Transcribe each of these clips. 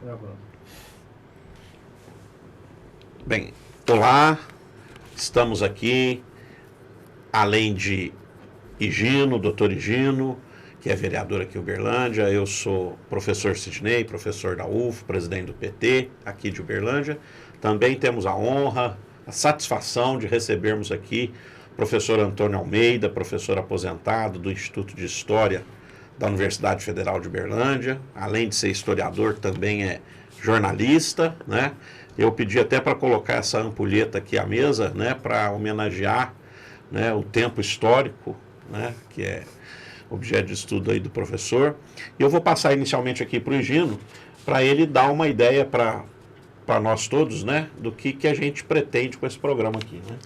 Gravando. Bem, olá, estamos aqui, além de Higino, doutor Higino, que é vereador aqui em Uberlândia, eu sou professor Sidney, professor da UF, presidente do PT aqui de Uberlândia. Também temos a honra, a satisfação de recebermos aqui o professor Antônio Almeida, professor aposentado do Instituto de História da Universidade Federal de Uberlândia. Além de ser historiador, também é jornalista, né? Eu pedi até para colocar essa ampulheta aqui à mesa, né, para homenagear, né, o tempo histórico, né, que é objeto de estudo aí do professor. E eu vou passar inicialmente aqui para o Higino, para ele dar uma ideia para nós todos, né, do que a gente pretende com esse programa aqui, né.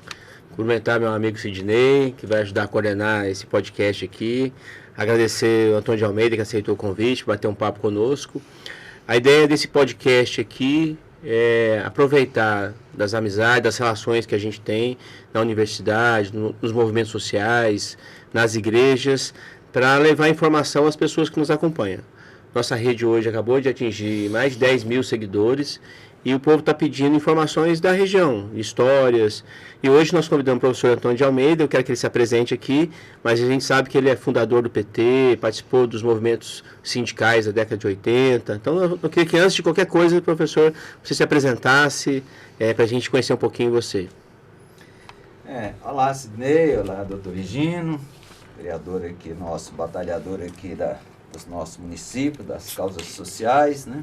Cumprimentar meu amigo Sidney, que vai ajudar a coordenar esse podcast aqui. Agradecer o Antônio de Almeida, que aceitou o convite, bater um papo conosco. A ideia desse podcast aqui é aproveitar das amizades, das relações que a gente tem na universidade, nos movimentos sociais, nas igrejas, para levar informação às pessoas que nos acompanham. Nossa rede hoje acabou de atingir mais de 10 mil seguidores e o povo está pedindo informações da região, histórias. E hoje nós convidamos o professor Antônio de Almeida, eu quero que ele se apresente aqui, mas a gente sabe que ele é fundador do PT, participou dos movimentos sindicais da década de 80. Então eu queria que antes de qualquer coisa, professor, você se apresentasse para a gente conhecer um pouquinho você. Olá, Sidney, olá, doutor Higino, vereador aqui, nosso batalhador aqui dos nossos municípios, das causas sociais, né?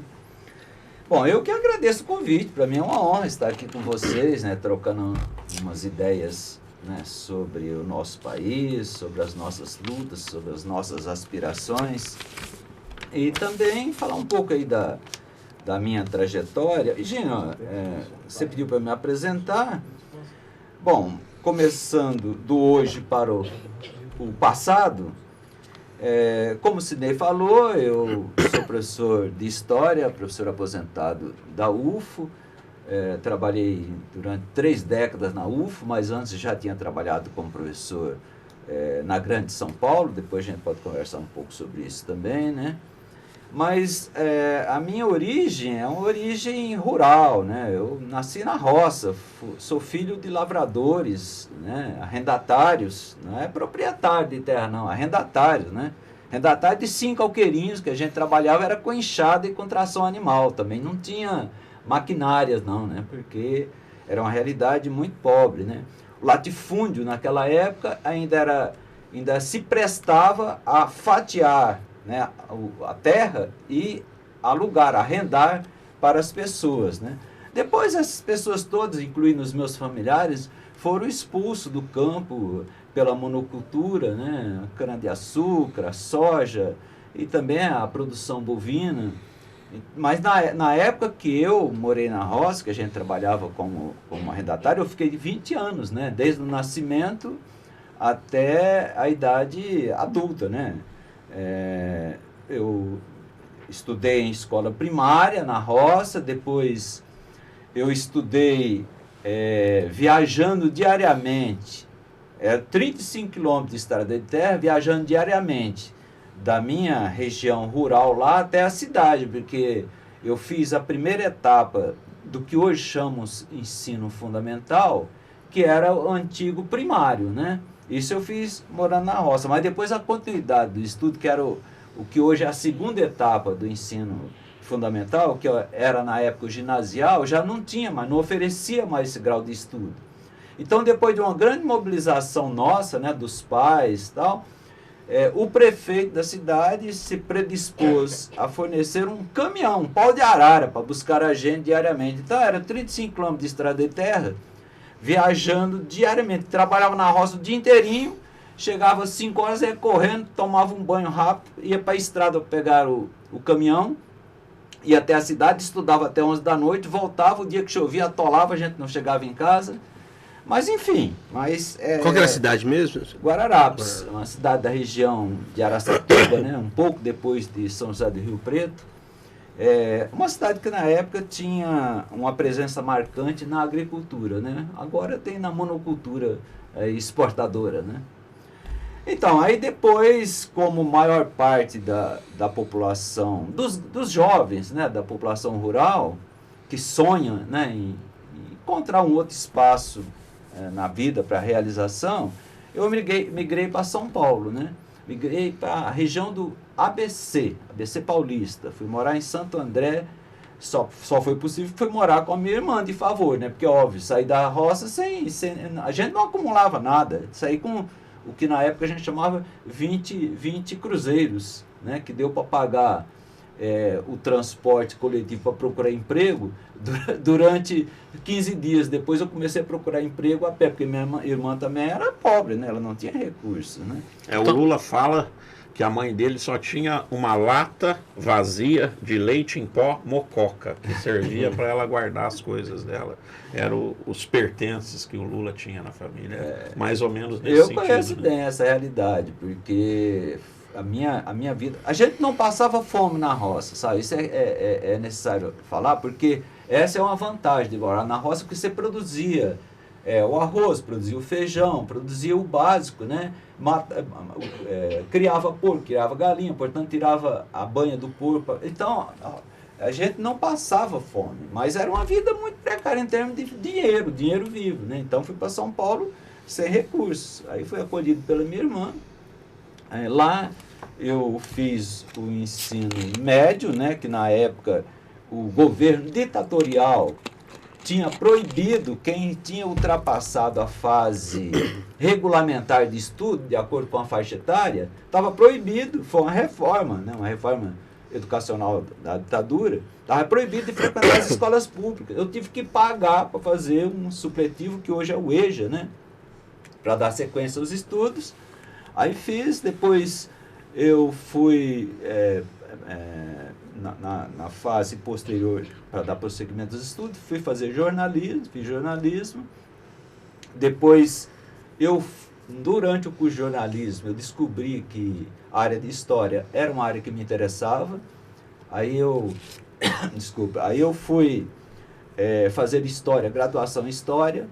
Bom, eu que agradeço o convite, para mim é uma honra estar aqui com vocês, né, trocando umas ideias, né, sobre o nosso país, sobre as nossas lutas, sobre as nossas aspirações e também falar um pouco aí da minha trajetória. E, Gino, você pediu para me apresentar. Bom, começando do hoje para o passado, como o Sidney falou, eu sou professor de História, professor aposentado da UFO, trabalhei durante 3 décadas na UFO, mas antes já tinha trabalhado como professor na Grande São Paulo, depois a gente pode conversar um pouco sobre isso também, né? Mas a minha origem é uma origem rural, né? Eu nasci na roça, sou filho de lavradores, né? Arrendatários, não é proprietário de terra não, arrendatários, né? Arrendatário de 5 alqueirinhos que a gente trabalhava era com enxada e com tração animal, também não tinha maquinárias não, né? Porque era uma realidade muito pobre, né? O latifúndio naquela época ainda se prestava a fatiar, né, a terra e alugar, arrendar para as pessoas, né? Depois essas pessoas todas, incluindo os meus familiares, foram expulsos do campo pela monocultura, né? Cana-de-açúcar, a soja e também a produção bovina. Mas na época que eu morei na roça, que a gente trabalhava como arrendatário, eu fiquei 20 anos, né? Desde o nascimento até a idade adulta, né? Eu estudei em escola primária na roça, depois eu estudei viajando diariamente, 35 quilômetros de estrada de terra, viajando diariamente da minha região rural lá até a cidade, porque eu fiz a primeira etapa do que hoje chamamos ensino fundamental, que era o antigo primário, né? Isso eu fiz morando na roça, mas depois a continuidade do estudo, que era o que hoje é a segunda etapa do ensino fundamental, que era na época o ginasial, já não tinha mais, não oferecia mais esse grau de estudo. Então, depois de uma grande mobilização nossa, né, dos pais e tal, o prefeito da cidade se predispôs a fornecer um caminhão, um pau de arara, para buscar a gente diariamente. Então, era 35 km de estrada de terra, viajando diariamente, trabalhava na roça o dia inteirinho, chegava às 5 horas, ia correndo, tomava um banho rápido, ia para a estrada pegar o caminhão, ia até a cidade, estudava até 11 da noite, voltava, o dia que chovia, atolava, a gente não chegava em casa. Mas enfim, Qual que era a cidade mesmo? Guararapes, uma cidade da região de Araçatuba, né, um pouco depois de São José do Rio Preto. Uma cidade que na época tinha uma presença marcante na agricultura, né? Agora tem na monocultura exportadora, né? Então, aí depois, como maior parte da população, dos jovens, né, da população rural, que sonha, né, em encontrar um outro espaço na vida para realização, eu migrei para São Paulo, né? Migrei para a região do ABC Paulista. Fui morar em Santo André, só foi possível que fui morar com a minha irmã de favor, né? Porque, óbvio, saí da roça a gente não acumulava nada. Saí com o que na época a gente chamava 20 cruzeiros, né? Que deu para pagar o transporte coletivo para procurar emprego durante 15 dias. Depois eu comecei a procurar emprego a pé, porque minha irmã também era pobre, né? Ela não tinha recursos, né? O Lula fala que a mãe dele só tinha uma lata vazia de leite em pó mococa, que servia para ela guardar as coisas dela. Eram os pertences que o Lula tinha na família, mais ou menos nesse sentido. Eu conheço bem essa realidade, porque a minha vida... A gente não passava fome na roça, sabe? Isso é necessário falar, porque essa é uma vantagem de morar na roça, porque você produzia o arroz, produzia o feijão, produzia o básico, né? Criava porco, criava galinha, portanto tirava a banha do porco. Então, a gente não passava fome, mas era uma vida muito precária em termos de dinheiro vivo, né? Então fui para São Paulo sem recursos. Aí fui acolhido pela minha irmã. Lá eu fiz o ensino médio, né? Que na época o governo ditatorial tinha proibido quem tinha ultrapassado a fase regulamentar de estudo, de acordo com a faixa etária, estava proibido, foi uma reforma, né, uma reforma educacional da ditadura, estava proibido de frequentar as escolas públicas. Eu tive que pagar para fazer um supletivo, que hoje é o EJA, né, para dar sequência aos estudos. Aí fiz, depois eu fui... Na fase posterior, para dar prosseguimento aos estudos, fui fazer jornalismo, fiz jornalismo. Depois, durante o curso de jornalismo, eu descobri que a área de história era uma área que me interessava. Aí eu fui fazer história, graduação em história.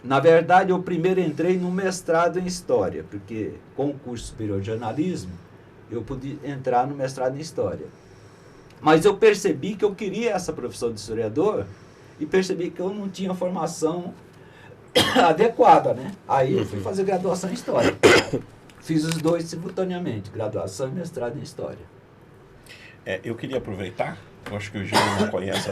Na verdade, eu primeiro entrei no mestrado em história, porque com o curso superior de jornalismo, eu pude entrar no mestrado em história. Mas eu percebi que eu queria essa profissão de historiador e percebi que eu não tinha formação adequada, né? Aí eu fui fazer graduação em história. Fiz os dois simultaneamente, graduação e mestrado em história. Eu queria aproveitar, eu acho que o Eugênio não conhece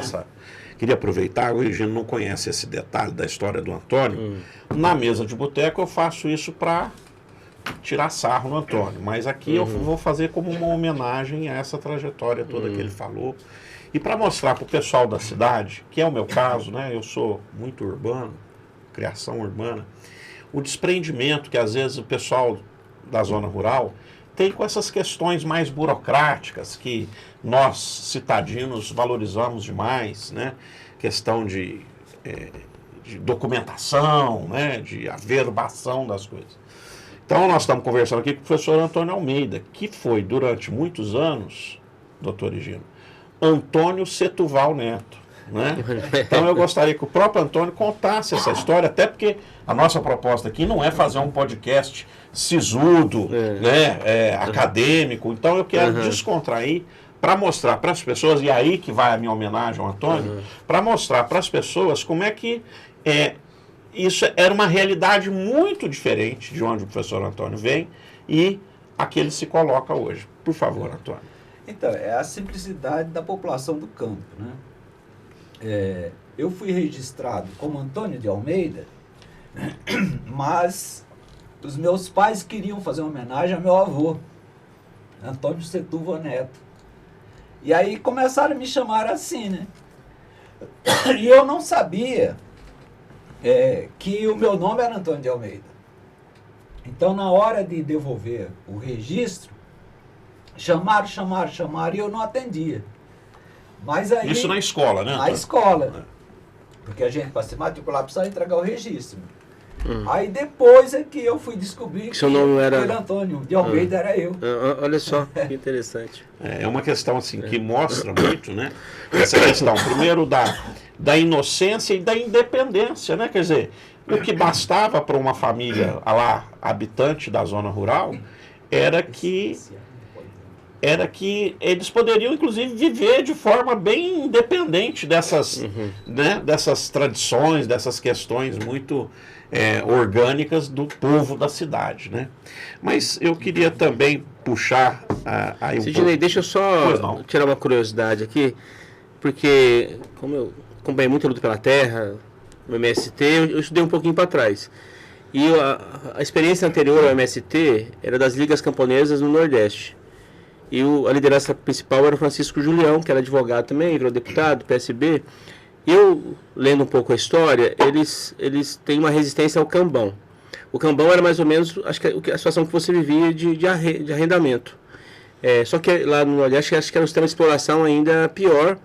Queria aproveitar, o Eugênio não conhece esse detalhe da história do Antônio. Na mesa de boteco eu faço isso para tirar sarro no Antônio, mas aqui eu vou fazer como uma homenagem a essa trajetória toda que ele falou, e para mostrar para o pessoal da cidade, que é o meu caso, né? Eu sou muito urbano, criação urbana, o desprendimento que às vezes o pessoal da zona rural tem com essas questões mais burocráticas que nós, citadinos, valorizamos demais, né? Questão de documentação, né? De averbação das coisas. Então, nós estamos conversando aqui com o professor Antônio Almeida, que foi, durante muitos anos, doutor Higino, Antônio Setúbal Neto. Né? Então, eu gostaria que o próprio Antônio contasse essa história, até porque a nossa proposta aqui não é fazer um podcast sisudo, né? Acadêmico. Então, eu quero descontrair para mostrar para as pessoas, e aí que vai a minha homenagem ao Antônio, para mostrar para as pessoas como é que... isso era uma realidade muito diferente de onde o professor Antônio vem e a que ele se coloca hoje. Por favor, Antônio. Então, é a simplicidade da população do campo, né? Eu fui registrado como Antônio de Almeida, mas os meus pais queriam fazer uma homenagem ao meu avô, Antônio Setúbal Neto. E aí começaram a me chamar assim, né? E eu não sabia que o meu nome era Antônio de Almeida. Então, na hora de devolver o registro, chamaram, e eu não atendia. Mas aí, isso na escola, né, Antônio? Na escola. Porque a gente, para se matricular, precisava entregar o registro. Aí depois é que eu fui descobrir que seu nome era Antônio de Almeida, era eu. Olha só, que interessante. É uma questão assim que mostra muito, né? Essa questão, primeiro, da inocência e da independência, né? Quer dizer, o que bastava para uma família lá, habitante da zona rural, era que eles poderiam, inclusive, viver de forma bem independente dessas, né, dessas tradições, dessas questões muito orgânicas do povo da cidade, né? Mas eu queria também puxar aí um Sidney, pouco... deixa eu só tirar uma curiosidade aqui, porque como eu acompanhei muito a luta pela terra, no MST, eu estudei um pouquinho para trás. E a experiência anterior ao MST era das ligas camponesas no Nordeste. E a liderança principal era o Francisco Julião, que era advogado também, virou deputado, PSB. Eu, lendo um pouco a história, eles têm uma resistência ao cambão. O cambão era mais ou menos, acho que a situação que você vivia de arrendamento. Só que lá no Nordeste, acho que era um sistema de exploração ainda pior.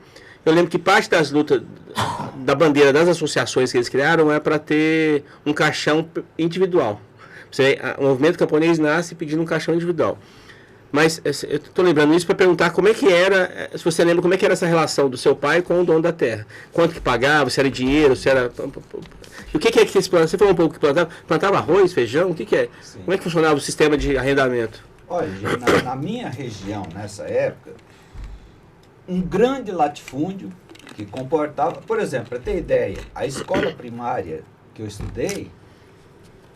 Eu lembro que parte das lutas, da bandeira das associações que eles criaram é para ter um caixão individual. O movimento camponês nasce pedindo um caixão individual. Mas eu estou lembrando isso para perguntar como é que era, se você lembra, como é que era essa relação do seu pai com o dono da terra. Quanto que pagava, se era dinheiro, se era... O que é que você plantava? Você falou um pouco que plantava arroz, feijão, o que é? Sim. Como é que funcionava o sistema de arrendamento? Olha, na minha região, nessa época, um grande latifúndio que comportava... Por exemplo, para ter ideia, a escola primária que eu estudei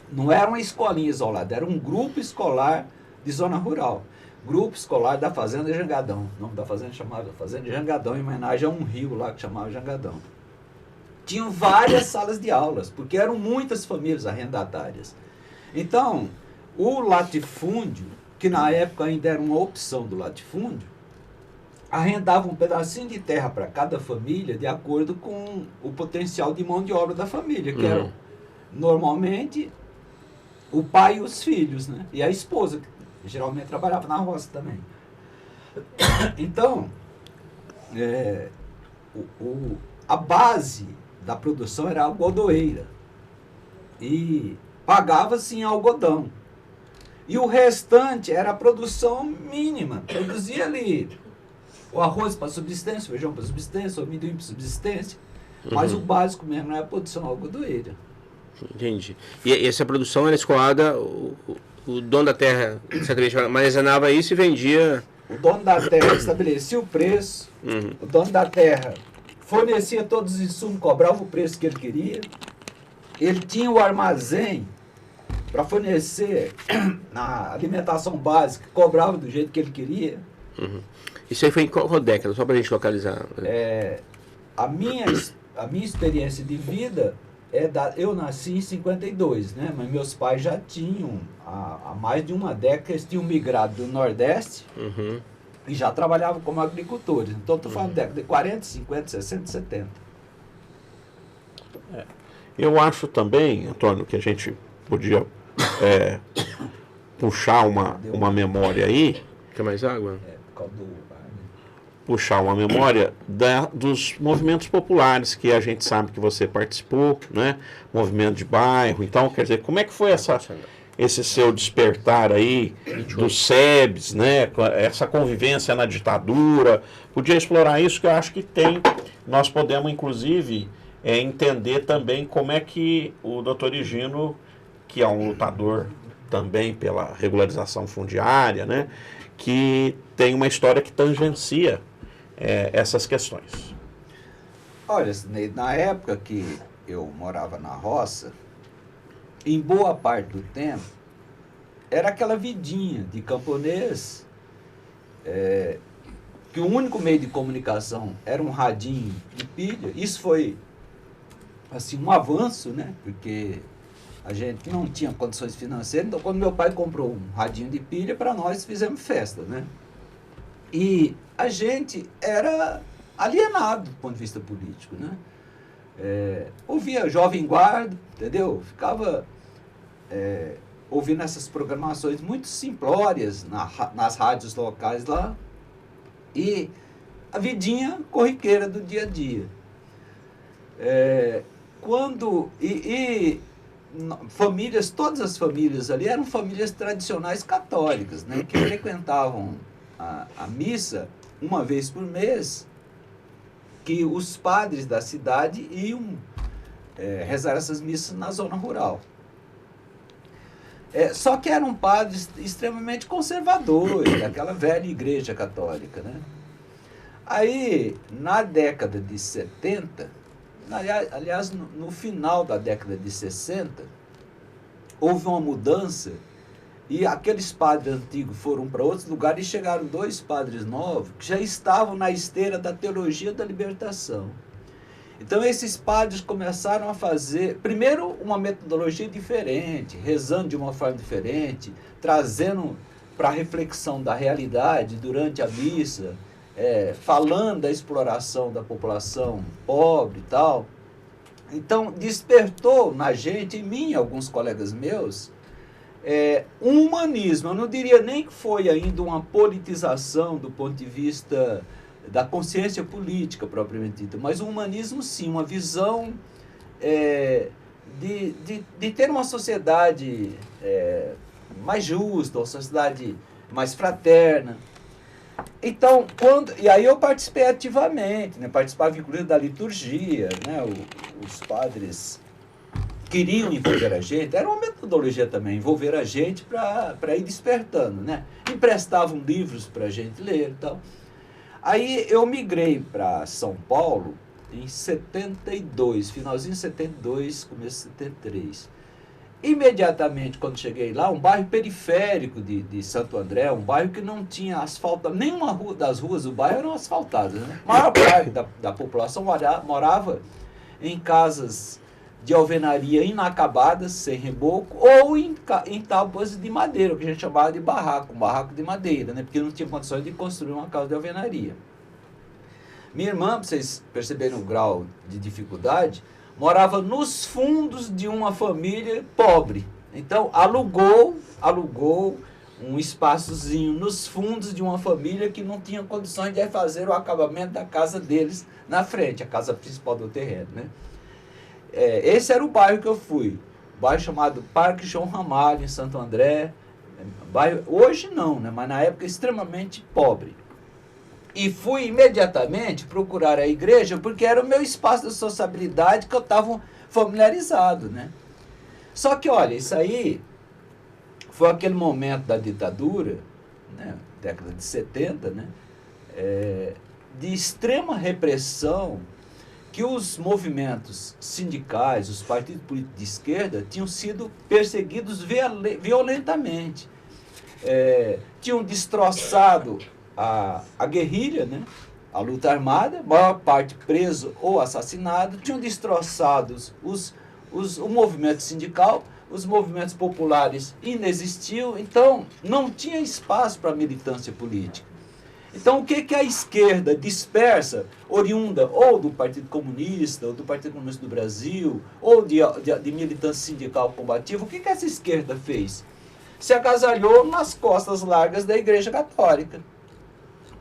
não era uma escolinha isolada, era um grupo escolar de zona rural. Grupo escolar da Fazenda Jangadão. O nome da fazenda chamava Fazenda Jangadão, em homenagem a um rio lá que chamava Jangadão. Tinham várias salas de aulas, porque eram muitas famílias arrendatárias. Então, o latifúndio, que na época ainda era uma opção do latifúndio, arrendava um pedacinho de terra para cada família de acordo com o potencial de mão de obra da família, que eram normalmente o pai e os filhos, né? E a esposa, que geralmente trabalhava na roça também. Então, a base da produção era a algodoeira. E pagava-se em algodão. E o restante era a produção mínima. Produzia ali o arroz para subsistência, o feijão para subsistência, o amendoim para subsistência. Mas o básico mesmo era a produção algodoeira. Entendi. E essa produção era escoada, o dono da terra certamente armazenava isso e vendia... O dono da terra estabelecia o preço, o dono da terra fornecia todos os insumos, cobrava o preço que ele queria, ele tinha o armazém para fornecer na alimentação básica, cobrava do jeito que ele queria. Isso aí foi em qual década? Só para a gente localizar. A minha experiência de vida... eu nasci em 52, né? Mas meus pais já tinham, há mais de uma década, eles tinham migrado do Nordeste e já trabalhavam como agricultores. Então, estou falando década de 40, 50, 60, 70. Eu acho também, Antônio, que a gente podia puxar uma memória aí. Quer mais água? Por causa do... Puxar uma memória dos movimentos populares que a gente sabe que você participou, né? Movimento de bairro. Então, quer dizer, como é que foi esse seu despertar aí dos SEBs, né? Essa convivência na ditadura? Podia explorar isso, que eu acho que nós podemos, inclusive, entender também como é que o doutor Higino, que é um lutador também pela regularização fundiária, né? Que tem uma história que tangencia essas questões. Olha, na época que eu morava na roça, em boa parte do tempo, era aquela vidinha de camponês, que o único meio de comunicação era um radinho de pilha. Isso foi assim, um avanço, né? Porque a gente não tinha condições financeiras, então quando meu pai comprou um radinho de pilha, para nós fizemos festa, né? E a gente era alienado do ponto de vista político, né? Ouvia Jovem Guarda, entendeu? Ficava ouvindo essas programações muito simplórias nas rádios locais lá, e a vidinha corriqueira do dia a dia. Famílias, todas as famílias ali eram famílias tradicionais católicas, né, que frequentavam a missa uma vez por mês, que os padres da cidade iam rezar essas missas na zona rural. Só que eram padres extremamente conservadores, daquela velha igreja católica, né? Aí, na década de 70, aliás, no final da década de 60, houve uma mudança e aqueles padres antigos foram para outros lugares e chegaram 2 padres novos que já estavam na esteira da teologia da libertação. Então esses padres começaram a fazer, primeiro, uma metodologia diferente, rezando de uma forma diferente, trazendo para a reflexão da realidade durante a missa, falando da exploração da população pobre e tal. Então despertou na gente, em mim, alguns colegas meus, um humanismo. Eu não diria nem que foi ainda uma politização do ponto de vista da consciência política propriamente dita, mas um humanismo sim, uma visão de ter uma sociedade mais justa, uma sociedade mais fraterna. Então, e aí eu participei ativamente, né? Participava inclusive da liturgia, né? Os padres queriam envolver a gente, era uma metodologia também, envolver a gente para ir despertando, né? Emprestavam livros para a gente ler e tal. Aí eu migrei para São Paulo em 72, finalzinho de 72, começo de 73. Imediatamente, quando cheguei lá, um bairro periférico de Santo André, um bairro que não tinha asfalto, nenhuma das ruas do bairro eram asfaltadas, né? A maior parte da população morava em casas de alvenaria inacabadas, sem reboco, ou em tábuas de madeira, o que a gente chamava de barraco de madeira, né? Porque não tinha condições de construir uma casa de alvenaria. Minha irmã, para vocês perceberem o grau de dificuldade, morava nos fundos de uma família pobre. Então, alugou um espaçozinho nos fundos de uma família que não tinha condições de fazer o acabamento da casa deles na frente, a casa principal do terreno, né? Esse era o bairro que eu fui, bairro chamado Parque João Ramalho, em Santo André. Bairro, hoje não, né? Mas na época extremamente pobre. E fui imediatamente procurar a igreja, porque era o meu espaço de sociabilidade que eu estava familiarizado, né? Só que, olha, isso aí foi aquele momento da ditadura, né? Década de 70, né? De extrema repressão, que os movimentos sindicais, os partidos políticos de esquerda, tinham sido perseguidos violentamente. Tinham destroçado a guerrilha, né? A luta armada, maior parte preso ou assassinado, tinham destroçado o movimento sindical, os movimentos populares inexistiam, então não tinha espaço para militância política. Então, o que a esquerda dispersa, oriunda ou do Partido Comunista, ou do Partido Comunista do Brasil, ou de militância sindical combativa, o que essa esquerda fez? Se agasalhou nas costas largas da Igreja Católica.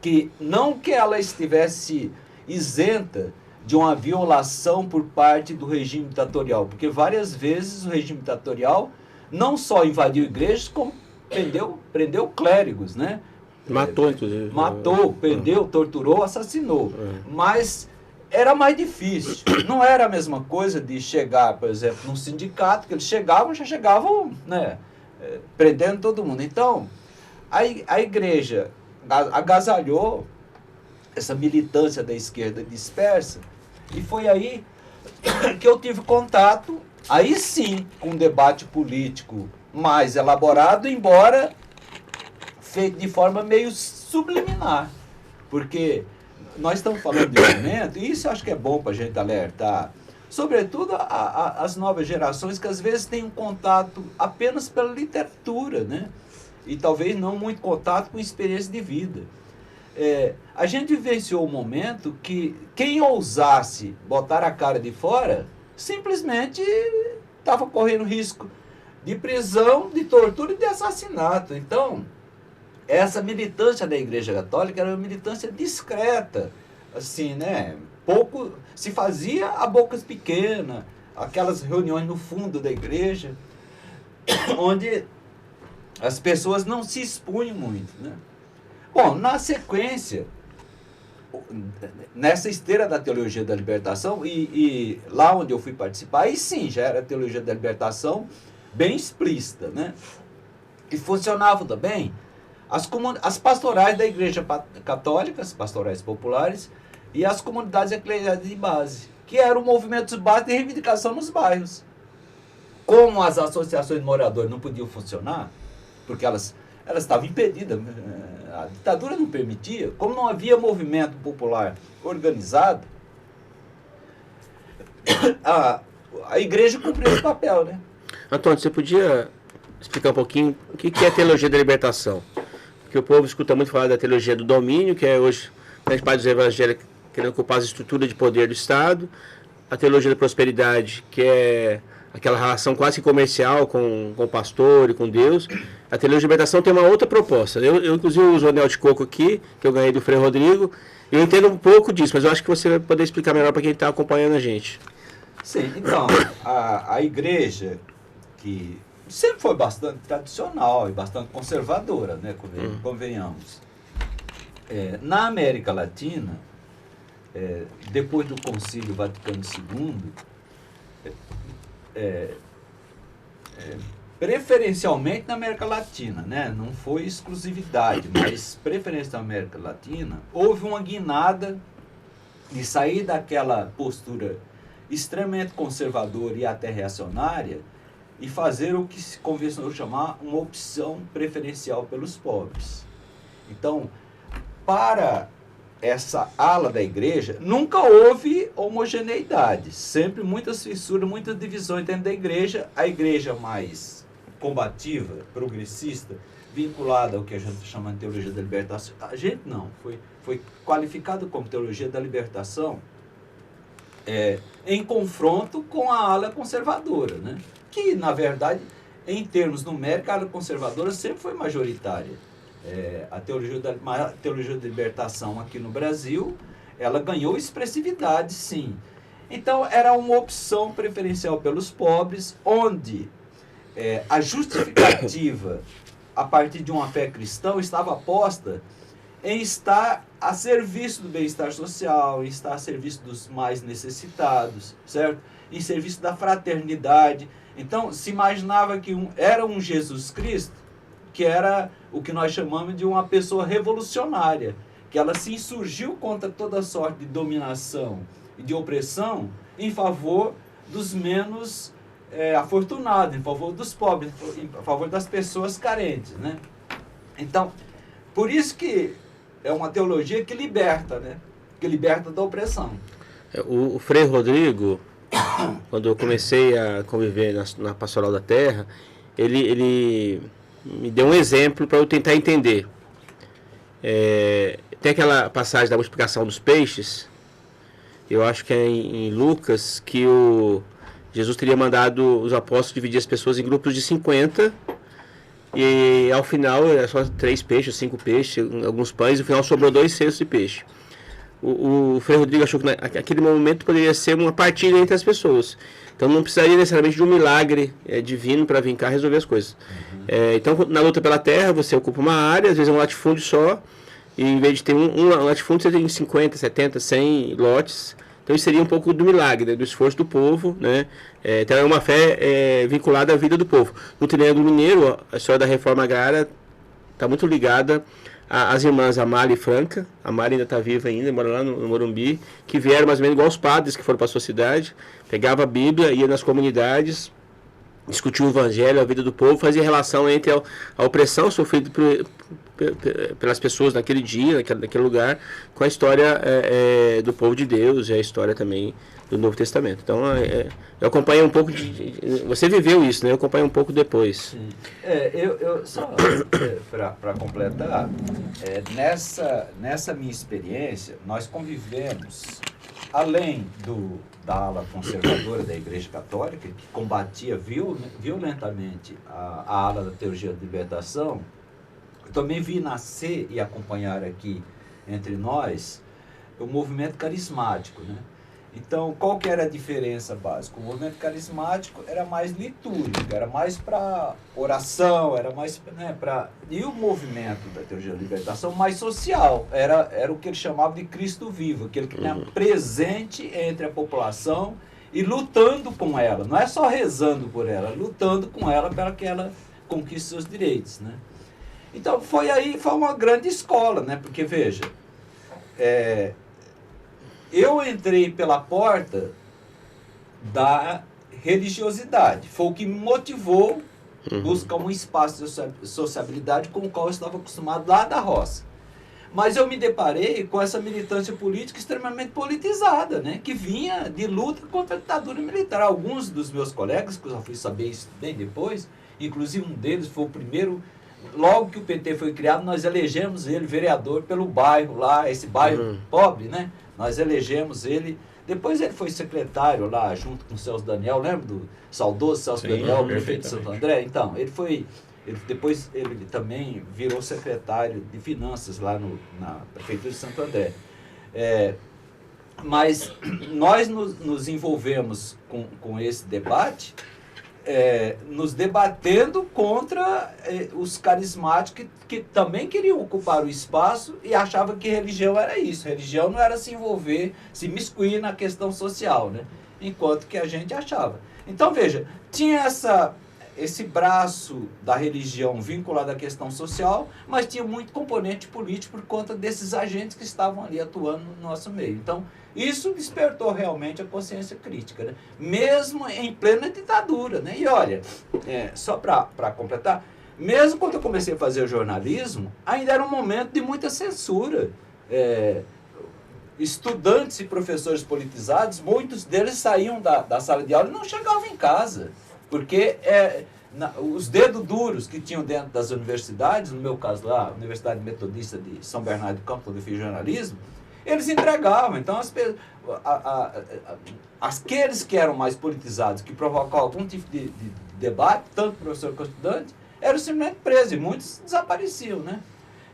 Que não que ela estivesse isenta de uma violação por parte do regime ditatorial, porque várias vezes o regime ditatorial não só invadiu igrejas, como prendeu clérigos, né? Matou, inclusive. Matou, prendeu, torturou, assassinou. Mas era mais difícil. Não era a mesma coisa de chegar, por exemplo, num sindicato, que eles já chegavam, né, prendendo todo mundo. Então, a igreja agasalhou essa militância da esquerda dispersa, e foi aí que eu tive contato, aí sim, com um debate político mais elaborado, embora feito de forma meio subliminar, porque nós estamos falando de momento, e isso eu acho que é bom para a gente alertar, sobretudo as novas gerações que às vezes têm um contato apenas pela literatura, né? E talvez não muito contato com experiência de vida. A gente vivenciou um momento que quem ousasse botar a cara de fora, simplesmente estava correndo risco de prisão, de tortura e de assassinato. Então, essa militância da Igreja Católica era uma militância discreta, assim, né? Pouco se fazia a bocas pequenas, aquelas reuniões no fundo da igreja, onde as pessoas não se expunham muito, né? Bom, na sequência, nessa esteira da teologia da libertação, e lá onde eu fui participar, aí sim, já era a teologia da libertação bem explícita, né? E funcionavam também as pastorais da Igreja Católica, as pastorais populares, e as comunidades eclesiásticas de base, que eram movimentos base de reivindicação nos bairros. Como as associações de moradores não podiam funcionar, porque elas estavam impedidas, a ditadura não permitia, como não havia movimento popular organizado, a igreja cumpriu esse papel, né? Antônio, você podia explicar um pouquinho o que é a teologia da libertação? Porque o povo escuta muito falar da teologia do domínio, que é hoje grande parte dos evangélicos querendo ocupar as estruturas de poder do Estado, a teologia da prosperidade, que é aquela relação quase comercial com o pastor e com Deus. A teologia da libertação tem uma outra proposta. Eu inclusive, uso o anel de coco aqui, que eu ganhei do Frei Rodrigo. Eu entendo um pouco disso, mas eu acho que você vai poder explicar melhor para quem está acompanhando a gente. Sim, então, a igreja, que sempre foi bastante tradicional e bastante conservadora, né, convenhamos. Na América Latina, depois do Concílio Vaticano II, preferencialmente na América Latina, né? Não foi exclusividade, mas preferencialmente na América Latina, houve uma guinada de sair daquela postura extremamente conservadora e até reacionária e fazer o que se convencionou chamar uma opção preferencial pelos pobres. Então, para essa ala da igreja, nunca houve homogeneidade, sempre muitas fissuras, muitas divisões dentro da igreja. A igreja mais combativa, progressista, vinculada ao que a gente chama de teologia da libertação, a gente não, foi qualificado como teologia da libertação em confronto com a ala conservadora, né? Que, na verdade, em termos numéricos, a ala conservadora sempre foi majoritária. A teologia da libertação aqui no Brasil, ela ganhou expressividade, sim. Então, era uma opção preferencial pelos pobres, onde a justificativa, a partir de uma fé cristã, estava posta em estar a serviço do bem-estar social, em estar a serviço dos mais necessitados, certo? Em serviço da fraternidade. Então, se imaginava que era um Jesus Cristo, que era o que nós chamamos de uma pessoa revolucionária, que ela se insurgiu contra toda sorte de dominação e de opressão em favor dos menos afortunados, em favor dos pobres, em favor das pessoas carentes, né? Então, por isso que é uma teologia que liberta, né? Que liberta da opressão. O Frei Rodrigo, quando eu comecei a conviver na Pastoral da Terra, ele me deu um exemplo para eu tentar entender. Tem aquela passagem da multiplicação dos peixes, eu acho que é em Lucas, que Jesus teria mandado os apóstolos dividir as pessoas em grupos de 50, e ao final era só 3 peixes, 5 peixes, alguns pães, e no final sobrou 2 cestos de peixe. O Frei Rodrigo achou que naquele momento poderia ser uma partilha entre as pessoas. Então não precisaria necessariamente de um milagre divino para vir cá resolver as coisas. Então, na luta pela terra, você ocupa uma área, às vezes é um latifúndio só, e em vez de ter um latifúndio, você tem 50, 70, 100 lotes. Então isso seria um pouco do milagre, né, do esforço do povo, né? Então é uma fé vinculada à vida do povo. No Triângulo Mineiro, a história da reforma agrária está muito ligada às irmãs Amália e Franca. A Amália ainda está viva ainda, mora lá no Morumbi, que vieram mais ou menos igual os padres que foram para a sua cidade, pegava a Bíblia, ia nas comunidades, discutia o evangelho, a vida do povo, fazia relação entre a opressão sofrida pelas pessoas naquele dia, naquele lugar, com a história do povo de Deus e a história também do Novo Testamento. Então, eu acompanhei um pouco você viveu isso, né? Eu acompanhei um pouco depois. Sim. Eu só para completar, nessa minha experiência, nós convivemos, além da ala conservadora da Igreja Católica, que combatia violentamente a ala da teologia da libertação, eu também vi nascer e acompanhar aqui entre nós o movimento carismático, né? Então, qual que era a diferença básica? O movimento carismático era mais litúrgico, era mais para oração, era mais, né, para... E o movimento da teologia da libertação mais social, era o que ele chamava de Cristo vivo, aquele que está presente entre a população e lutando com ela, não é só rezando por ela, lutando com ela para que ela conquiste seus direitos, né? Então, foi uma grande escola, né? Porque, veja, eu entrei pela porta da religiosidade. Foi o que me motivou a buscar um espaço de sociabilidade com o qual eu estava acostumado lá da roça. Mas eu me deparei com essa militância política extremamente politizada, né? Que vinha de luta contra a ditadura militar. Alguns dos meus colegas, que eu já fui saber isso bem depois, inclusive um deles foi o primeiro... Logo que o PT foi criado, nós elegemos ele vereador pelo bairro lá, esse bairro pobre, né? Nós elegemos ele. Depois ele foi secretário lá, junto com o Celso Daniel. Lembra do saudoso Celso Daniel, prefeito de Santo André? Então, depois ele também virou secretário de finanças lá na prefeitura de Santo André. Mas nós nos envolvemos com esse debate, nos debatendo contra os carismáticos que também queriam ocupar o espaço e achavam que religião era isso. Religião não era se envolver, se miscuir na questão social, né? Enquanto que a gente achava. Então, veja, tinha esse braço da religião vinculado à questão social, mas tinha muito componente político por conta desses agentes que estavam ali atuando no nosso meio. Então, isso despertou realmente a consciência crítica, né? Mesmo em plena ditadura, né? E olha, só para completar, mesmo quando eu comecei a fazer o jornalismo, ainda era um momento de muita censura. Estudantes e professores politizados, muitos deles saíam da sala de aula e não chegavam em casa, porque os dedos duros que tinham dentro das universidades, no meu caso lá, a Universidade Metodista de São Bernardo do Campo, onde eu fiz jornalismo, eles entregavam. Então, aqueles que eram mais politizados, que provocavam algum tipo de debate, tanto professor quanto estudante, eram simplesmente presos, e muitos desapareciam, né?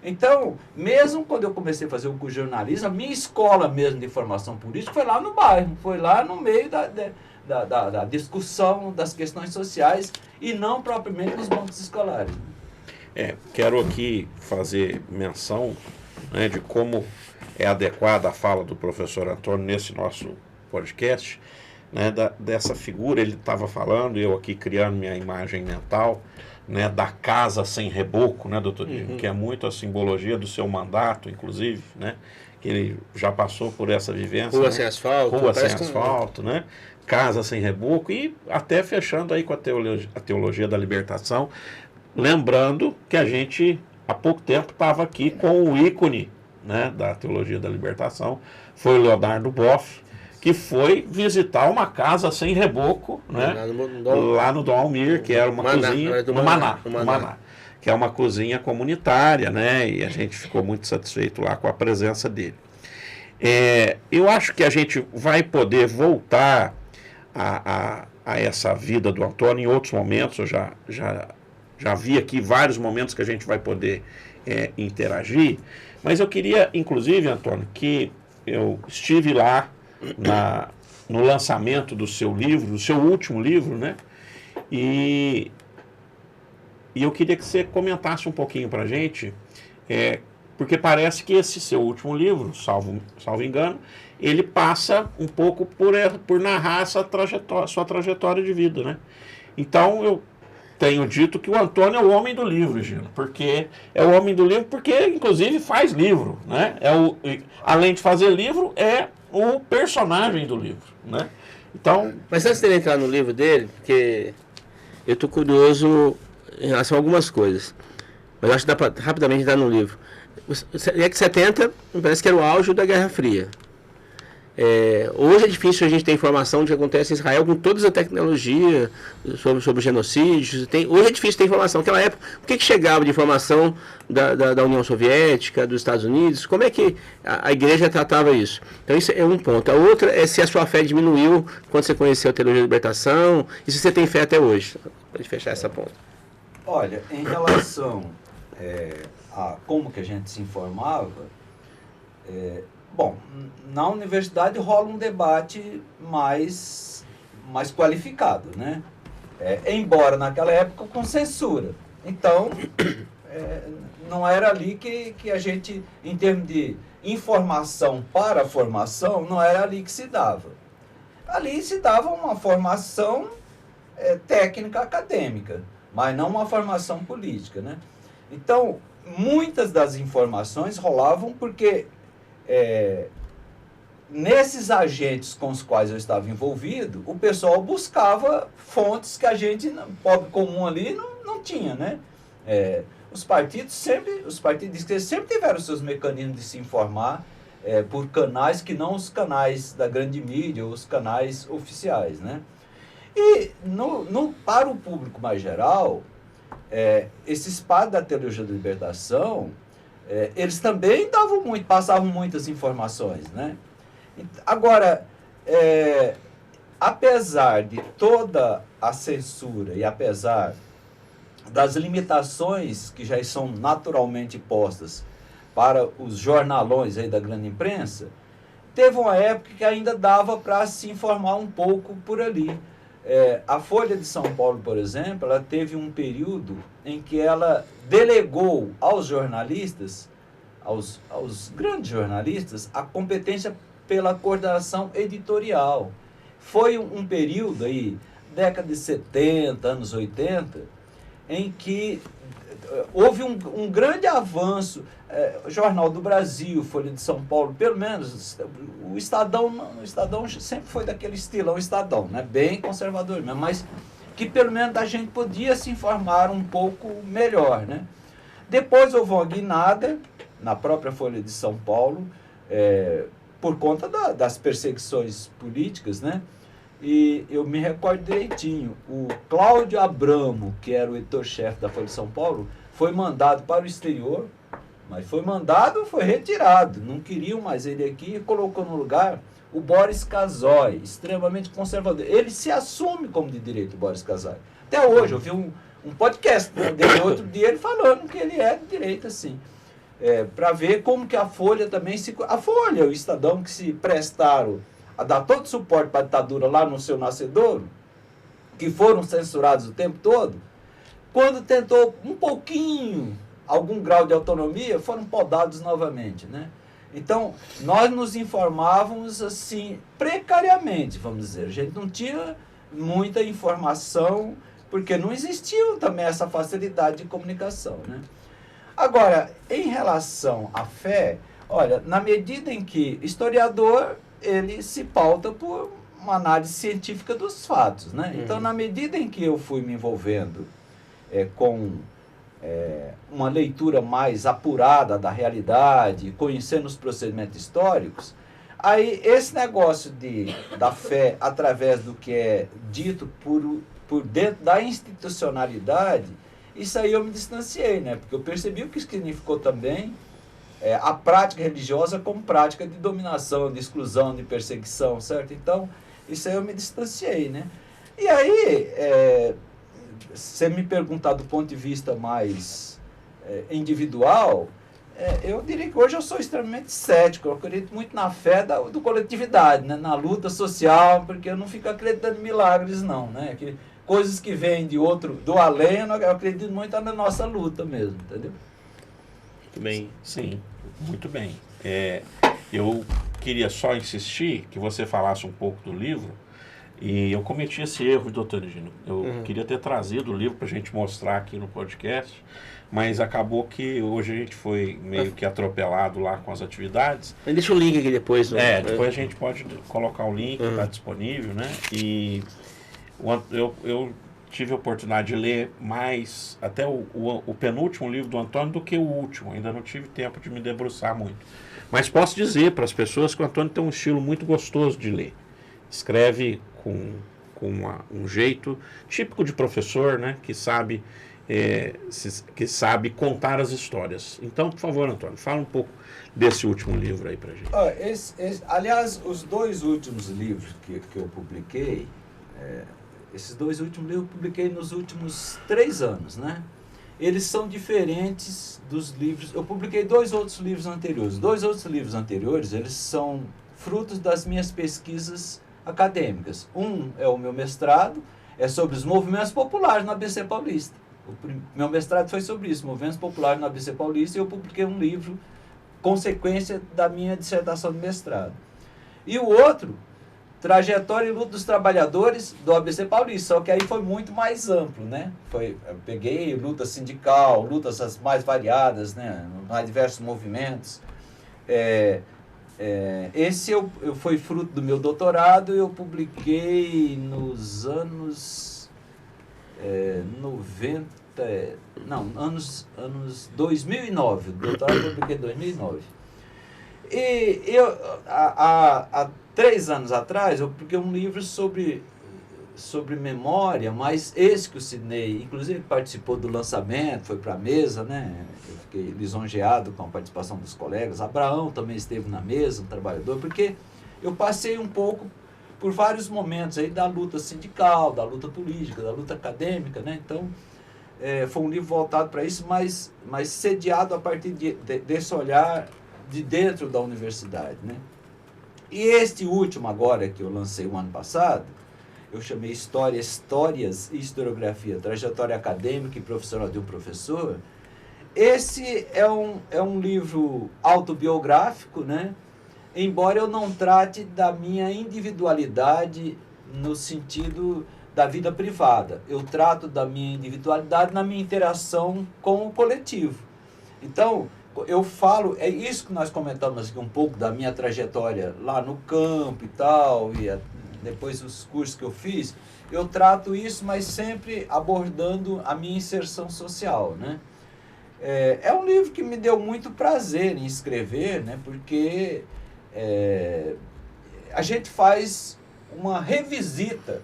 Então, mesmo quando eu comecei a fazer o curso de jornalismo, a minha escola mesmo de formação política foi lá no bairro, foi lá no meio da discussão das questões sociais e não propriamente nos bancos escolares. Quero aqui fazer menção, né, de como é adequada a fala do professor Antônio nesse nosso podcast, né, dessa figura. Ele estava falando, eu aqui criando minha imagem mental, né, da casa sem reboco, né, doutor Dino, que é muito a simbologia do seu mandato, inclusive, né, que ele já passou por essa vivência. Rua, né? Sem asfalto. Rua sem asfalto, né? Casa sem reboco, e até fechando aí com a teologia da libertação, lembrando que a gente há pouco tempo estava aqui com o ícone, né, da teologia da libertação, foi o Leonardo Boff, que foi visitar uma casa sem reboco, né, lá no Dom Almir, que era uma cozinha, no Maná, que é uma cozinha comunitária, né, e a gente ficou muito satisfeito lá com a presença dele. Eu acho que a gente vai poder voltar a essa vida do Antônio em outros momentos. Eu já vi aqui vários momentos que a gente vai poder interagir, mas eu queria, inclusive, Antônio, que eu estive lá no lançamento do seu livro, do seu último livro, né? E eu queria que você comentasse um pouquinho para a gente, porque parece que esse seu último livro, salvo engano, ele passa um pouco por narrar essa sua trajetória de vida, né? Então, eu tenho dito que o Antônio é o homem do livro, Gino, porque é o homem do livro porque, inclusive, faz livro, né? Além de fazer livro, é o personagem do livro, né? Então... Mas antes de ele entrar no livro dele, porque eu estou curioso em relação a algumas coisas, mas eu acho que dá para rapidamente entrar no livro. É que 70, parece que era o auge da Guerra Fria. Hoje é difícil a gente ter informação do que acontece em Israel com toda a tecnologia sobre genocídios. Hoje é difícil ter informação. Naquela época, o que chegava de informação da União Soviética, dos Estados Unidos? Como é que a igreja tratava isso? Então, isso é um ponto. A outra é se a sua fé diminuiu quando você conheceu a teologia da libertação e se você tem fé até hoje. Pode fechar essa ponta. Olha, em relação a como que a gente se informava, Bom, na universidade rola um debate mais qualificado, né? Embora naquela época com censura. Então, não era ali que a gente, em termos de informação para a formação, não era ali que se dava. Ali se dava uma formação técnica acadêmica, mas não uma formação política, né? Então, muitas das informações rolavam porque nesses agentes com os quais eu estava envolvido, o pessoal buscava fontes que a gente, pobre comum ali, não tinha, né? Os partidos de esquerda sempre tiveram seus mecanismos de se informar por canais que não os canais da grande mídia, os canais oficiais, né? E para o público mais geral, esses padres da teologia da libertação, eles também passavam muitas informações, né? Agora, apesar de toda a censura e apesar das limitações que já são naturalmente postas para os jornalões aí da grande imprensa, teve uma época que ainda dava para se informar um pouco por ali. A Folha de São Paulo, por exemplo, ela teve um período em que ela delegou aos jornalistas, aos grandes jornalistas, a competência pela coordenação editorial. Foi um período aí, década de 70, anos 80, em que houve um grande avanço. O Jornal do Brasil, Folha de São Paulo, pelo menos, o Estadão sempre foi daquele estilão Estadão, né? Bem conservador mesmo, mas que pelo menos a gente podia se informar um pouco melhor, né? Depois houve uma guinada na própria Folha de São Paulo, por conta das perseguições políticas, né? E eu me recordo direitinho, o Cláudio Abramo, que era o editor-chefe da Folha de São Paulo, foi mandado para o exterior, mas foi retirado, não queriam mais ele aqui, e colocou no lugar o Boris Casoy, extremamente conservador. Ele se assume como de direita, o Boris Casoy. Até hoje, eu vi um podcast dele outro dia, ele falando que ele é de direita, sim. Para ver como que a Folha também a Folha, o Estadão, que se prestaram a dar todo o suporte para a ditadura lá no seu nascedouro, que foram censurados o tempo todo, quando tentou um pouquinho, algum grau de autonomia, foram podados novamente, né? Então, nós nos informávamos assim, precariamente, vamos dizer. A gente não tinha muita informação, porque não existia também essa facilidade de comunicação, né? Agora, em relação à fé, olha, na medida em que historiador, ele se pauta por uma análise científica dos fatos, né? Então, na medida em que eu fui me envolvendo com uma leitura mais apurada da realidade, conhecendo os procedimentos históricos, aí esse negócio da fé através do que é dito por dentro da institucionalidade, isso aí eu me distanciei, né? Porque eu percebi o que significou também a prática religiosa como prática de dominação, de exclusão, de perseguição, certo? Então, isso aí eu me distanciei, né? E aí, você me perguntar do ponto de vista mais individual, eu diria que hoje eu sou extremamente cético, eu acredito muito na fé do coletividade, né? Na luta social, porque eu não fico acreditando em milagres, não, né? Coisas que vêm do além, eu acredito muito na nossa luta mesmo, entendeu? Muito bem, sim, muito bem. Eu queria só insistir que você falasse um pouco do livro, e eu cometi esse erro, doutor Egino. Eu queria ter trazido o livro para a gente mostrar aqui no podcast, mas acabou que hoje a gente foi meio que atropelado lá com as atividades. Deixa o link aqui depois. Depois a gente pode colocar o link, está disponível, né? E eu tive a oportunidade de ler mais, até o penúltimo livro do Antônio do que o último. Ainda não tive tempo de me debruçar muito. Mas posso dizer para as pessoas que o Antônio tem um estilo muito gostoso de ler. Escreve com um jeito típico de professor, né? Que sabe contar as histórias. Então, por favor, Antônio, fala um pouco desse último livro aí para a gente. Aliás, os dois últimos livros que eu publiquei, esses dois últimos livros eu publiquei nos últimos 3 anos, né? eles são diferentes dos livros. Eu publiquei 2 outros livros anteriores. 2 outros livros anteriores, eles são frutos das minhas pesquisas acadêmicas. Um é o meu mestrado, é sobre os movimentos populares na ABC Paulista. Meu mestrado foi sobre isso, movimentos populares na ABC Paulista, e eu publiquei um livro, consequência da minha dissertação de mestrado. E o outro, Trajetória e Luta dos Trabalhadores do ABC Paulista, só que aí foi muito mais amplo, né? Eu peguei luta sindical, lutas as mais variadas, né? Mais diversos movimentos. Esse foi fruto do meu doutorado, eu publiquei nos anos 2009, o doutorado eu publiquei em 2009. E há 3 anos atrás, eu publiquei um livro sobre memória, mas esse que o Sidney, inclusive, participou do lançamento, foi para a mesa, né? Eu fiquei lisonjeado com a participação dos colegas. Abraão também esteve na mesa, um trabalhador, porque eu passei um pouco por vários momentos aí da luta sindical, da luta política, da luta acadêmica, né? Então, foi um livro voltado para isso, mas sediado a partir desse olhar de dentro da universidade, né? E este último agora, que eu lancei o ano passado, eu chamei Histórias e Historiografia, Trajetória Acadêmica e Profissional de um Professor. Esse é um livro autobiográfico, né? Embora eu não trate da minha individualidade no sentido da vida privada. Eu trato da minha individualidade na minha interação com o coletivo. Então, eu falo, é isso que nós comentamos aqui um pouco da minha trajetória lá no campo e tal, e depois os cursos que eu fiz, eu trato isso, mas sempre abordando a minha inserção social, né? É um livro que me deu muito prazer em escrever, né? Porque a gente faz uma revisita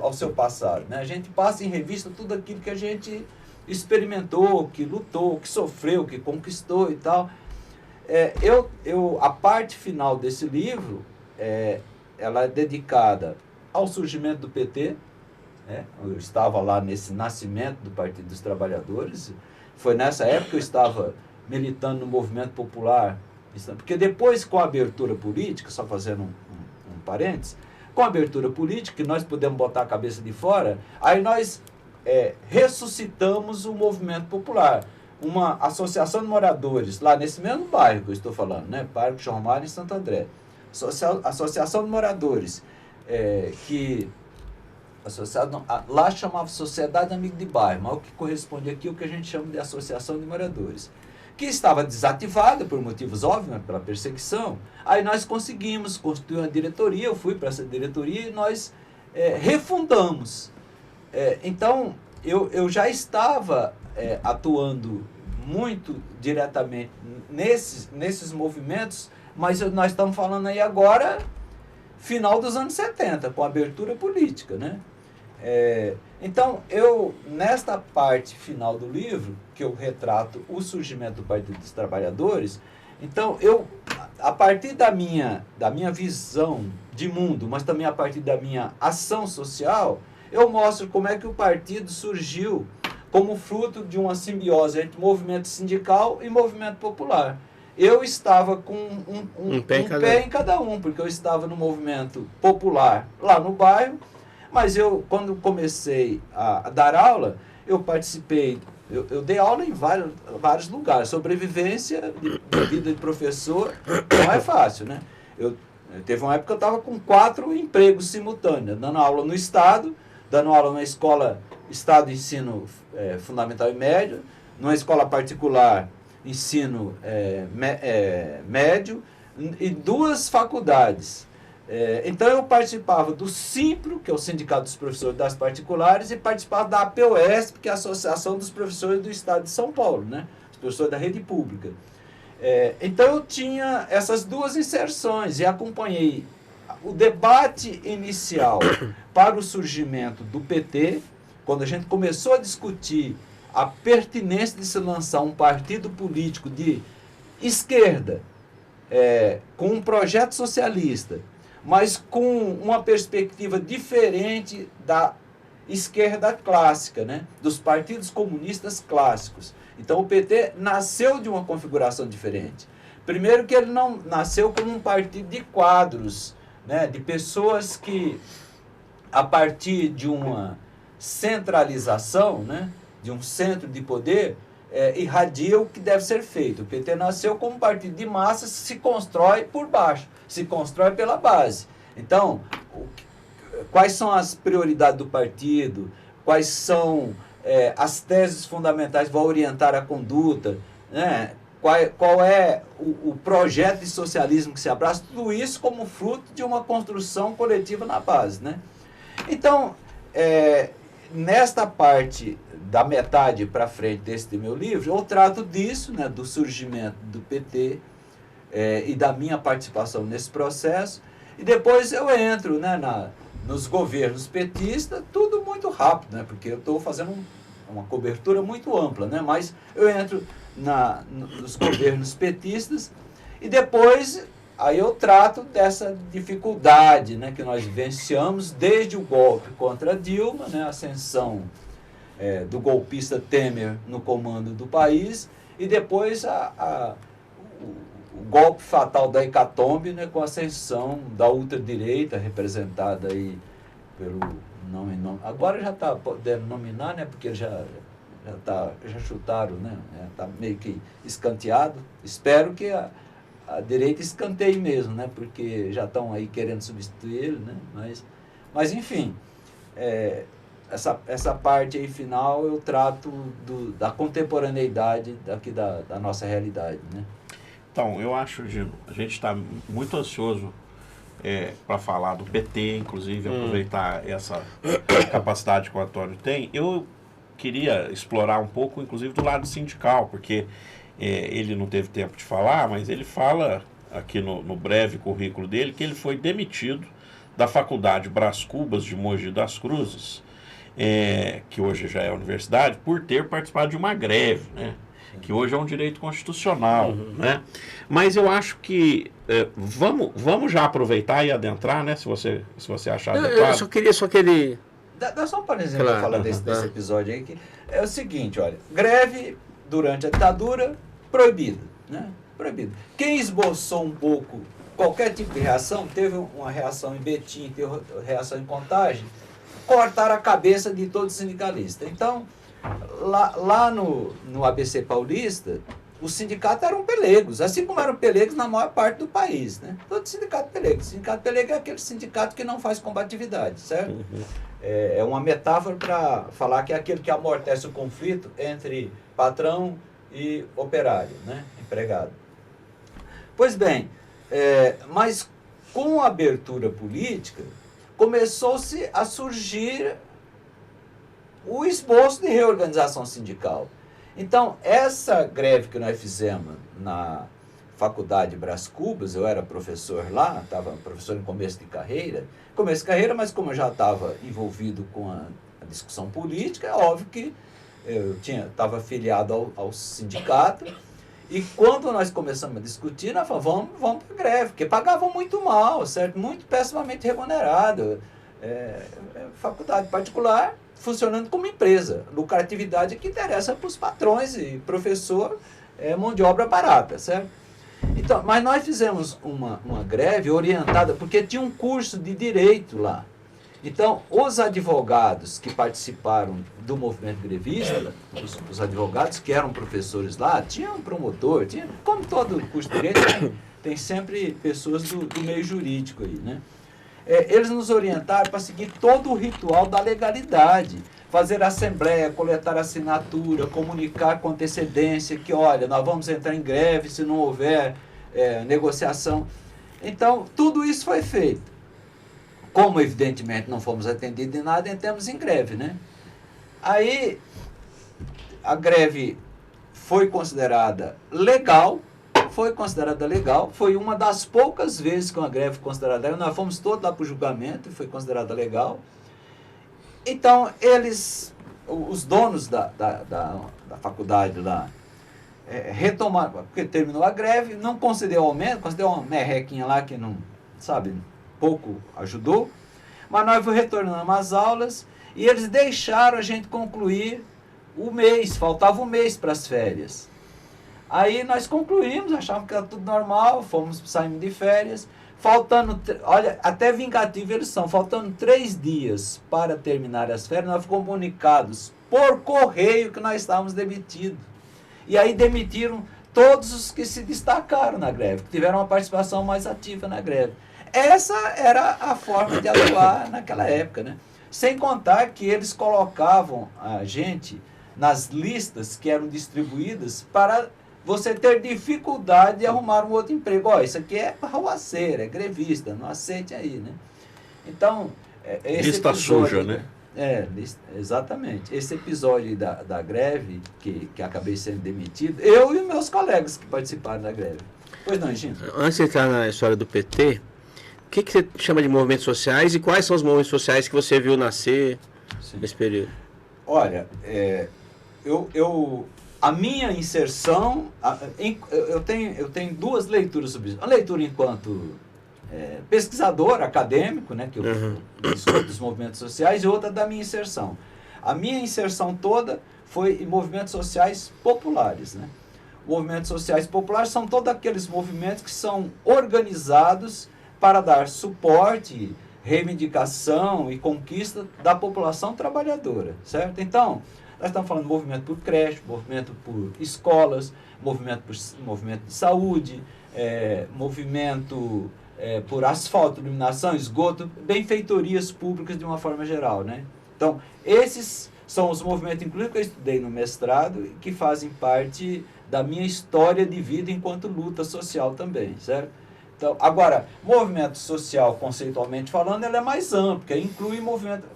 ao seu passado, né? A gente passa em revista tudo aquilo que a gente experimentou, que lutou, que sofreu, que conquistou e tal. A parte final desse livro, ela é dedicada ao surgimento do PT, né? Eu estava lá nesse nascimento do Partido dos Trabalhadores, foi nessa época que eu estava militando no movimento popular, porque depois, com a abertura política, só fazendo um parênteses, com a abertura política, que nós pudemos botar a cabeça de fora, aí nós ressuscitamos o movimento popular. Uma associação de moradores, lá nesse mesmo bairro que eu estou falando, né? Bairro João Mário, em Santo André. Associação de moradores, lá chamava Sociedade Amigo de Bairro, mas o que corresponde aqui é o que a gente chama de Associação de Moradores, que estava desativada por motivos óbvios, né, pela perseguição. Aí nós conseguimos constituir uma diretoria, eu fui para essa diretoria e nós refundamos. Então, eu já estava atuando muito diretamente nesses movimentos, mas nós estamos falando aí agora, final dos anos 70, com a abertura política, né? Então, nesta parte final do livro, que eu retrato o surgimento do Partido dos Trabalhadores, então, a partir da minha visão de mundo, mas também a partir da minha ação social, eu mostro como é que o partido surgiu como fruto de uma simbiose entre movimento sindical e movimento popular. Eu estava com um pé em cada um, porque eu estava no movimento popular lá no bairro, mas quando comecei a dar aula, eu participei, eu dei aula em vários lugares. Sobrevivência de vida de professor não é fácil, né? Teve uma época que eu estava com 4 empregos simultâneos, dando aula no Estado, dando aula na escola Estado de Ensino Fundamental e Médio, numa escola particular, ensino médio, e 2 faculdades. Então eu participava do Simpro, que é o Sindicato dos Professores das Particulares, e participava da APOESP, que é a Associação dos Professores do Estado de São Paulo, né? Os professores da rede pública. Então eu tinha essas 2 inserções e acompanhei o debate inicial para o surgimento do PT, quando a gente começou a discutir a pertinência de se lançar um partido político de esquerda, com um projeto socialista, mas com uma perspectiva diferente da esquerda clássica, né? Dos partidos comunistas clássicos. Então o PT nasceu de uma configuração diferente. Primeiro que ele não nasceu como um partido de quadros, né? De pessoas que, a partir de uma centralização, né? De um centro de poder, irradia o que deve ser feito. O PT nasceu como um partido de massas que se constrói por baixo, se constrói pela base. Então, quais são as prioridades do partido, quais são as teses fundamentais que vão orientar a conduta, né? Qual é o projeto de socialismo que se abraça, tudo isso como fruto de uma construção coletiva na base, né? Então, nesta parte da metade para frente desse meu livro, eu trato disso, né, do surgimento do PT e da minha participação nesse processo, e depois eu entro, né, nos governos petistas, tudo muito rápido, né, porque eu estou fazendo uma cobertura muito ampla, né, mas eu entro nos governos petistas e depois aí eu trato dessa dificuldade, né, que nós vivenciamos desde o golpe contra Dilma, né, a ascensão do golpista Temer no comando do país, e depois o golpe fatal da hecatombe, né, com a ascensão da ultradireita, representada aí pelo agora já está podendo nominar, né, porque já chutaram, né, está meio que escanteado. Espero que a direita escanteie mesmo, né, porque já estão aí querendo substituir ele, né, mas enfim, essa parte aí final eu trato da contemporaneidade daqui da nossa realidade, né. Então, eu acho, Gino, a gente está muito ansioso para falar do PT, inclusive, aproveitar essa capacidade que o Antônio tem. Eu queria explorar um pouco, inclusive, do lado sindical, porque ele não teve tempo de falar, mas ele fala aqui no breve currículo dele que ele foi demitido da Faculdade Brás Cubas de Mogi das Cruzes, que hoje já é universidade, por ter participado de uma greve, né? Que hoje é um direito constitucional, né? Mas eu acho que vamos já aproveitar e adentrar, né? Se você achar adequado. Eu só queria... Dá só um exemplo para falar desse episódio aí, que é o seguinte, olha, greve durante a ditadura, proibido, né? Proibido. Quem esboçou um pouco qualquer tipo de reação, teve uma reação em Betim, teve reação em Contagem, cortaram a cabeça de todo sindicalista. Então, lá no ABC Paulista, os sindicatos eram pelegos, assim como eram pelegos na maior parte do país, né? Todo sindicato pelego. Sindicato pelego é aquele sindicato que não faz combatividade, certo? É uma metáfora para falar que é aquele que amortece o conflito entre patrão e operário, né? Empregado. Pois bem, mas com a abertura política, começou-se a surgir o esboço de reorganização sindical. Então, essa greve que nós fizemos na Faculdade Brás Cubas, eu era professor lá, estava professor em começo de carreira, mas como eu já estava envolvido com a discussão política, é óbvio que eu estava afiliado ao sindicato, e quando nós começamos a discutir, nós falamos, vamos para a greve, porque pagavam muito mal, certo? Muito pessimamente remunerado. Faculdade particular funcionando como empresa. Lucratividade é que interessa para os patrões, e professor mão de obra barata, certo? Então, mas nós fizemos uma greve orientada, porque tinha um curso de direito lá. Então, os advogados que participaram do movimento grevista, os advogados que eram professores lá, tinha um promotor, como todo curso de direito, tem sempre pessoas do meio jurídico aí, né? Eles nos orientaram para seguir todo o ritual da legalidade, fazer assembleia, coletar assinatura, comunicar com antecedência que, olha, nós vamos entrar em greve se não houver negociação. Então, tudo isso foi feito. Como, evidentemente, não fomos atendidos em nada, entramos em greve, né? Aí, a greve foi considerada legal, foi uma das poucas vezes que uma greve foi considerada legal. Nós fomos todos lá para o julgamento e foi considerada legal. Então, os donos da faculdade lá, retomaram, porque terminou a greve, não concedeu aumento, concedeu uma merrequinha lá que não, sabe, pouco ajudou, mas nós retornamos às aulas E eles deixaram a gente concluir o mês, faltava um mês para as férias. Aí nós concluímos, achávamos que era tudo normal, saímos de férias, faltando, olha, até vingativo eles são, faltando 3 dias para terminar as férias, nós fomos comunicados por correio que nós estávamos demitidos. E aí demitiram todos os que se destacaram na greve, que tiveram uma participação mais ativa na greve. Essa era a forma de atuar naquela época, né? Sem contar que eles colocavam a gente nas listas que eram distribuídas para você ter dificuldade de arrumar um outro emprego. Ó, isso aqui é arruaceiro, é grevista, não aceite aí, né? Então, esse lista episódio, suja, né? Exatamente. Esse episódio da greve, que acabei sendo demitido, eu e meus colegas que participaram da greve. Pois não, Gino? Antes de entrar na história do PT, o que você chama de movimentos sociais e quais são os movimentos sociais que você viu nascer nesse período? Olha, a minha inserção, eu tenho 2 leituras sobre isso. Uma leitura enquanto pesquisador acadêmico, né, que eu discuto dos movimentos sociais, e outra da minha inserção. A minha inserção toda foi em movimentos sociais populares, né? Movimentos sociais populares são todos aqueles movimentos que são organizados para dar suporte, reivindicação e conquista da população trabalhadora, certo? Então, nós estamos falando de movimento por creche, movimento por escolas, movimento de saúde, movimento por asfalto, iluminação, esgoto, benfeitorias públicas de uma forma geral, né? Então, esses são os movimentos, inclusive, que eu estudei no mestrado, e que fazem parte da minha história de vida enquanto luta social também, certo? Então, agora, movimento social, conceitualmente falando, ele é mais amplo, porque inclui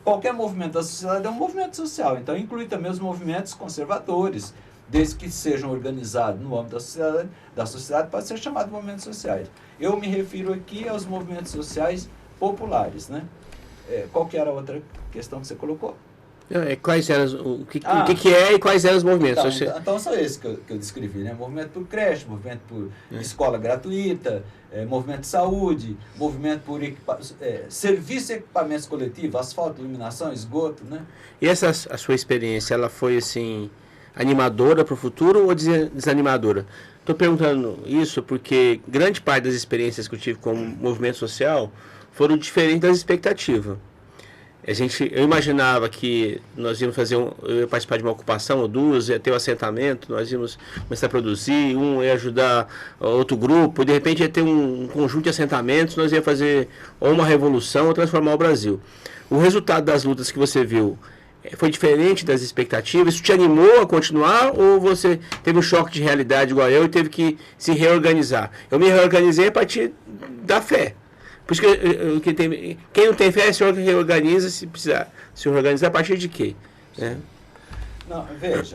qualquer movimento da sociedade é um movimento social, então inclui também os movimentos conservadores, desde que sejam organizados no âmbito da sociedade, pode ser chamado de movimentos sociais. Eu me refiro aqui aos movimentos sociais populares, né? Qual que era a outra questão que você colocou? Quais eram o que é e quais eram os movimentos? Então são esses que eu descrevi, né? Movimento por creche, movimento por escola gratuita, movimento de saúde, movimento por serviço e equipamentos coletivos, asfalto, iluminação, esgoto, né? E a sua experiência, ela foi assim animadora para o futuro ou desanimadora? Estou perguntando isso porque grande parte das experiências que eu tive com o movimento social foram diferentes das expectativas. Eu imaginava que nós íamos eu ia participar de uma ocupação ou 2, ia ter um assentamento, nós íamos começar a produzir, ia ajudar outro grupo, e de repente ia ter um conjunto de assentamentos, nós ia fazer ou uma revolução ou transformar o Brasil. O resultado das lutas que você viu foi diferente das expectativas? Isso te animou a continuar ou você teve um choque de realidade igual eu e teve que se reorganizar? Eu me reorganizei a partir da fé. Por isso que quem não tem fé se reorganiza, se precisar se organizar a partir de quê? Não, veja,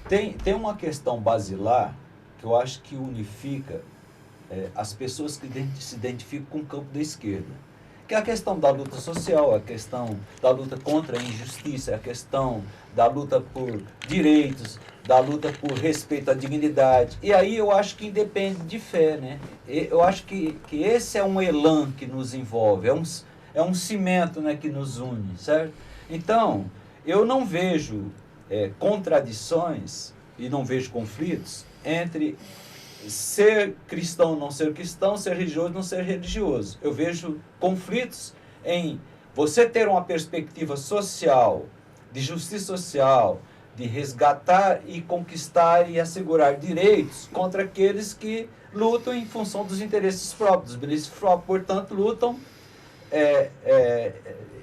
tem uma questão basilar que eu acho que unifica as pessoas que se identificam com o campo da esquerda, que é a questão da luta social, a questão da luta contra a injustiça, a questão da luta por direitos, da luta por respeito à dignidade. E aí eu acho que independe de fé, né? Eu acho que esse é um elan que nos envolve, é um cimento, né, que nos une, certo? Então, eu não vejo contradições e não vejo conflitos entre ser cristão, não ser cristão, ser religioso, não ser religioso. Eu vejo conflitos em você ter uma perspectiva social, de justiça social, de resgatar e conquistar e assegurar direitos contra aqueles que lutam em função dos interesses próprios, dos benefícios próprios, portanto, lutam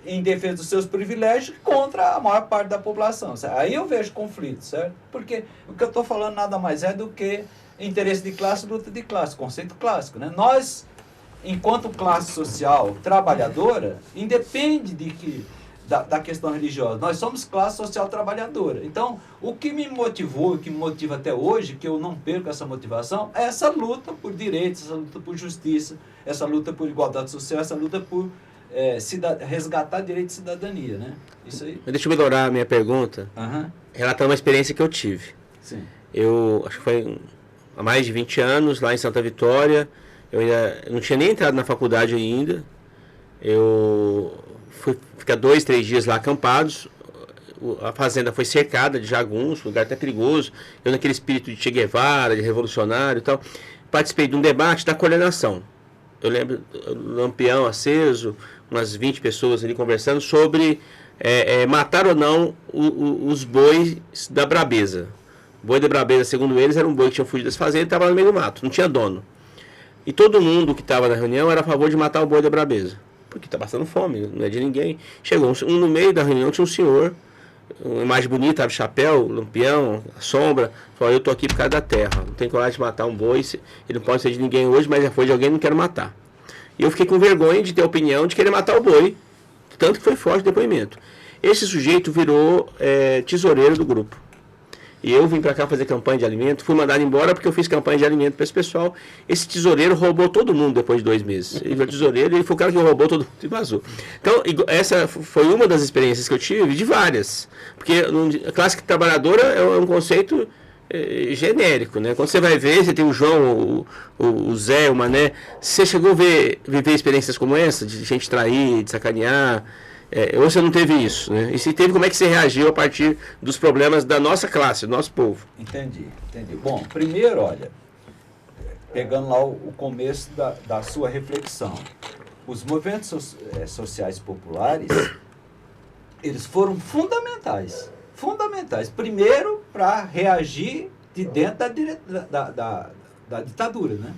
em defesa dos seus privilégios contra a maior parte da população. Certo? Aí eu vejo conflitos, certo? Porque o que eu estou falando nada mais é do que interesse de classe, luta de classe, conceito clássico, né? Nós, enquanto classe social trabalhadora, independe da questão religiosa, nós somos classe social trabalhadora. Então, o que me motivou, o que me motiva até hoje, que eu não perco essa motivação, é essa luta por direitos, essa luta por justiça, essa luta por igualdade social, essa luta por resgatar direito de cidadania, né? Isso aí. Mas deixa eu melhorar a minha pergunta, relatando uma experiência que eu tive. Sim. Eu acho que foi há mais de 20 anos, lá em Santa Vitória, eu ainda não tinha nem entrado na faculdade ainda, Eu fui ficar 2, 3 dias lá acampados. A fazenda foi cercada de jagunços, um lugar até perigoso. Eu, naquele espírito de Che Guevara, de revolucionário e tal, participei de um debate da coordenação. Eu lembro, lampião aceso, umas 20 pessoas ali conversando sobre matar ou não os bois da Brabeza. O boi da Brabeza, segundo eles, era um boi que tinha fugido das fazendas e estava no meio do mato, não tinha dono. E todo mundo que estava na reunião era a favor de matar o boi da Brabeza, porque está passando fome, não é de ninguém. Chegou um no meio da reunião, tinha um senhor, uma imagem bonita, abre chapéu, lampião, sombra, falou: eu tô aqui por causa da terra, não tenho coragem de matar um boi, ele não pode ser de ninguém hoje, mas já foi de alguém, não quero matar. E eu fiquei com vergonha de ter a opinião de querer matar o boi, tanto que foi forte o depoimento. Esse sujeito virou tesoureiro do grupo. E eu vim para cá fazer campanha de alimento, fui mandado embora porque eu fiz campanha de alimento para esse pessoal. Esse tesoureiro roubou todo mundo depois de 2 meses. Ele foi tesoureiro, ele foi o cara que roubou todo mundo e vazou. Então, essa foi uma das experiências que eu tive, de várias. Porque a classe trabalhadora é um conceito genérico, né? Quando você vai ver, você tem o João, o Zé, o Mané. Você chegou a viver experiências como essa, de gente trair, de sacanear? Ou você não teve isso, né? E se teve, como é que você reagiu a partir dos problemas da nossa classe, do nosso povo? Entendi. Bom, primeiro, olha, pegando lá o começo da sua reflexão, os movimentos sociais populares, eles foram fundamentais. Primeiro, para reagir de dentro da ditadura, né?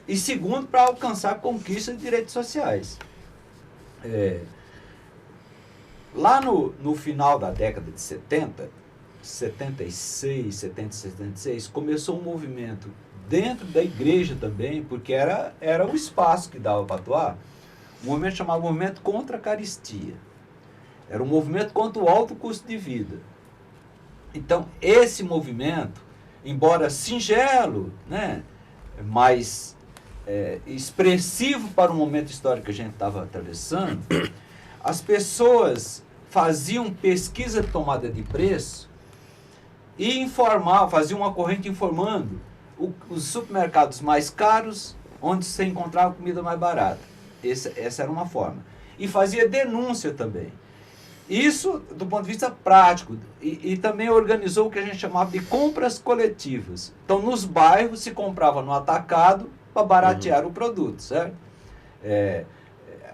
E segundo, para alcançar conquistas de direitos sociais. Lá no final da década de 70, 76, começou um movimento dentro da igreja também, porque era o espaço que dava para atuar, um movimento chamado Movimento contra a Caristia. Era um movimento contra o alto custo de vida. Então, esse movimento, embora singelo, né, mas expressivo para o momento histórico que a gente estava atravessando, as pessoas faziam pesquisa de tomada de preço e faziam uma corrente informando os supermercados mais caros, onde você encontrava comida mais barata. Essa era uma forma. E fazia denúncia também. Isso do ponto de vista prático. E também organizou o que a gente chamava de compras coletivas. Então, nos bairros se comprava no atacado para baratear o produto, certo?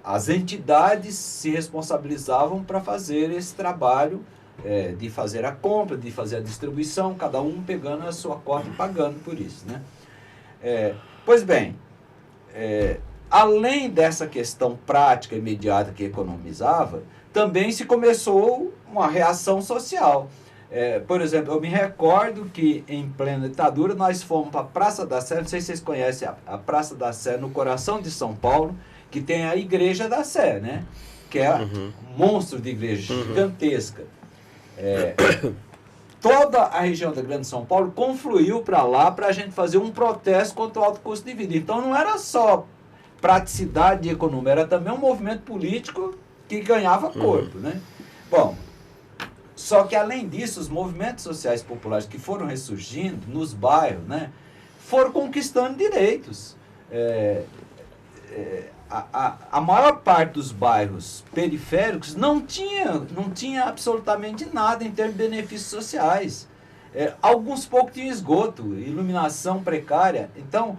As entidades se responsabilizavam para fazer esse trabalho de fazer a compra, de fazer a distribuição, cada um pegando a sua cota e pagando por isso, né? Pois bem, além dessa questão prática imediata que economizava, também se começou uma reação social. Por exemplo, eu me recordo que em plena ditadura nós fomos para a Praça da Sé, não sei se vocês conhecem a Praça da Sé, no coração de São Paulo, que tem a Igreja da Sé, né? Que é um monstro de igreja gigantesca. Toda a região da Grande São Paulo confluiu para lá para a gente fazer um protesto contra o alto custo de vida. Então não era só praticidade e economia, era também um movimento político que ganhava corpo, né? Bom, só que além disso, os movimentos sociais populares que foram ressurgindo nos bairros, né, foram conquistando direitos. A maior parte dos bairros periféricos não tinha absolutamente nada em termos de benefícios sociais. Alguns poucos tinham esgoto, iluminação precária. Então,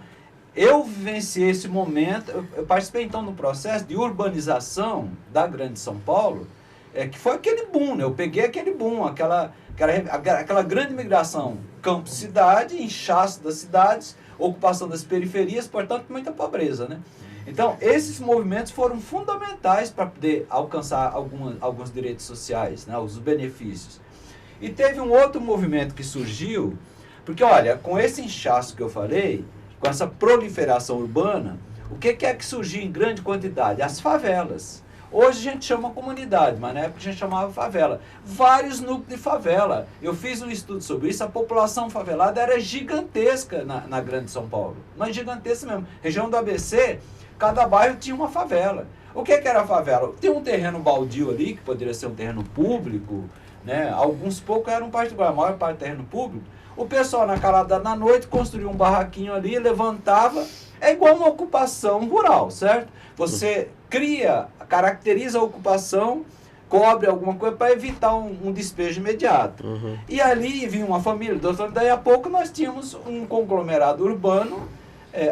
eu vivenciei esse momento, eu participei então no processo de urbanização da Grande São Paulo, que foi aquele boom, né? Eu peguei aquele boom, aquela grande migração campo-cidade, inchaço das cidades, ocupação das periferias, portanto, muita pobreza, né? Então, esses movimentos foram fundamentais para poder alcançar alguns direitos sociais, né? Os benefícios. E teve um outro movimento que surgiu, porque, olha, com esse inchaço que eu falei, com essa proliferação urbana, o que é que surgiu em grande quantidade? As favelas. Hoje a gente chama comunidade, mas na época a gente chamava favela. Vários núcleos de favela. Eu fiz um estudo sobre isso, a população favelada era gigantesca na Grande São Paulo. Mas gigantesca mesmo. Região do ABC, cada bairro tinha uma favela. O que era a favela? Tem um terreno baldio ali, que poderia ser um terreno público, né? Alguns poucos eram particular, a maior parte terreno público. O pessoal na calada da noite construía um barraquinho ali, levantava, É igual uma ocupação rural, certo? Você caracteriza a ocupação, cobre alguma coisa para evitar um despejo imediato. E ali vinha uma família, daí a pouco nós tínhamos um conglomerado urbano.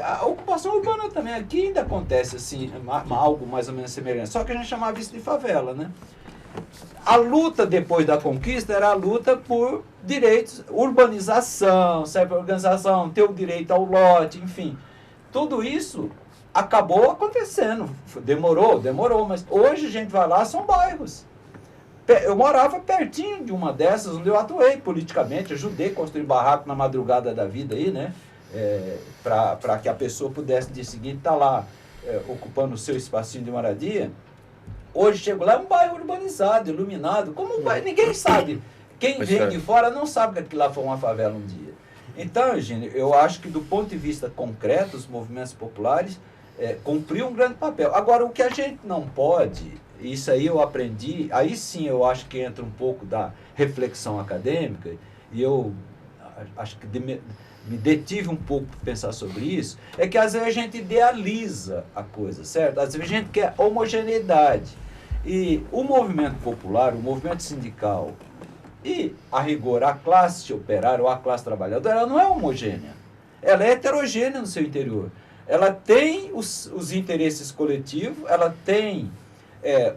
A ocupação urbana também aqui ainda acontece assim, algo mais ou menos semelhante, só que a gente chamava isso de favela, né? A luta depois da conquista era a luta por direitos, urbanização, certo? Organização, ter o direito ao lote, enfim. Tudo isso acabou acontecendo. Demorou, mas hoje a gente vai lá, são bairros. Eu morava pertinho de uma dessas, onde eu atuei politicamente, ajudei a construir barraco na madrugada da vida aí, né? Para que a pessoa pudesse, no dia seguinte, estar lá ocupando o seu espacinho de moradia. Hoje chego lá, é um bairro urbanizado, iluminado, como um bairro, ninguém sabe. Quem vem de fora não sabe que aquilo lá foi uma favela um dia. Então, Eugênio, eu acho que do ponto de vista concreto, os movimentos populares cumpriram um grande papel. Agora, o que a gente não pode, isso aí eu aprendi, aí sim eu acho que entra um pouco da reflexão acadêmica, e eu acho que me detive um pouco para pensar sobre isso, é que às vezes a gente idealiza a coisa, certo? Às vezes a gente quer homogeneidade. E o movimento popular, o movimento sindical e, a rigor, a classe operária ou a classe trabalhadora, ela não é homogênea. Ela é heterogênea no seu interior. Ela tem os interesses coletivos, ela tem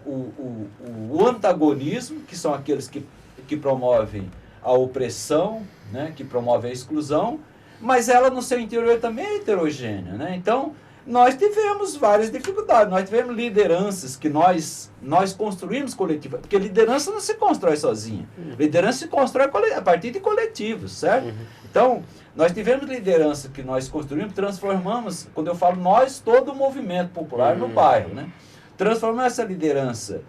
o antagonismo, que são aqueles que promovem a opressão, né, que promovem a exclusão, mas ela no seu interior também é heterogênea, né? Então, nós tivemos várias dificuldades, nós tivemos lideranças que nós construímos coletivas, porque liderança não se constrói sozinha, liderança se constrói a partir de coletivos, certo? Então, nós tivemos liderança que nós construímos, transformamos, quando eu falo nós, todo o movimento popular no bairro, né? Transformamos essa liderança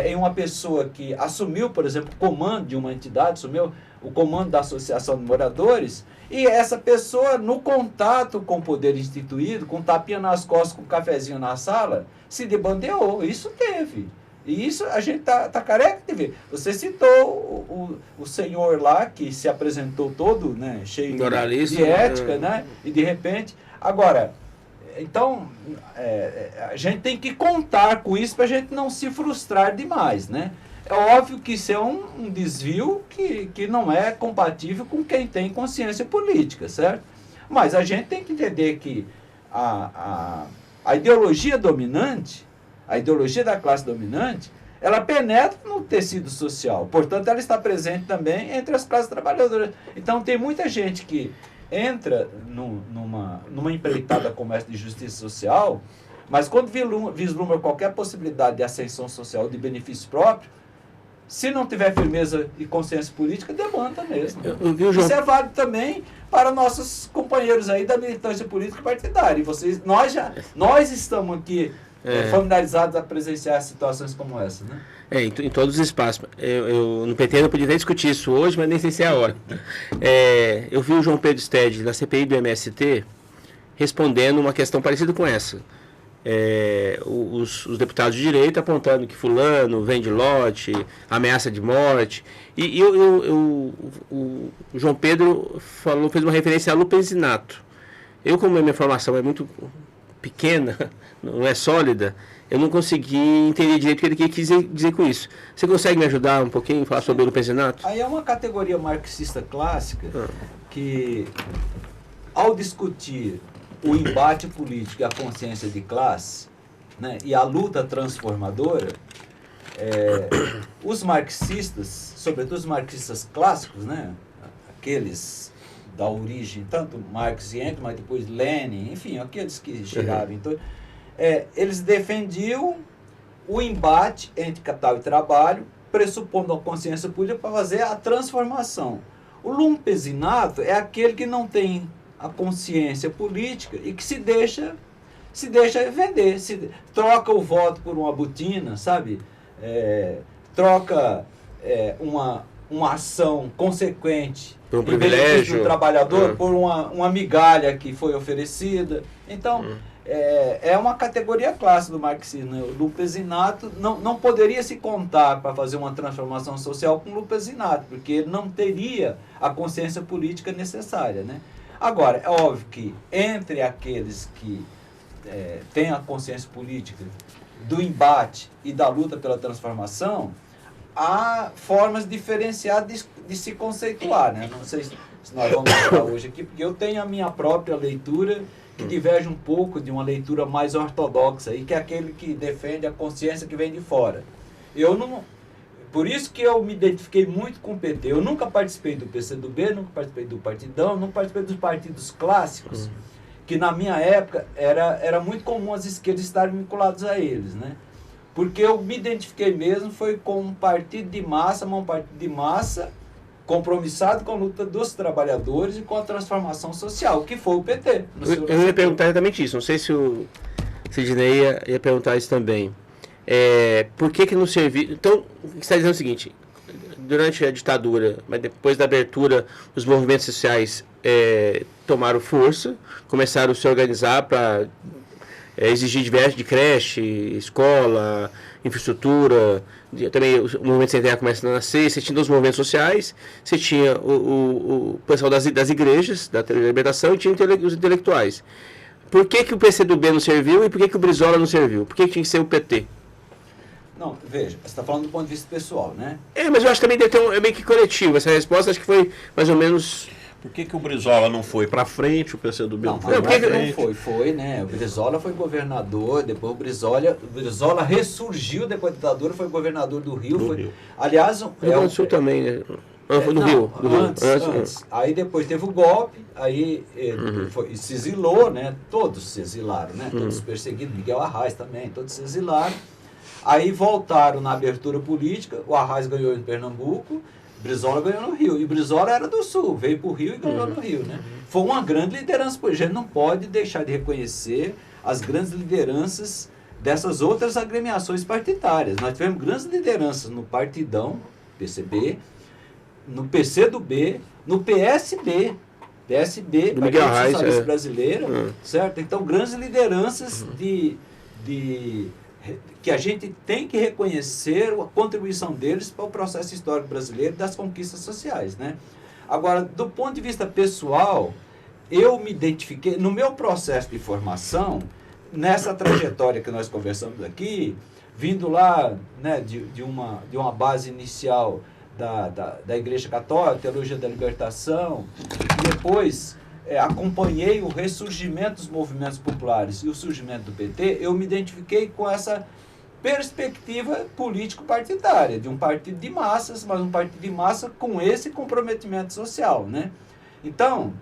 em uma pessoa que assumiu, por exemplo, o comando de uma entidade, assumiu o comando da associação de moradores, e essa pessoa, no contato com o poder instituído, com tapinha nas costas, com um cafezinho na sala, se debandeou. Isso teve. E isso a gente tá careca de ver. Você citou o senhor lá, que se apresentou todo, né, cheio de ética, né? E de repente... Agora, então, a gente tem que contar com isso para a gente não se frustrar demais, né? É óbvio que isso é um desvio que não é compatível com quem tem consciência política, certo? Mas a gente tem que entender que a ideologia dominante, a ideologia da classe dominante, ela penetra no tecido social. Portanto, ela está presente também entre as classes trabalhadoras. Então, tem muita gente que entra numa empreitada como essa de justiça social, mas quando vislumbra qualquer possibilidade de ascensão social, de benefício próprio, se não tiver firmeza e consciência política, demanda mesmo. Isso é válido também para nossos companheiros aí da militância política partidária. E nós estamos aqui familiarizados a presenciar situações como essa, né? Em todos os espaços. Eu no PT não podia nem discutir isso hoje, mas nem sei se é a hora. Eu vi o João Pedro Stede na CPI do MST respondendo uma questão parecida com essa. Os deputados de direita apontando que fulano vende lote, ameaça de morte. E o João Pedro fez uma referência a lupesinato. Eu, como a minha formação é muito pequena, não é sólida, eu não consegui entender direito o que ele quis dizer com isso. Você consegue me ajudar um pouquinho a falar sobre o lupesinato? Aí é uma categoria marxista clássica que, ao discutir o embate político e a consciência de classe, né, e a luta transformadora, os marxistas, sobretudo os marxistas clássicos, né, aqueles da origem, tanto Marx e Engels, mas depois Lenin, enfim, aqueles que chegavam, então, eles defendiam o embate entre capital e trabalho, pressupondo a consciência política para fazer a transformação. O lumpesinato é aquele que não tem a consciência política e que se deixa vender, troca o voto por uma botina, sabe? Troca uma ação consequente por um privilégio do trabalhador por uma migalha que foi oferecida. Então, é uma categoria clássica do marxismo, né? O lupesinato não poderia se contar para fazer uma transformação social com o lupesinato, porque ele não teria a consciência política necessária, né? Agora, é óbvio que entre aqueles que têm a consciência política do embate e da luta pela transformação, há formas diferenciadas de se conceituar, né? Não sei se nós vamos falar hoje aqui, porque eu tenho a minha própria leitura que diverge um pouco de uma leitura mais ortodoxa, aí, que é aquele que defende a consciência que vem de fora. Eu não... Por isso que eu me identifiquei muito com o PT. Eu nunca participei do PCdoB, nunca participei do Partidão, nunca participei dos partidos clássicos, que na minha época era muito comum as esquerdas estarem vinculadas a eles, né? Porque eu me identifiquei mesmo foi com um partido de massa, mas um partido de massa compromissado com a luta dos trabalhadores e com a transformação social, que foi o PT. Eu ia perguntar exatamente isso, não sei se o Sidney ia perguntar isso também. Por que não serviu... Então, o que você está dizendo é o seguinte, durante a ditadura, mas depois da abertura, os movimentos sociais tomaram força, começaram a se organizar para exigir diversos de creche, escola, infraestrutura, também o movimento sem terra começa a nascer, você tinha os movimentos sociais, você tinha o pessoal das igrejas, da libertação, e tinha os intelectuais. Por que o PCdoB não serviu e por que o Brizola não serviu? Por que tinha que ser o PT? Não, veja, você está falando do ponto de vista pessoal, né? Mas eu acho que também deve ter meio que coletivo. Essa resposta acho que foi mais ou menos... Por que o Brizola não foi para frente, o PCdoB não foi para frente? Não foi, né? O Brizola foi governador, depois o Brizola ressurgiu depois da ditadura, foi governador do Rio. Rio. Aliás... No Rio Grande do Sul também, né? Foi no Rio. Antes. Aí depois teve o golpe, aí se exilou, né? Todos se exilaram, né? Todos perseguidos, Miguel Arraes também, todos se exilaram. Aí voltaram na abertura política, o Arraes ganhou em Pernambuco, Brizola ganhou no Rio. E Brizola era do Sul, veio para o Rio e ganhou no Rio, né? Foi uma grande liderança, porque a gente não pode deixar de reconhecer as grandes lideranças dessas outras agremiações partidárias. Nós tivemos grandes lideranças no Partidão, PCB, no PCdoB, no PSB, do Miguel Arraes, Socialista Brasileira, certo? Então, grandes lideranças que a gente tem que reconhecer a contribuição deles para o processo histórico brasileiro das conquistas sociais, né? Agora, do ponto de vista pessoal, eu me identifiquei, no meu processo de formação, nessa trajetória que nós conversamos aqui, vindo lá, né, de uma base inicial da Igreja Católica, Teologia da Libertação, e depois acompanhei o ressurgimento dos movimentos populares e o surgimento do PT, eu me identifiquei com essa perspectiva político-partidária, de um partido de massas, mas um partido de massa com esse comprometimento social, né? Então,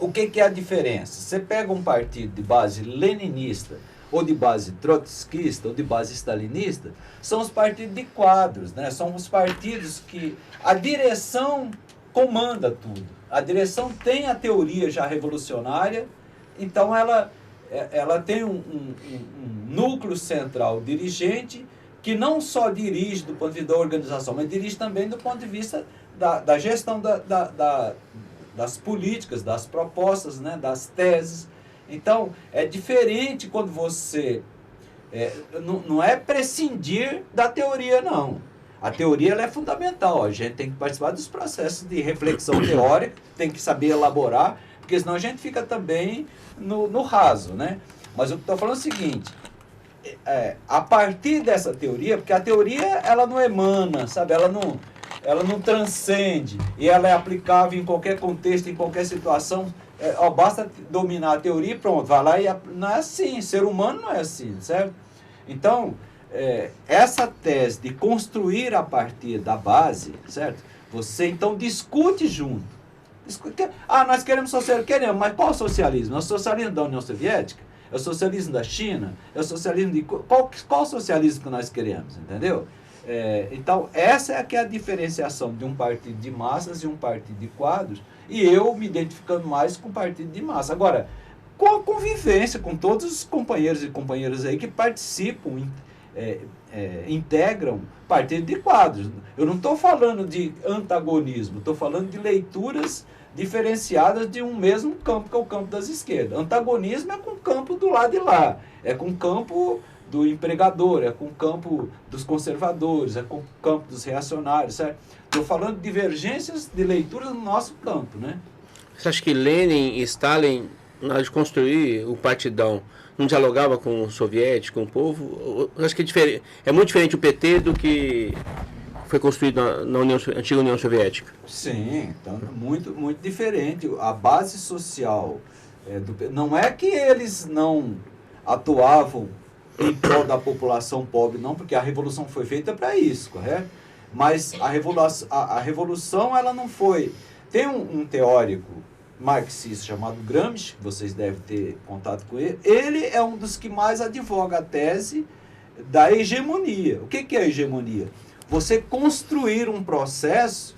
o que é a diferença? Você pega um partido de base leninista, ou de base trotskista, ou de base stalinista, são os partidos de quadros, né? São os partidos que a direção comanda tudo. A direção tem a teoria já revolucionária, então ela tem um núcleo central dirigente que não só dirige do ponto de vista da organização, mas dirige também do ponto de vista da gestão das políticas, das propostas, né, das teses. Então, é diferente quando você... não é prescindir da teoria, não. A teoria ela é fundamental. A gente tem que participar dos processos de reflexão teórica, tem que saber elaborar, porque senão a gente fica também no raso, né? Mas o que eu estou falando é o seguinte, a partir dessa teoria, porque a teoria ela não emana, sabe? Ela não transcende, e ela é aplicável em qualquer contexto, em qualquer situação. Basta dominar a teoria e pronto, vai lá e... Não é assim, ser humano não é assim, certo? Então... essa tese de construir a partir da base, certo? Você então discute junto. Nós queremos socialismo, queremos, mas qual socialismo? É o socialismo da União Soviética? É o socialismo da China? É o socialismo de... Qual socialismo que nós queremos, entendeu? Então, essa é a diferenciação de um partido de massas e um partido de quadros, e eu me identificando mais com o partido de massa. Agora, com a convivência com todos os companheiros e companheiras aí que participam, integram partido de quadros. Eu não estou falando de antagonismo, estou falando de leituras diferenciadas de um mesmo campo, que é o campo das esquerdas. Antagonismo é com o campo do lado de lá, é com o campo do empregador, é com o campo dos conservadores, é com o campo dos reacionários, certo? Estou falando de divergências de leituras no nosso campo, né? Você acha que Lenin e Stalin, na hora de construir o partidão, não dialogava com o soviético, com o povo? Eu acho que é muito diferente o PT do que foi construído na antiga União Soviética. Sim, então muito, muito diferente. A base social não é que eles não atuavam em prol da população pobre, não, porque a revolução foi feita para isso, correto? Mas a revolução ela não foi. Tem um teórico marxista chamado Gramsci, que vocês devem ter contato com ele. Ele é um dos que mais advoga a tese da hegemonia. O que é a hegemonia? Você construir um processo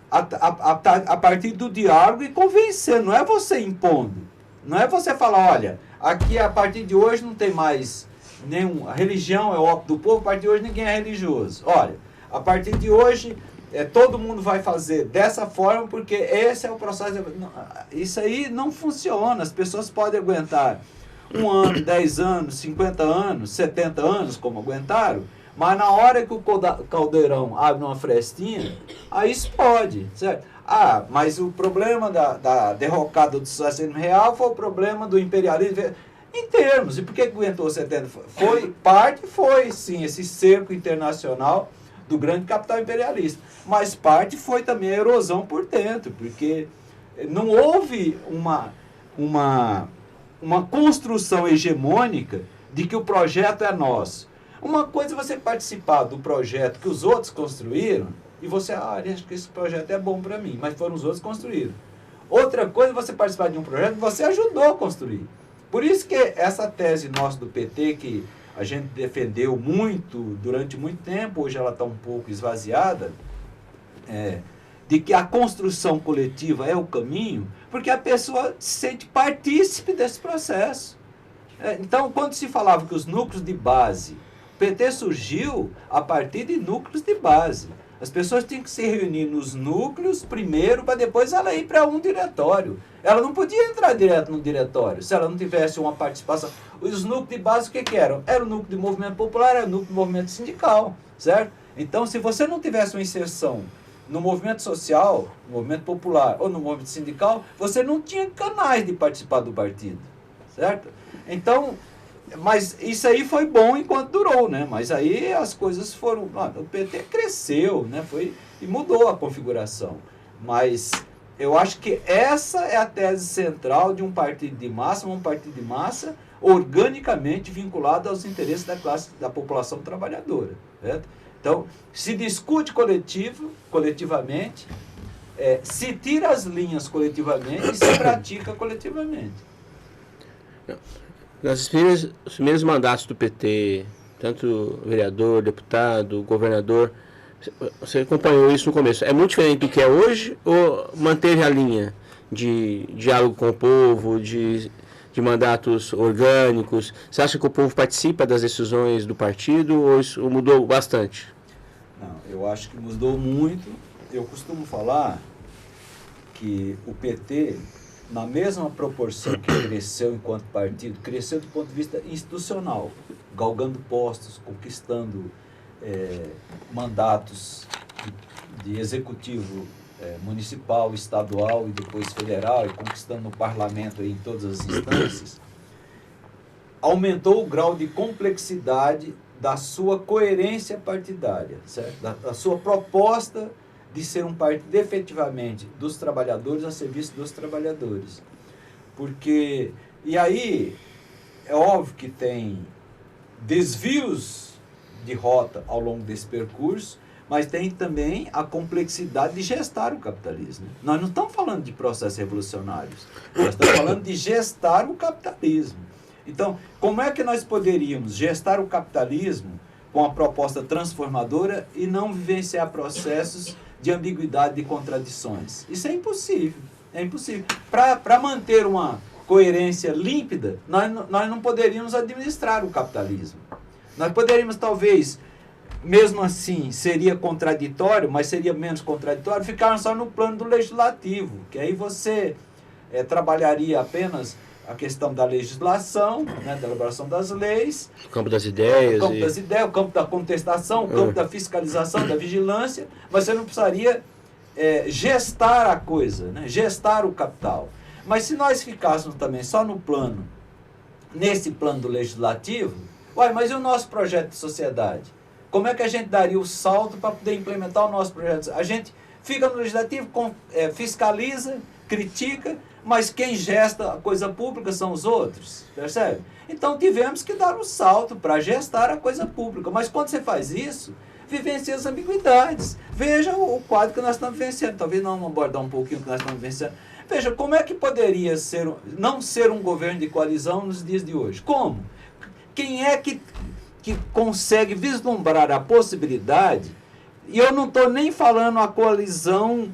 a partir do diálogo e convencer, não é você impondo. Não é você falar, olha, aqui a partir de hoje não tem mais nenhum. A religião é óbvio do povo, a partir de hoje ninguém é religioso. Olha, a partir de hoje todo mundo vai fazer dessa forma porque esse é o processo. Isso aí não funciona. As pessoas podem aguentar 1 ano, 10 anos, 50 anos, 70 anos, como aguentaram, mas na hora que o caldeirão abre uma frestinha, aí explode, certo? Mas o problema da derrocada do socialismo real foi o problema do imperialismo. Em termos, e por que aguentou 70? Foi sim, esse cerco internacional do grande capital imperialista. Mas parte foi também a erosão por dentro, porque não houve uma construção hegemônica de que o projeto é nosso. Uma coisa é você participar do projeto que os outros construíram e você, acho que esse projeto é bom para mim, mas foram os outros que construíram. Outra coisa é você participar de um projeto que você ajudou a construir. Por isso que essa tese nossa do PT, que a gente defendeu muito, durante muito tempo, hoje ela está um pouco esvaziada, de que a construção coletiva é o caminho, porque a pessoa se sente partícipe desse processo. Então, quando se falava que os núcleos de base, o PT surgiu a partir de núcleos de base. As pessoas tinham que se reunir nos núcleos primeiro, para depois ela ir para um diretório. Ela não podia entrar direto no diretório, se ela não tivesse uma participação. Os núcleos de base, o que eram? Era o núcleo de movimento popular, era o núcleo de movimento sindical, certo? Então, se você não tivesse uma inserção no movimento social, no movimento popular ou no movimento sindical, você não tinha canais de participar do partido, certo? Então, mas isso aí foi bom enquanto durou, né? Mas aí as coisas foram... o PT cresceu, né? E mudou a configuração. Mas eu acho que essa é a tese central de um partido de massa organicamente vinculado aos interesses da população trabalhadora, certo? Então, se discute coletivamente, se tira as linhas coletivamente e se pratica coletivamente. Nos primeiros mandatos do PT, tanto vereador, deputado, governador, você acompanhou isso no começo. É muito diferente do que é hoje ou manteve a linha de diálogo com o povo, de mandatos orgânicos? Você acha que o povo participa das decisões do partido ou isso mudou bastante? Não, eu acho que mudou muito. Eu costumo falar que o PT, na mesma proporção que cresceu enquanto partido, cresceu do ponto de vista institucional, galgando postos, conquistando mandatos de executivo municipal, estadual e depois federal, e conquistando no parlamento em todas as instâncias, aumentou o grau de complexidade da sua coerência partidária, certo? Da sua proposta de ser um partido efetivamente dos trabalhadores a serviço dos trabalhadores. Porque, e aí, é óbvio que tem desvios de rota ao longo desse percurso, mas tem também a complexidade de gestar o capitalismo. Nós não estamos falando de processos revolucionários, nós estamos falando de gestar o capitalismo. Então, como é que nós poderíamos gestar o capitalismo com a proposta transformadora e não vivenciar processos de ambiguidade, de contradições? Isso é impossível. É impossível. Para manter uma coerência límpida, nós não poderíamos administrar o capitalismo. Nós poderíamos, talvez, mesmo assim, seria contraditório, mas seria menos contraditório, ficar só no plano do legislativo, que aí você trabalharia apenas a questão da legislação, né, da elaboração das leis, o campo das ideias, o campo da contestação, o campo da fiscalização, da vigilância, mas você não precisaria gestar a coisa, né? Gestar o capital. Mas se nós ficássemos também só no plano, nesse plano do legislativo, mas e o nosso projeto de sociedade? Como é que a gente daria o salto para poder implementar o nosso projeto? A gente fica no legislativo, fiscaliza, critica, mas quem gesta a coisa pública são os outros, percebe? Então tivemos que dar um salto para gestar a coisa pública. Mas quando você faz isso, vivencia as ambiguidades. Veja o quadro que nós estamos vivenciando. Talvez não abordar um pouquinho o que nós estamos vivenciando. Veja, como é que poderia não ser um governo de coalizão nos dias de hoje? Como? Quem é que consegue vislumbrar a possibilidade? E eu não estou nem falando a coalizão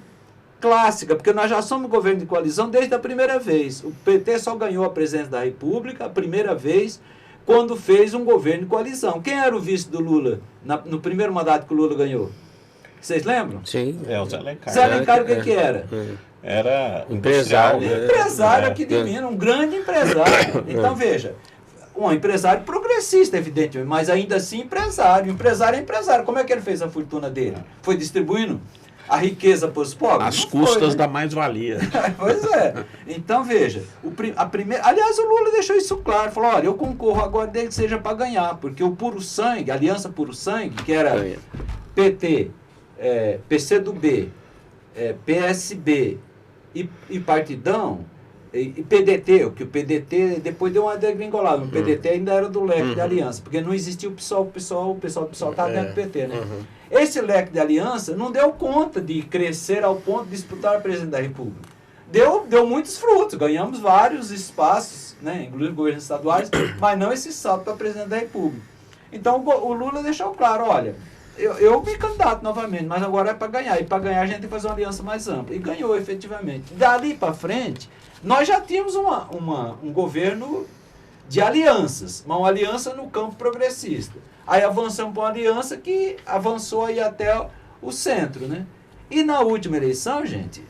clássica, porque nós já somos governo de coalizão desde a primeira vez. O PT só ganhou a presidência da República a primeira vez quando fez um governo de coalizão. Quem era o vice do Lula no primeiro mandato que o Lula ganhou? Vocês lembram? Sim. O Zé Alencar. Zé Alencar, o que era? Era empresário. Empresário aqui de Minas, um grande empresário. Então, veja, um empresário progressista, evidentemente, mas ainda assim empresário. Empresário é empresário. Como é que ele fez a fortuna dele? Foi distribuindo a riqueza para os pobres? Às custas da mais-valia. Pois é. Então, veja, aliás, o Lula deixou isso claro. Falou, olha, eu concorro agora desde que seja para ganhar, porque o Puro Sangue, a Aliança Puro Sangue, que era PT, PCdoB, PSB e Partidão, e PDT, que o PDT depois deu uma degringolada. O PDT ainda era do leque de aliança, porque não existia o PSOL do PSOL estava dentro do PT, né? Esse leque de aliança não deu conta de crescer ao ponto de disputar a presidência da República. Deu muitos frutos, ganhamos vários espaços, né, inclusive governos estaduais, mas não esse salto para a presidência da República. Então o Lula deixou claro, olha, eu me candidato novamente, mas agora é para ganhar, e para ganhar a gente tem que fazer uma aliança mais ampla. E ganhou efetivamente. Dali para frente, nós já tínhamos um governo de alianças, uma aliança no campo progressista. Aí avançamos para uma aliança que avançou aí até o centro, né? E na última eleição, gente,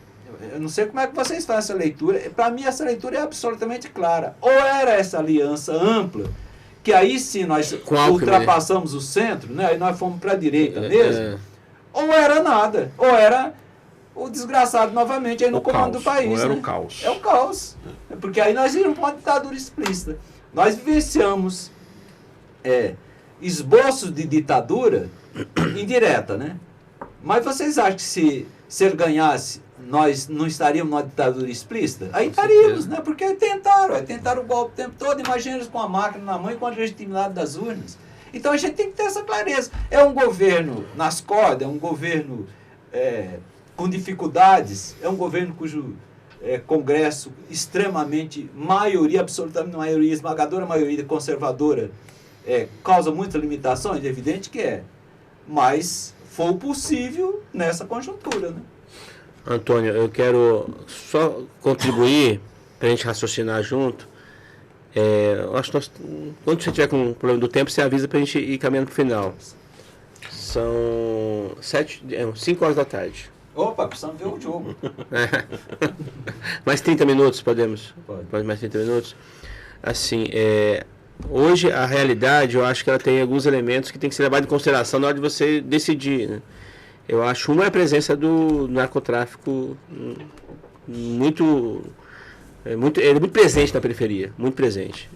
eu não sei como é que vocês fazem essa leitura, para mim essa leitura é absolutamente clara. Ou era essa aliança ampla, que aí sim nós ultrapassamos o centro, né? Aí nós fomos para a direita mesmo, ou era nada, ou era o desgraçado novamente aí no comando do país. Ou era né? o caos. É o caos. Porque aí nós íamos para uma ditadura explícita. Nós vivenciamos esboços de ditadura indireta, né? Mas vocês acham que se ele ganhasse, nós não estaríamos numa ditadura explícita? Aí estaríamos, né? Porque tentaram o golpe o tempo todo. Imagina eles com a máquina na mão e com a legitimidade das urnas. Então a gente tem que ter essa clareza. É um governo nas cordas, é um governo com dificuldades, é um governo cujo Congresso extremamente, absolutamente maioria, esmagadora maioria conservadora, causa muitas limitações, é evidente que mas foi o possível nessa conjuntura, né? Antônio, eu quero só contribuir para a gente raciocinar junto. Eu acho que quando você tiver com um problema do tempo, você avisa para a gente ir caminhando para o final. São 5 horas da tarde. Opa, precisamos ver o jogo. Mais 30 minutos, podemos? Pode. Mais 30 minutos? Assim, hoje a realidade, eu acho que ela tem alguns elementos que tem que ser levado em consideração na hora de você decidir, né? Eu acho, uma é a presença do narcotráfico ele é muito presente na periferia, muito presente.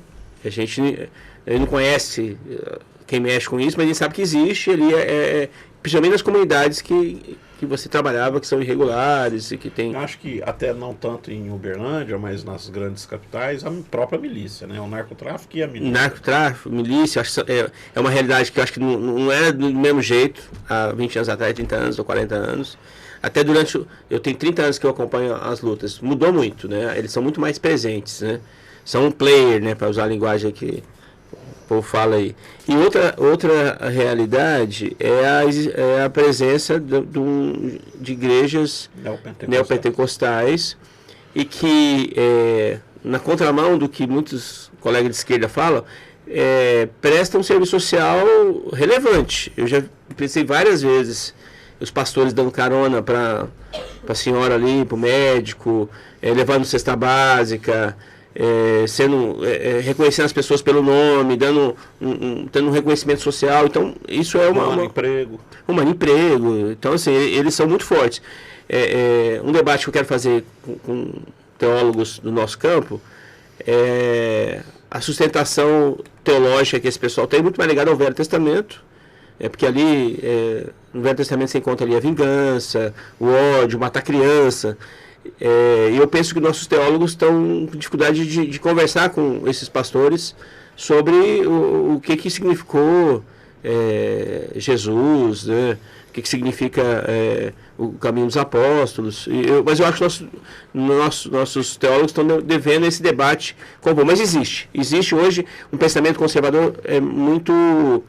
Ele não conhece quem mexe com isso, mas ele sabe que existe, principalmente nas comunidades que você trabalhava, que são irregulares e que tem... Eu acho que até não tanto em Uberlândia, mas nas grandes capitais, a própria milícia, né? O narcotráfico e a milícia. Narcotráfico, milícia, acho que é uma realidade que eu acho que não era do mesmo jeito há 20 anos atrás, 30 anos ou 40 anos. Até eu tenho 30 anos que eu acompanho as lutas. Mudou muito, né? Eles são muito mais presentes, né? São um player, né? Para usar a linguagem que o povo fala aí. E outra realidade é a presença de igrejas neopentecostais e que, na contramão do que muitos colegas de esquerda falam, prestam um serviço social relevante. Eu já pensei várias vezes os pastores dando carona para a senhora ali, para o médico, levando cesta básica, reconhecendo as pessoas pelo nome, tendo um reconhecimento social. Então, isso é um emprego. Um emprego. Então, assim, eles são muito fortes. um debate que eu quero fazer com teólogos do nosso campo é a sustentação teológica que esse pessoal tem, muito mais ligada ao Velho Testamento, porque ali, no Velho Testamento você encontra ali a vingança, o ódio, matar criança, e eu penso que nossos teólogos estão com dificuldade de conversar com esses pastores sobre o que significou Jesus, né? O que significa o caminho dos apóstolos. Mas eu acho que nossos teólogos estão devendo esse debate comum. Mas existe hoje um pensamento conservador muito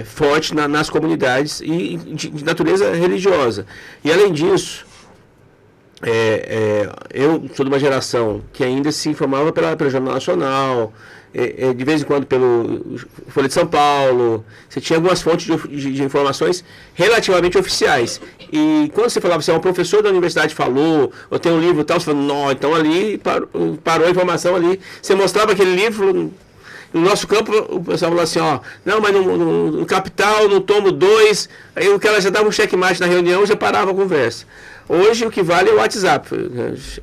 forte nas comunidades e de natureza religiosa. E além disso, eu sou de uma geração que ainda se informava pelo Jornal Nacional, de vez em quando pelo Folha de São Paulo. Você tinha algumas fontes de informações relativamente oficiais. E quando você falava assim, um professor da universidade falou, ou tem um livro e tal, você falou, não, então ali parou a informação ali. Você mostrava aquele livro. No nosso campo, o pessoal falou assim, não, mas no Capital, no tomo 2, aí o cara já dava um checkmate na reunião e já parava a conversa. Hoje o que vale é o WhatsApp.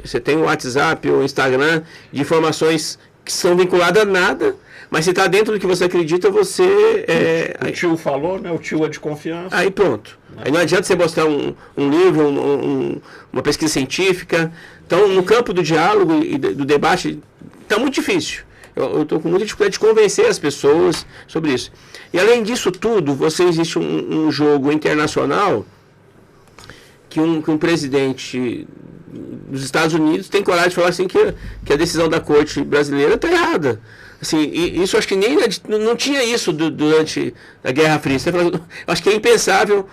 Você tem o WhatsApp ou o Instagram de informações que são vinculadas a nada, mas se está dentro do que você acredita, você... O tio falou, né? O tio é de confiança. Aí pronto. Aí não adianta você mostrar um livro, uma pesquisa científica. Então, no campo do diálogo e do debate, está muito difícil. Eu estou com muita dificuldade de convencer as pessoas sobre isso. E além disso tudo, existe um jogo internacional que um presidente dos Estados Unidos tem coragem de falar assim que a decisão da corte brasileira está errada. Assim, isso acho que nem não tinha isso durante a Guerra Fria. Eu acho que é impensável.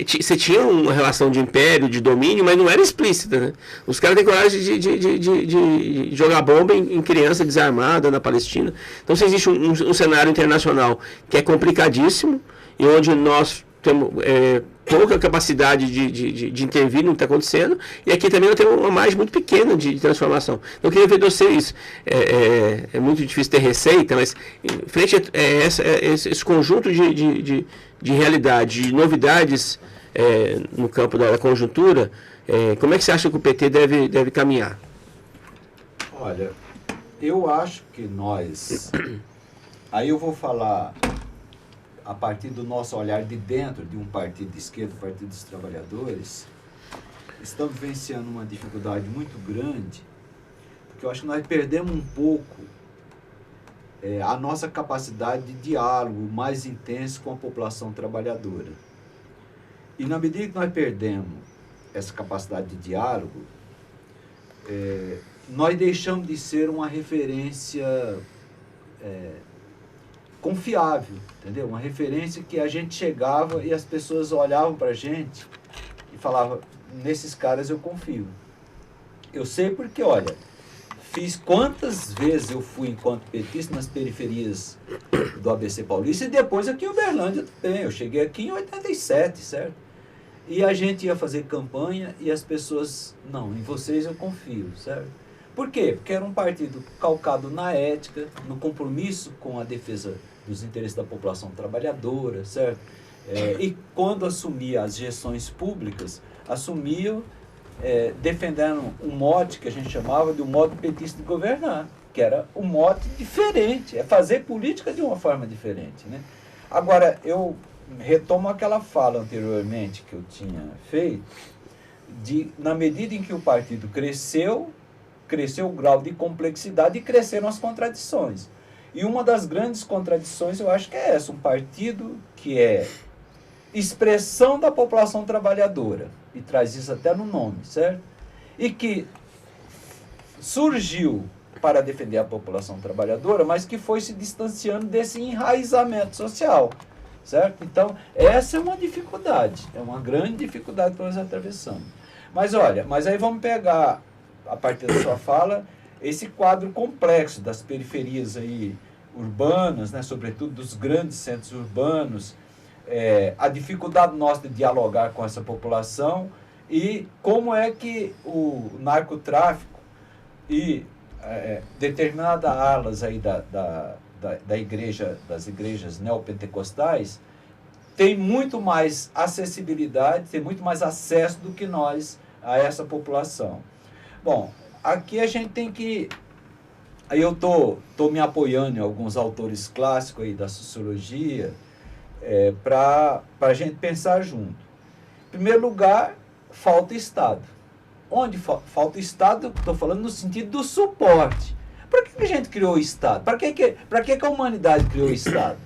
Você tinha uma relação de império, de domínio, mas não era explícita, né? Os caras têm coragem de jogar bomba em criança desarmada na Palestina. Então, se existe um cenário internacional que é complicadíssimo e onde nós temos pouca capacidade de intervir no que está acontecendo, e aqui também nós temos uma margem muito pequena de transformação. Então, eu queria ver vocês, é muito difícil ter receita, mas frente a esse conjunto de realidade, de novidades no campo da conjuntura, como é que você acha que o PT deve caminhar? Olha, eu acho que nós... Aí eu vou falar a partir do nosso olhar de dentro de um partido de esquerda, o Partido dos Trabalhadores. Estamos vivenciando uma dificuldade muito grande, porque eu acho que nós perdemos um pouco a nossa capacidade de diálogo mais intenso com a população trabalhadora. E na medida que nós perdemos essa capacidade de diálogo, nós deixamos de ser uma referência confiável, entendeu? Uma referência que a gente chegava e as pessoas olhavam para a gente e falavam, nesses caras eu confio. Eu sei porque, olha, fiz quantas vezes eu fui enquanto petista nas periferias do ABC Paulista e depois aqui em Uberlândia também. Eu cheguei aqui em 87, certo? E a gente ia fazer campanha e as pessoas, não, em vocês eu confio, certo? Por quê? Porque era um partido calcado na ética, no compromisso com a defesa dos interesses da população trabalhadora, certo? E quando assumia as gestões públicas, assumiam defendendo um mote que a gente chamava de um modo petista de governar, que era um mote diferente, é fazer política de uma forma diferente, né? Agora, eu retomo aquela fala anteriormente que eu tinha feito, na medida em que o partido cresceu o grau de complexidade e cresceram as contradições. E uma das grandes contradições, eu acho que é essa, um partido que é expressão da população trabalhadora, e traz isso até no nome, certo? E que surgiu para defender a população trabalhadora, mas que foi se distanciando desse enraizamento social, certo? Então, essa é uma dificuldade, é uma grande dificuldade que nós atravessamos. Mas olha, aí vamos pegar, a partir da sua fala, esse quadro complexo das periferias aí urbanas, né, sobretudo dos grandes centros urbanos, a dificuldade nossa de dialogar com essa população e como é que o narcotráfico e determinadas alas aí da igreja, das igrejas neopentecostais tem muito mais acessibilidade, tem muito mais acesso do que nós a essa população. Bom, aqui a gente tem que... Aí eu tô me apoiando em alguns autores clássicos aí da sociologia para a gente pensar junto. Em primeiro lugar, falta Estado. Onde falta Estado, estou falando no sentido do suporte. Por que a gente criou o Estado? Para que a humanidade criou o Estado?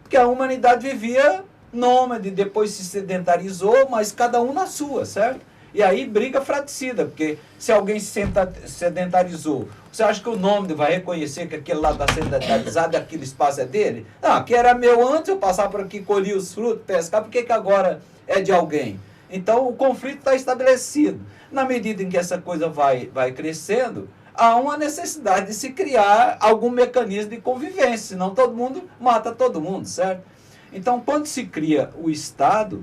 Porque a humanidade vivia nômade, depois se sedentarizou, mas cada um na sua, certo? E aí briga fratricida, porque se alguém se sedentarizou, você acha que o nômade vai reconhecer que aquele lá está sedentarizado e aquele espaço é dele? Não, aqui era meu antes, eu passava por aqui, colhia os frutos, pescar, por que agora é de alguém? Então o conflito está estabelecido. Na medida em que essa coisa vai crescendo, há uma necessidade de se criar algum mecanismo de convivência, senão todo mundo mata todo mundo, certo? Então, quando se cria o Estado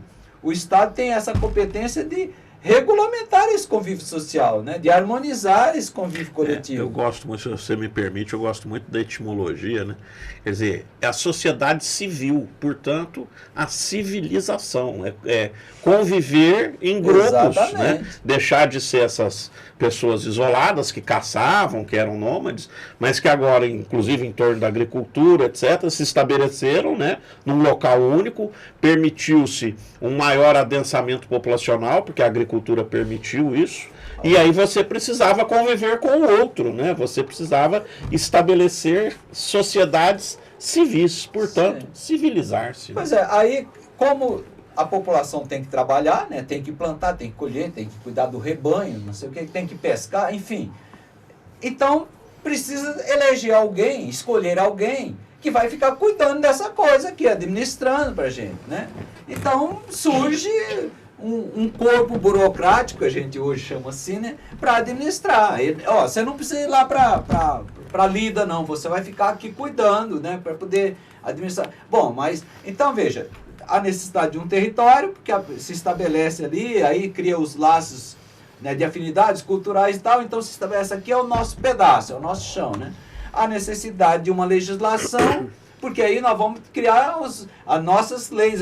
tem essa competência de regulamentar esse convívio social, né? De harmonizar esse convívio coletivo. Eu gosto muito, se você me permite, eu gosto muito da etimologia, né? Quer dizer, é a sociedade civil, portanto, a civilização, é conviver em grupos, né? Deixar de ser essas pessoas isoladas que caçavam, que eram nômades, mas que agora, inclusive em torno da agricultura, etc., se estabeleceram, né, num local único, permitiu-se um maior adensamento populacional, porque a agricultura permitiu isso, e aí você precisava conviver com o outro, né? Você precisava estabelecer sociedades civis, portanto, civilizar-se. Pois é, aí como a população tem que trabalhar, né? Tem que plantar, tem que colher, tem que cuidar do rebanho, não sei o que, tem que pescar, enfim. Então, precisa eleger alguém, escolher alguém que vai ficar cuidando dessa coisa aqui, administrando para a gente, né? Então, surge um corpo burocrático, a gente hoje chama assim, né? Para administrar. Você não precisa ir lá para lida, não. Você vai ficar aqui cuidando, né? Para poder administrar. Bom, mas, então, veja, a necessidade de um território, porque se estabelece ali, aí cria os laços, né, de afinidades culturais e tal, então se estabelece aqui é o nosso pedaço, é o nosso chão, né? A necessidade de uma legislação, porque aí nós vamos criar as nossas leis,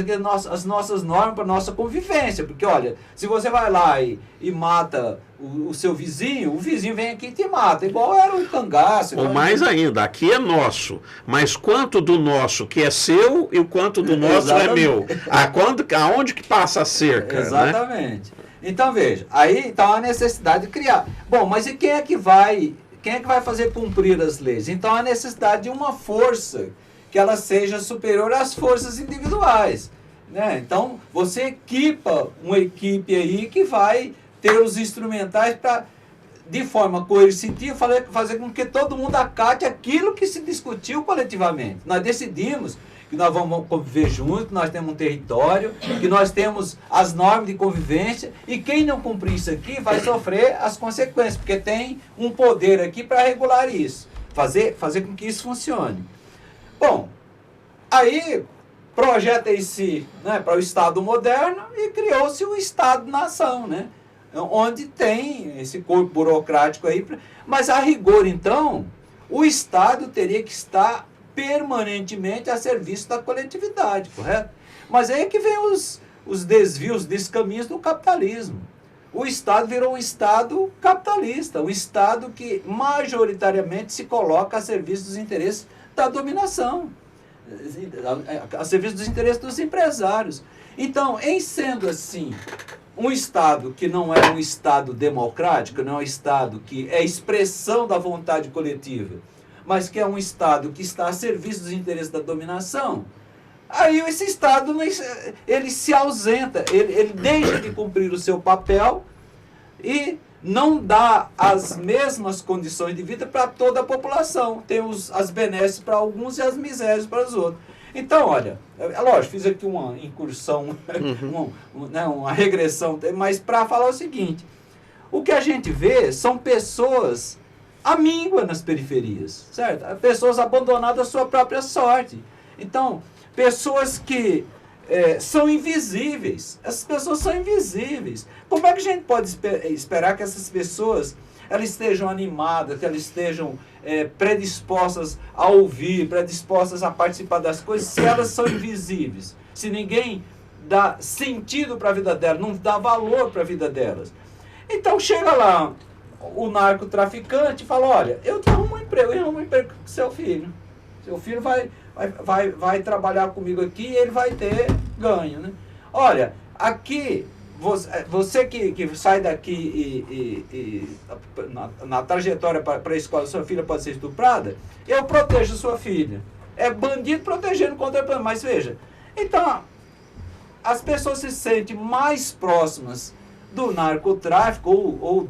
as nossas normas para a nossa convivência, porque olha, se você vai lá e mata o seu vizinho, o vizinho vem aqui e te mata, igual era o cangaço. Ou mais ainda, aqui é nosso, mas quanto do nosso que é seu e o quanto do nosso é meu? Aonde que passa a cerca? Exatamente. Né? Então veja, aí então a necessidade de criar. Bom, mas e quem é que vai fazer cumprir as leis? Então a necessidade de uma força que ela seja superior às forças individuais, né? Então você equipa uma equipe aí que vai ter os instrumentais para, de forma coercitiva, fazer com que todo mundo acate aquilo que se discutiu coletivamente. Nós decidimos que nós vamos conviver juntos, que nós temos um território, que nós temos as normas de convivência, e quem não cumprir isso aqui vai sofrer as consequências, porque tem um poder aqui para regular isso, fazer com que isso funcione. Bom, aí projeta-se, né, para o Estado moderno e criou-se o Estado-nação, né? Onde tem esse corpo burocrático aí. Mas, a rigor, então, o Estado teria que estar permanentemente a serviço da coletividade, correto? Mas aí é que vem os desvios, os descaminhos do capitalismo. O Estado virou um Estado capitalista, um Estado que majoritariamente se coloca a serviço dos interesses da dominação, a serviço dos interesses dos empresários. Então, em sendo assim, um Estado que não é um Estado democrático, não é um Estado que é expressão da vontade coletiva, mas que é um Estado que está a serviço dos interesses da dominação, aí esse Estado ele se ausenta, ele deixa de cumprir o seu papel e não dá as mesmas condições de vida para toda a população. Tem as benesses para alguns e as misérias para os outros. Então, olha, é lógico, fiz aqui uma incursão, uma regressão, mas para falar o seguinte, o que a gente vê são pessoas amíngua nas periferias, certo? Pessoas abandonadas à sua própria sorte. Então, pessoas que são invisíveis. Essas pessoas são invisíveis. Como é que a gente pode esperar que essas pessoas elas estejam animadas, que elas estejam predispostas a ouvir, predispostas a participar das coisas, se elas são invisíveis, se ninguém dá sentido para a vida delas, não dá valor para a vida delas. Então chega lá o narcotraficante e fala, olha, eu te arrumo um emprego com seu filho. Seu filho vai trabalhar comigo aqui e ele vai ter ganho, né? Olha, aqui, você que sai daqui na trajetória para a escola, sua filha pode ser estuprada, eu protejo sua filha. É bandido protegendo contra bandido. Mas veja, então, as pessoas se sentem mais próximas do narcotráfico ou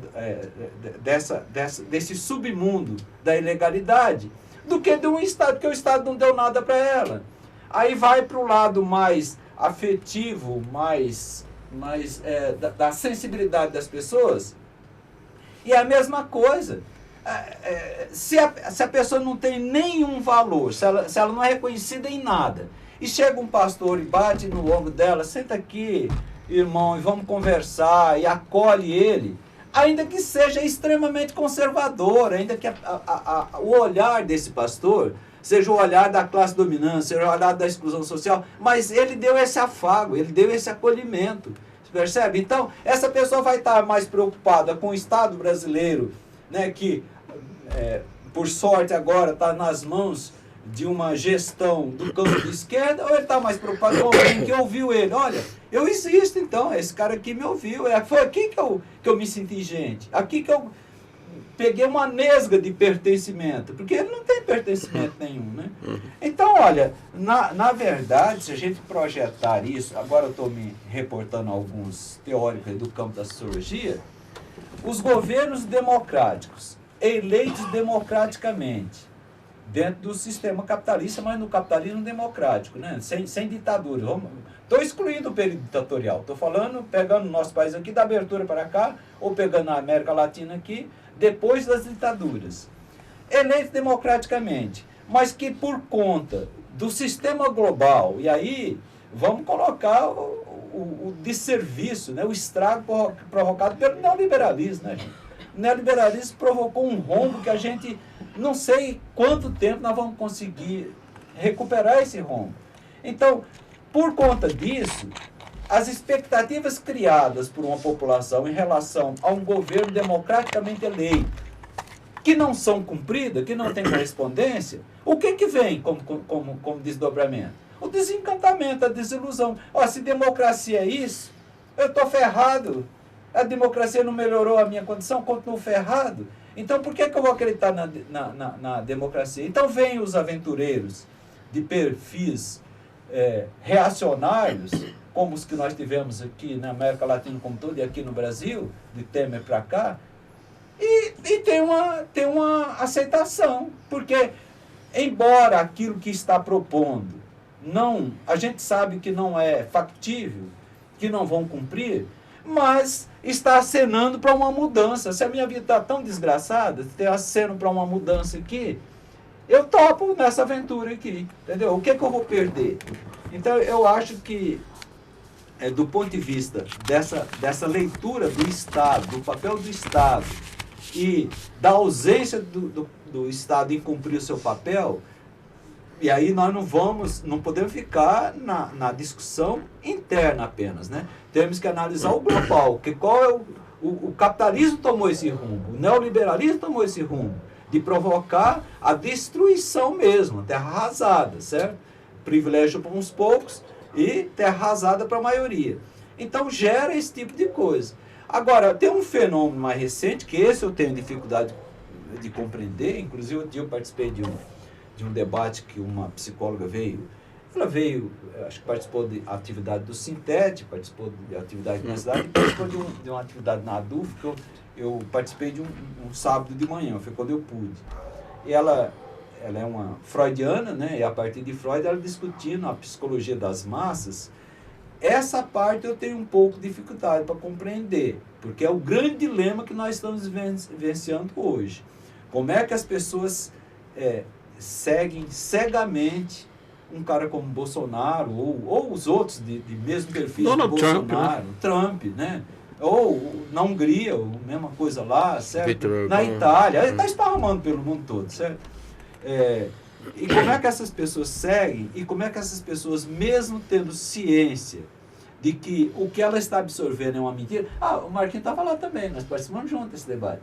desse submundo da ilegalidade do que de um Estado, porque o Estado não deu nada para ela. Aí vai para o lado mais afetivo, da sensibilidade das pessoas, e é a mesma coisa. Se a pessoa não tem nenhum valor, se ela não é reconhecida em nada, e chega um pastor e bate no ombro dela, senta aqui, irmão, e vamos conversar, e acolhe ele, ainda que seja extremamente conservador, ainda que o olhar desse pastor seja o olhar da classe dominante, seja o olhar da exclusão social, mas ele deu esse afago, ele deu esse acolhimento, você percebe? Então, essa pessoa vai estar mais preocupada com o Estado brasileiro, né, que, por sorte, agora está nas mãos de uma gestão do campo de esquerda, ou ele está mais preocupado com alguém que ouviu ele. Olha, eu existo, então, esse cara aqui me ouviu, foi aqui que eu me senti gente, aqui que eu peguei uma nesga de pertencimento, porque ele não tem pertencimento nenhum, né? Então, olha, na verdade, se a gente projetar isso, agora eu estou me reportando a alguns teóricos do campo da sociologia, os governos democráticos, eleitos democraticamente, dentro do sistema capitalista, mas no capitalismo democrático, né? Sem ditadura. Estou excluindo o período ditatorial, estou falando, pegando o nosso país aqui, da abertura para cá, ou pegando a América Latina aqui, depois das ditaduras. Eleitos democraticamente, mas que por conta do sistema global, e aí vamos colocar o desserviço, né? O estrago provocado pelo neoliberalismo, né, gente? O neoliberalismo provocou um rombo que a gente não sei quanto tempo nós vamos conseguir recuperar esse rombo. Então, por conta disso, as expectativas criadas por uma população em relação a um governo democraticamente eleito, que não são cumpridas, que não tem correspondência, o que vem como desdobramento? O desencantamento, a desilusão. Se democracia é isso, eu estou ferrado. A democracia não melhorou a minha condição, continuo ferrado. Então, por que eu vou acreditar na democracia? Então, vêm os aventureiros de perfis reacionários, como os que nós tivemos aqui na América Latina como todo e aqui no Brasil, de Temer para cá, e tem uma aceitação, porque, embora aquilo que está propondo, a gente sabe que não é factível, que não vão cumprir, mas está acenando para uma mudança. Se a minha vida está tão desgraçada, tem aceno para uma mudança aqui, eu topo nessa aventura aqui, entendeu? O que eu vou perder? Então, eu acho que, do ponto de vista dessa leitura do Estado, do papel do Estado e da ausência do Estado em cumprir o seu papel, e aí nós não podemos ficar na discussão interna apenas, né? Temos que analisar o global, que qual é o capitalismo tomou esse rumo, o neoliberalismo tomou esse rumo, de provocar a destruição mesmo, terra arrasada, certo? Privilégio para uns poucos e terra arrasada para a maioria. Então gera esse tipo de coisa. Agora, tem um fenômeno mais recente, que esse eu tenho dificuldade de compreender, inclusive eu participei de um debate que uma psicóloga veio, acho que participou de atividade do Sintete, participou de atividade na cidade, e participou de uma atividade na ADUF, que eu participei de um sábado de manhã, foi quando eu pude. E ela é uma freudiana, né? E a partir de Freud, ela discutindo a psicologia das massas. Essa parte eu tenho um pouco de dificuldade para compreender, porque é o grande dilema que nós estamos vivenciando hoje. Como é que as pessoas seguem cegamente um cara como Bolsonaro ou os outros de mesmo perfil de Bolsonaro, Trump, né? Ou na Hungria, a mesma coisa lá, certo? Vitor, Na Itália, ele está esparramando pelo mundo todo, certo? E como é que essas pessoas seguem e como é que essas pessoas, mesmo tendo ciência de que o que ela está absorvendo é uma mentira... o Marquinhos estava lá também, nós participamos juntos desse debate.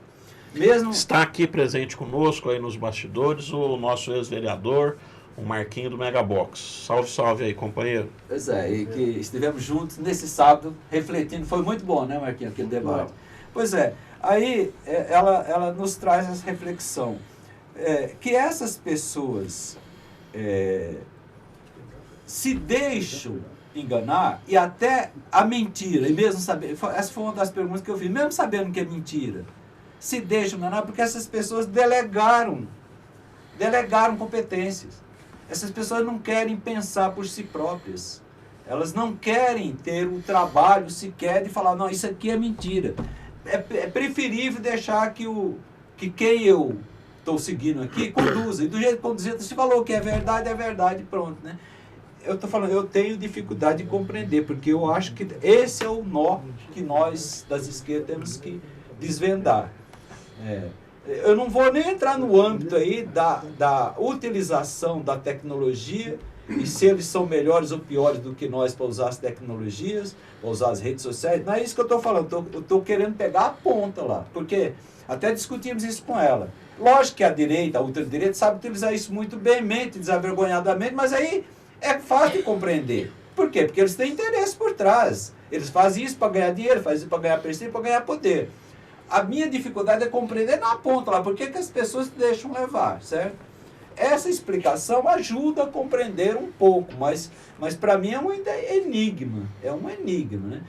Mesmo... Está aqui presente conosco aí nos bastidores o nosso ex-vereador, o Marquinhos do Megabox. Salve, salve aí, companheiro. Pois é, e que estivemos juntos nesse sábado, refletindo. Foi muito bom, né, Marquinhos, aquele debate. Pois é, aí ela nos traz essa reflexão. Que essas pessoas se deixam enganar e até a mentira, e mesmo saber, essa foi uma das perguntas que eu fiz, mesmo sabendo que é mentira, se deixam enganar porque essas pessoas delegaram competências. Essas pessoas não querem pensar por si próprias. Elas não querem ter o trabalho sequer de falar, não, isso aqui é mentira. É preferível deixar que quem eu estou seguindo aqui conduza. E do jeito que conduzir, se falou que é verdade, pronto, né? Eu estou falando, eu tenho dificuldade de compreender, porque eu acho que esse é o nó que nós das esquerdas temos que desvendar. Eu não vou nem entrar no âmbito aí da utilização da tecnologia e se eles são melhores ou piores do que nós para usar as tecnologias, para usar as redes sociais. Não é isso que eu estou falando, eu estou querendo pegar a ponta lá, porque até discutimos isso com ela. Lógico que a direita, a ultradireita, sabe utilizar isso muito bemmente, desavergonhadamente, mas aí é fácil de compreender. Por quê? Porque eles têm interesse por trás. Eles fazem isso para ganhar dinheiro, fazem isso para ganhar prestígio, para ganhar poder. A minha dificuldade é compreender na ponta lá, por que as pessoas se deixam levar, certo? Essa explicação ajuda a compreender um pouco, mas para mim é um enigma, né?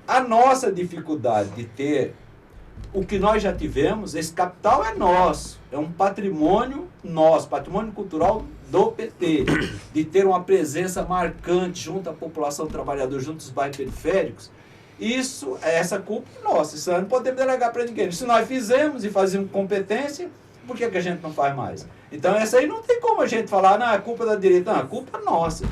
A nossa dificuldade de ter o que nós já tivemos, esse capital é nosso, é um patrimônio nosso, patrimônio cultural do PT, de ter uma presença marcante junto à população trabalhadora, junto aos bairros periféricos. Essa culpa é nossa, isso nós não podemos delegar para ninguém. Se nós fizemos e fazemos competência, por que a gente não faz mais? Então essa aí não tem como a gente falar, não, é culpa da direita, não, a culpa é nossa.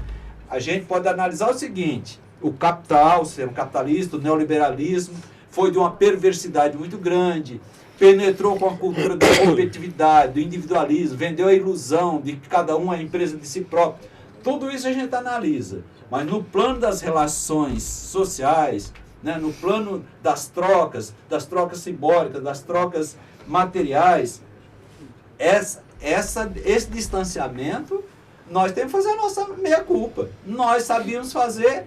A gente pode analisar o seguinte, o capital, o sistema capitalista, o neoliberalismo, foi de uma perversidade muito grande, penetrou com a cultura da competitividade, do individualismo, vendeu a ilusão de que cada um é empresa de si próprio. Tudo isso a gente analisa, mas no plano das relações sociais, né, no plano das trocas simbólicas, das trocas materiais, esse distanciamento, nós temos que fazer a nossa meia-culpa. Nós sabíamos fazer,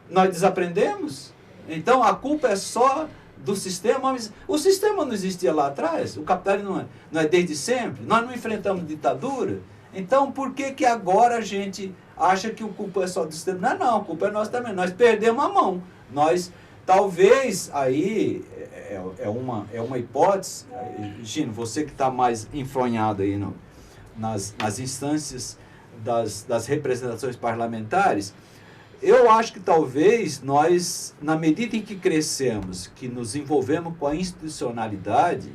nós desaprendemos. Então a culpa é só do sistema, mas o sistema não existia lá atrás, o capitalismo não é desde sempre, nós não enfrentamos ditadura. Então por que agora a gente acha que a culpa é só do sistema? Não, a culpa é nossa também, nós perdemos a mão. Nós, talvez, aí é uma hipótese, Gino, você que está mais enfronhado aí nas instâncias das representações parlamentares, eu acho que talvez nós, na medida em que crescemos, que nos envolvemos com a institucionalidade,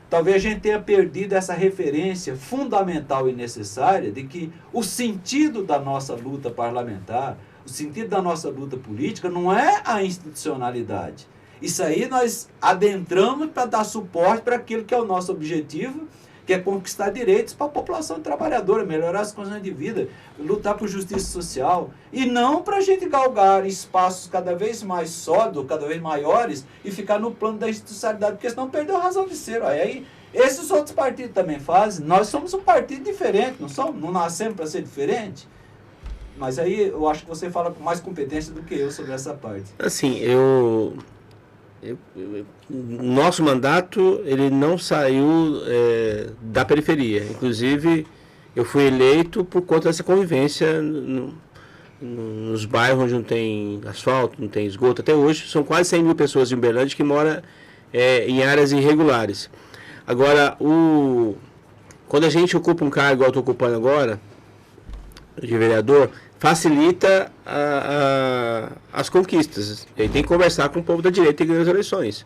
talvez a gente tenha perdido essa referência fundamental e necessária de que o sentido da nossa luta parlamentar, o sentido da nossa luta política não é a institucionalidade. Isso aí nós adentramos para dar suporte para aquilo que é o nosso objetivo, que é conquistar direitos para a população trabalhadora, melhorar as condições de vida, lutar por justiça social, e não para a gente galgar espaços cada vez mais sólidos, cada vez maiores, e ficar no plano da institucionalidade, porque senão perdeu a razão de ser. Aí, esses outros partidos também fazem, nós somos um partido diferente, não nascemos para ser diferente. Mas aí eu acho que você fala com mais competência do que eu sobre essa parte. Assim, nosso mandato ele não saiu da periferia. Inclusive, eu fui eleito por conta dessa convivência nos bairros onde não tem asfalto, não tem esgoto. Até hoje, são quase 100 mil pessoas em Uberlândia que moram em áreas irregulares. Agora, quando a gente ocupa um cargo, igual eu estou ocupando agora, de vereador, facilita as conquistas. Ele tem que conversar com o povo da direita e ganhar as eleições.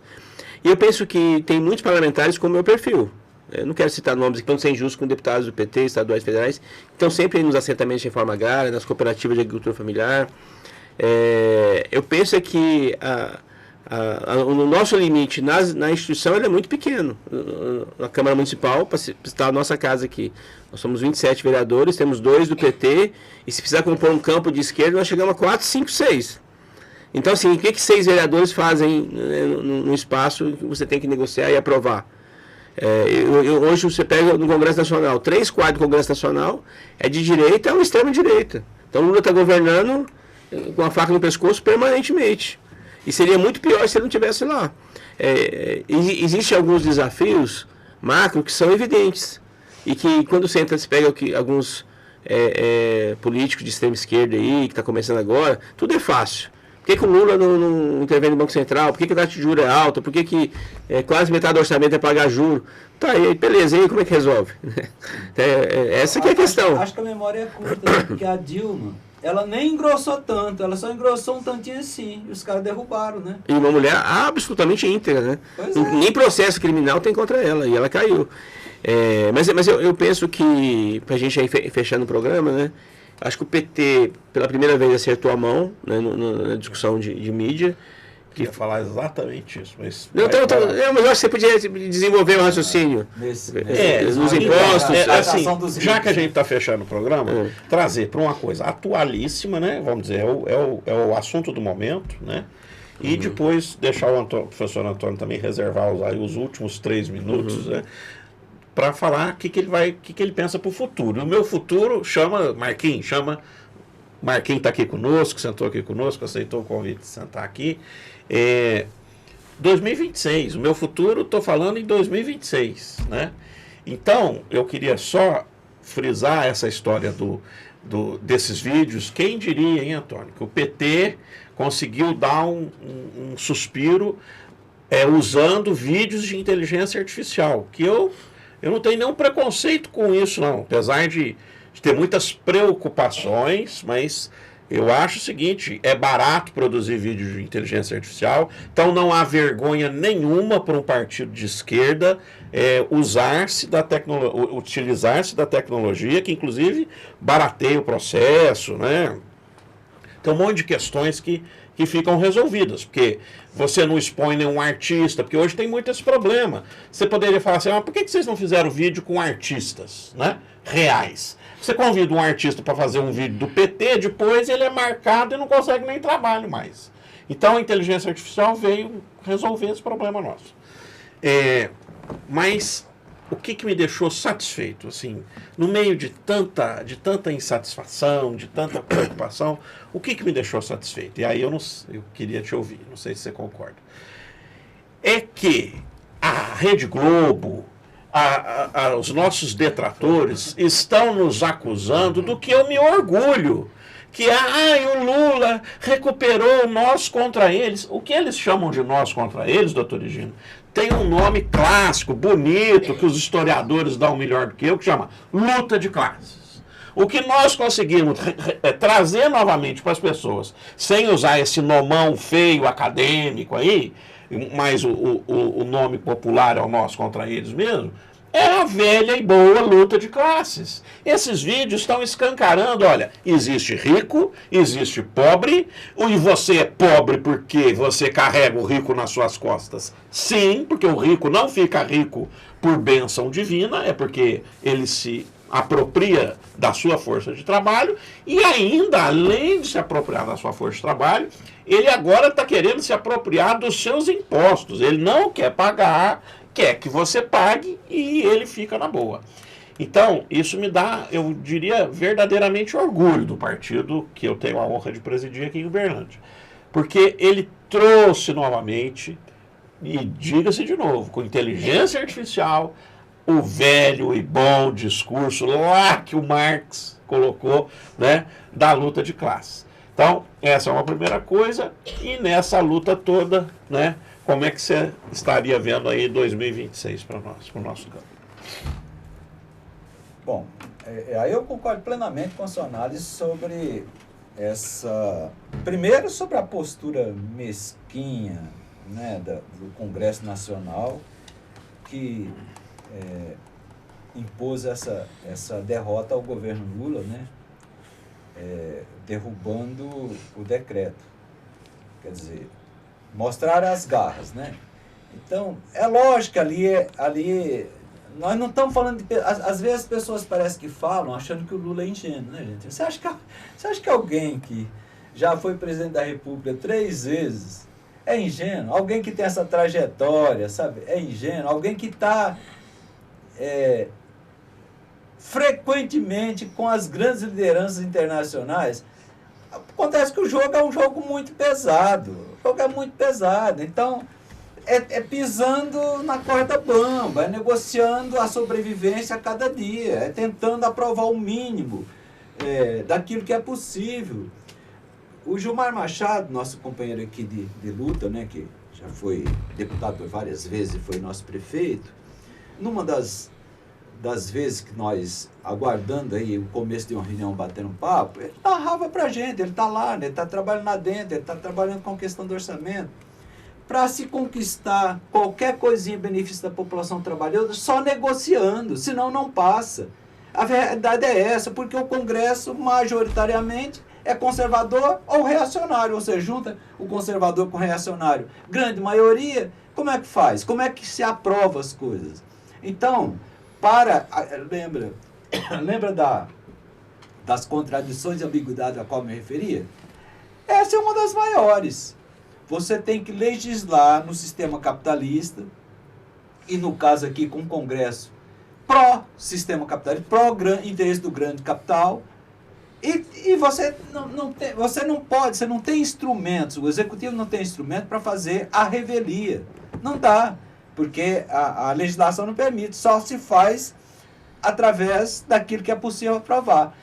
E eu penso que tem muitos parlamentares com o meu perfil. Eu não quero citar nomes aqui para não ser injusto com deputados do PT, estaduais, federais, que estão sempre nos assentamentos de reforma agrária, nas cooperativas de agricultura familiar. Eu penso que O nosso limite na instituição ele é muito pequeno. Na Câmara Municipal, para citar a nossa casa aqui, nós somos 27 vereadores, temos 2 do PT, e se precisar compor um campo de esquerda, nós chegamos a 4, 5, 6. Então, assim, o que 6 vereadores fazem no espaço que você tem que negociar e aprovar? Hoje você pega no Congresso Nacional, 3/4 do Congresso Nacional é de direita ou extrema-direita. Então, Lula está governando com a faca no pescoço permanentemente. E seria muito pior se ele não estivesse lá. Existem alguns desafios macro que são evidentes. E que quando você entra, você pega alguns políticos de extrema esquerda aí, que está começando agora, tudo é fácil. Por que o Lula não intervém no Banco Central? Por que a taxa de juros é alta? Por que quase metade do orçamento é pagar juros? Tá, aí, beleza, e aí como é que resolve? Essa que é a questão. Acho que a memória é curta, né? Porque a Dilma, ela nem engrossou tanto, ela só engrossou um tantinho assim, e os caras derrubaram, né? E uma mulher absolutamente íntegra, né? Pois é. Nem processo criminal tem contra ela, e ela caiu. Mas eu penso que, pra gente aí fechando o programa, né? Acho que o PT, pela primeira vez, acertou a mão, né, na discussão de mídia. Eu ia falar exatamente isso, mas... Mas eu acho que você podia desenvolver um raciocínio. Nos impostos. Assim, já que a gente está fechando o programa, trazer para uma coisa atualíssima, né? Vamos dizer, é o assunto do momento, né? E depois deixar o professor Antônio também reservar os últimos 3 minutos, né? Para falar o que ele pensa para o futuro. O meu futuro Marquinhos está aqui conosco, sentou aqui conosco, aceitou o convite de sentar aqui. 2026, o meu futuro, estou falando em 2026, né? Então, eu queria só frisar essa história desses vídeos. Quem diria, hein, Antônio, que o PT conseguiu dar um suspiro usando vídeos de inteligência artificial, que eu não tenho nenhum preconceito com isso, não, apesar de ter muitas preocupações, mas eu acho o seguinte: é barato produzir vídeo de inteligência artificial, então não há vergonha nenhuma para um partido de esquerda utilizar-se da tecnologia, que inclusive barateia o processo, né? Tem um monte de questões que ficam resolvidas, porque você não expõe nenhum artista, porque hoje tem muito esse problema. Você poderia falar assim, por que vocês não fizeram vídeo com artistas, né, reais? Você convida um artista para fazer um vídeo do PT, depois ele é marcado e não consegue nem trabalho mais. Então a inteligência artificial veio resolver esse problema nosso. Mas o que me deixou satisfeito, assim, no meio de tanta insatisfação, de tanta preocupação, o que me deixou satisfeito? E aí eu queria te ouvir, não sei se você concorda. É que a Rede Globo, os nossos detratores estão nos acusando do que eu me orgulho, que o Lula recuperou nós contra eles. O que eles chamam de nós contra eles, doutor Higino, tem um nome clássico, bonito, que os historiadores dão melhor do que eu, que chama luta de classes. O que nós conseguimos trazer novamente para as pessoas, sem usar esse nomão feio acadêmico aí, mas o nome popular é o nosso contra eles mesmo, é a velha e boa luta de classes. Esses vídeos estão escancarando, olha, existe rico, existe pobre, e você é pobre porque você carrega o rico nas suas costas. Sim, porque o rico não fica rico por bênção divina, é porque ele se apropria da sua força de trabalho, e ainda, além de se apropriar da sua força de trabalho, ele agora está querendo se apropriar dos seus impostos. Ele não quer pagar, quer que você pague, e ele fica na boa. Então, isso me dá, eu diria, verdadeiramente orgulho do partido que eu tenho a honra de presidir aqui em Uberlândia. Porque ele trouxe novamente, e diga-se de novo, com inteligência artificial, o velho e bom discurso lá que o Marx colocou, né, da luta de classe. Então, essa é uma primeira coisa, e nessa luta toda, né, como é que você estaria vendo aí 2026 para nós, para o nosso campo? Bom, aí eu concordo plenamente com a sua análise sobre essa... Primeiro, sobre a postura mesquinha, né, do Congresso Nacional, que impôs essa derrota ao governo Lula, né, derrubando o decreto. Quer dizer, mostrar as garras, né? Então, é lógico que ali nós não estamos falando de... Às vezes as pessoas parecem que falam achando que o Lula é ingênuo, né, gente? Você acha que alguém que já foi presidente da República 3 vezes é ingênuo? Alguém que tem essa trajetória, sabe? É ingênuo? Alguém que está frequentemente com as grandes lideranças internacionais? Acontece que o jogo é um jogo muito pesado. O jogo é muito pesado. Então, é pisando na corda bamba, é negociando a sobrevivência a cada dia, é tentando aprovar o mínimo daquilo que é possível. O Gilmar Machado, nosso companheiro aqui de luta, né, que já foi deputado por várias vezes e foi nosso prefeito, numa das vezes que nós, aguardando aí o começo de uma reunião, batendo um papo, ele narrava pra gente, ele está lá, né, ele está trabalhando lá dentro, ele está trabalhando com a questão do orçamento. Para se conquistar qualquer coisinha em benefício da população trabalhadora, só negociando, senão não passa. A verdade é essa, porque o Congresso, majoritariamente, é conservador ou reacionário, ou seja, junta o conservador com o reacionário. Grande maioria, como é que faz? Como é que se aprova as coisas? Então, lembra das contradições e ambiguidades a qual me referia? Essa é uma das maiores. Você tem que legislar no sistema capitalista, e no caso aqui com o Congresso, pró-sistema capitalista, pró-interesse do grande capital, e você não tem instrumentos, o Executivo não tem instrumento para fazer a revelia. Não dá, porque a legislação não permite, só se faz através daquilo que é possível aprovar.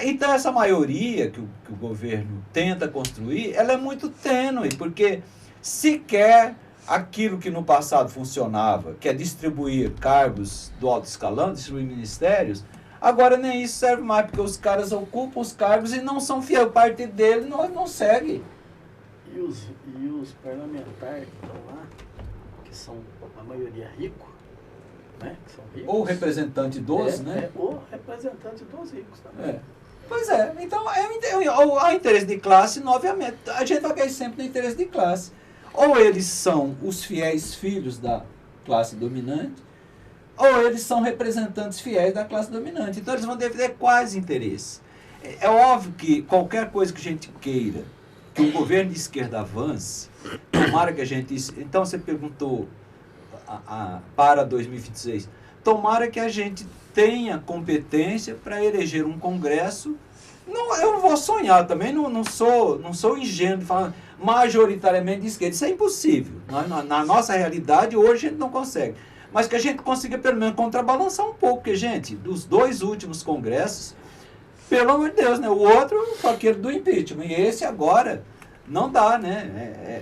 Então, essa maioria que o governo tenta construir, ela é muito tênue, porque sequer aquilo que no passado funcionava, que é distribuir cargos do alto escalão, distribuir ministérios, agora nem isso serve mais, porque os caras ocupam os cargos e não são fiéis. Parte dele não segue. E os parlamentares que estão lá, que são a maioria ricos, né? Que são ricos, ou representante dos, né? Ou representante dos ricos também. Pois é, então ao interesse de classe, obviamente, a gente vai cair sempre no interesse de classe. Ou eles são os fiéis filhos da classe dominante, ou eles são representantes fiéis da classe dominante. Então eles vão defender quais interesses. É óbvio que qualquer coisa que a gente queira, que o governo de esquerda avance, tomara que a gente... Então você perguntou para 2026, tomara que a gente tenha competência para eleger um Congresso. Eu não vou sonhar também, não sou ingênuo de falar majoritariamente de esquerda. Isso é impossível. Na nossa realidade, hoje a gente não consegue. Mas que a gente consiga, pelo menos, contrabalançar um pouco. Porque, gente, dos 2 últimos congressos, pelo amor de Deus, né? O outro foi aquele do impeachment. E esse agora não dá, né?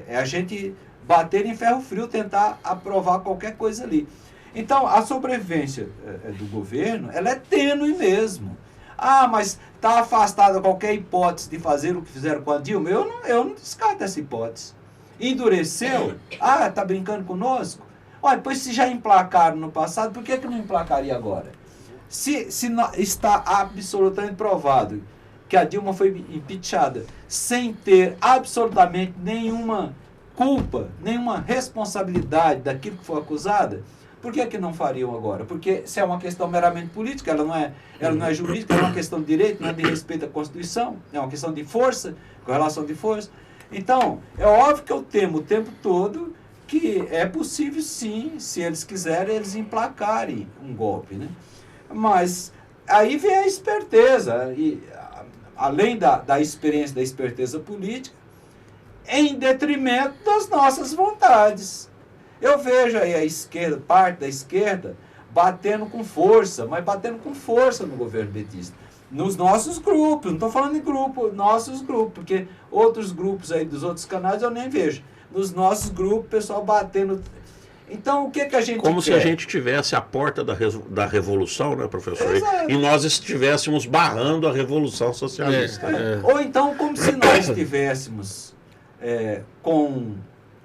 É a gente bater em ferro frio, tentar aprovar qualquer coisa ali. Então, a sobrevivência do governo, ela é tênue mesmo. Mas está afastada qualquer hipótese de fazer o que fizeram com a Dilma? Eu não descarto essa hipótese. Endureceu? Está brincando conosco? Olha, pois se já emplacaram no passado, por que não emplacaria agora? Se está absolutamente provado que a Dilma foi impeachada sem ter absolutamente nenhuma culpa, nenhuma responsabilidade daquilo que foi acusada, por que não fariam agora? Porque se é uma questão meramente política, ela não é jurídica, é uma questão de direito, não é de respeito à Constituição, é uma questão de força, correlação de força. Então, é óbvio que eu temo o tempo todo que é possível sim, se eles quiserem, eles emplacarem um golpe, né? Mas aí vem a esperteza, e além da experiência, da esperteza política, em detrimento das nossas vontades. Eu vejo aí a esquerda, parte da esquerda, batendo com força, mas batendo com força no governo petista. Nos nossos grupos, não estou falando de grupo, nossos grupos, porque outros grupos aí dos outros canais eu nem vejo. Nos nossos grupos, o pessoal batendo. Então, o que a gente Como quer? se a gente tivesse a porta da revolução, né, professor? Exato. E nós estivéssemos barrando a revolução socialista. Ou então, como se nós estivéssemos com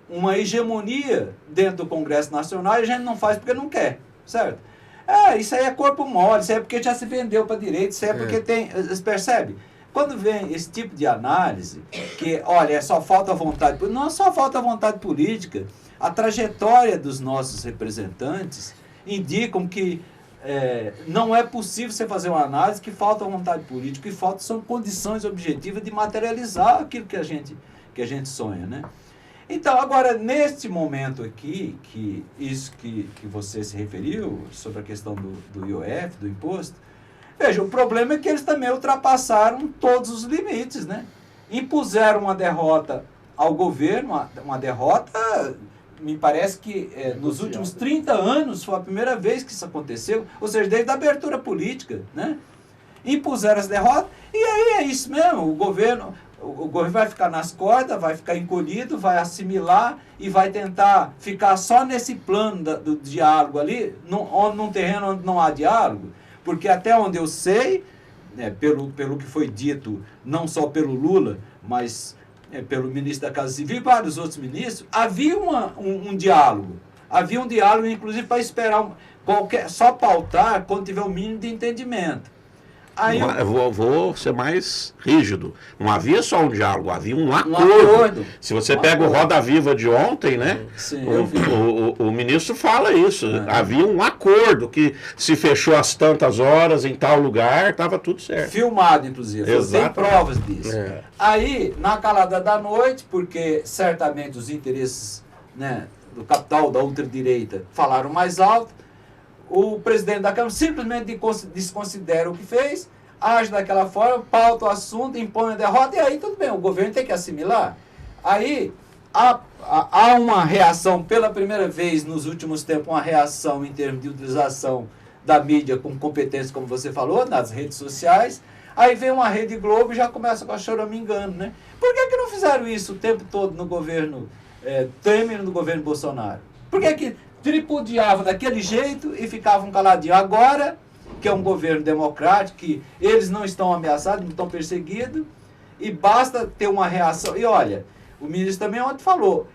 uma hegemonia dentro do Congresso Nacional e a gente não faz porque não quer, certo? Isso aí é corpo mole, isso aí é porque já se vendeu para a direita, isso aí é porque tem... Você percebe? quando vem esse tipo de análise, que, olha, é só falta vontade política, não é só falta vontade política. A trajetória dos nossos representantes indicam que não é possível você fazer uma análise que falta vontade política, que falta são condições objetivas de materializar aquilo que a gente sonha, né? Então, agora, neste momento aqui, que isso que você se referiu, sobre a questão do IOF, do imposto, veja, o problema é que eles também ultrapassaram todos os limites, né? Impuseram uma derrota ao governo, uma derrota, me parece que nos últimos 30 anos foi a primeira vez que isso aconteceu, ou seja, desde a abertura política, né? Impuseram essa derrota, e aí é isso mesmo, o governo vai ficar nas cordas, vai ficar encolhido, vai assimilar e vai tentar ficar só nesse plano do diálogo ali, num terreno onde não há diálogo, porque até onde eu sei, pelo que foi dito, não só pelo Lula, mas pelo ministro da Casa Civil e vários outros ministros, havia um diálogo. Havia um diálogo, inclusive, para esperar só pautar quando tiver o mínimo de entendimento. Aí eu vou ser mais rígido. Não havia só um diálogo, havia um acordo. Se você pega o Roda Viva de ontem, né? Sim, o ministro fala isso. Havia um acordo que se fechou às tantas horas em tal lugar, estava tudo certo. Filmado, inclusive. Exato. Tem provas disso. Aí, na calada da noite, porque certamente os interesses, né, do capital da ultradireita falaram mais alto, o presidente da Câmara simplesmente desconsidera o que fez, age daquela forma, pauta o assunto, impõe a derrota, e aí tudo bem, o governo tem que assimilar. Aí há uma reação, pela primeira vez nos últimos tempos, uma reação em termos de utilização da mídia com competência, como você falou, nas redes sociais. Aí vem uma Rede Globo e já começa com a choramingando, né? Por que não fizeram isso o tempo todo no governo Temer e no governo Bolsonaro? Por que tripudiavam daquele jeito e ficavam caladinhos? Agora, que é um governo democrático, que eles não estão ameaçados, não estão perseguidos, e basta ter uma reação. E olha, o ministro também ontem falou,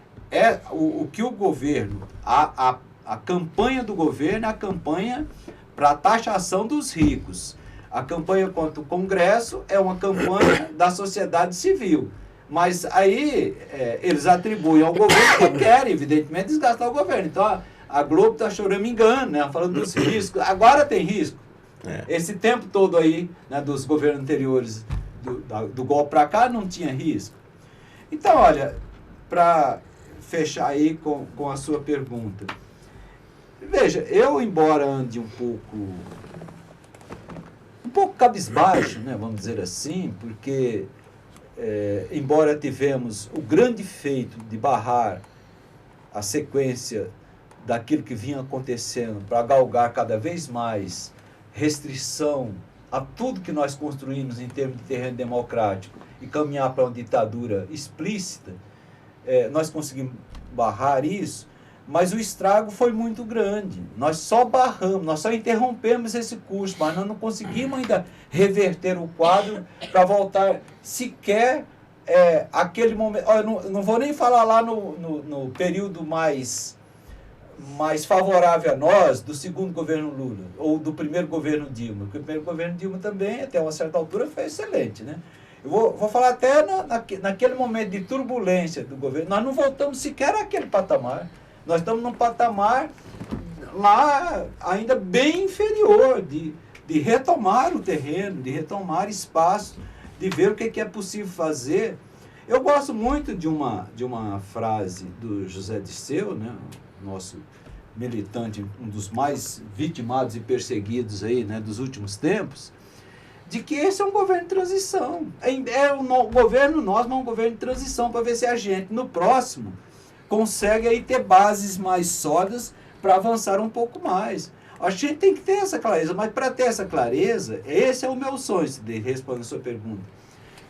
o que o governo, a campanha do governo é a campanha para a taxação dos ricos. A campanha contra o Congresso é uma campanha da sociedade civil. Mas aí eles atribuem ao governo que querem, evidentemente, desgastar o governo. Então a Globo está choramingando, né, falando dos riscos. Agora tem risco. Esse tempo todo aí, né, dos governos anteriores, do golpe para cá, não tinha risco. Então, olha, para fechar aí com a sua pergunta. Veja, eu, embora ande um pouco cabisbaixo, né, vamos dizer assim, porque embora tivemos o grande feito de barrar a sequência daquilo que vinha acontecendo para galgar cada vez mais restrição a tudo que nós construímos em termos de terreno democrático e caminhar para uma ditadura explícita, nós conseguimos barrar isso, mas o estrago foi muito grande. Nós só barramos, nós só interrompemos esse curso, mas nós não conseguimos ainda reverter o quadro para voltar sequer aquele momento. Eu não vou nem falar lá no período mais favorável a nós, do segundo governo Lula, ou do primeiro governo Dilma, porque o primeiro governo Dilma também, até uma certa altura, foi excelente, né? Eu vou falar até naquele momento de turbulência do governo, nós não voltamos sequer àquele patamar. Nós estamos num patamar lá ainda bem inferior de retomar o terreno, de retomar espaço, de ver o que é possível fazer. Eu gosto muito de uma frase do José Dirceu, né, nosso militante, um dos mais vitimados e perseguidos aí, né, dos últimos tempos, de que esse é um governo de transição. É um governo nosso, mas um governo de transição, para ver se a gente, no próximo, consegue aí ter bases mais sólidas para avançar um pouco mais. A gente tem que ter essa clareza, mas para ter essa clareza, esse é o meu sonho, de responder a sua pergunta,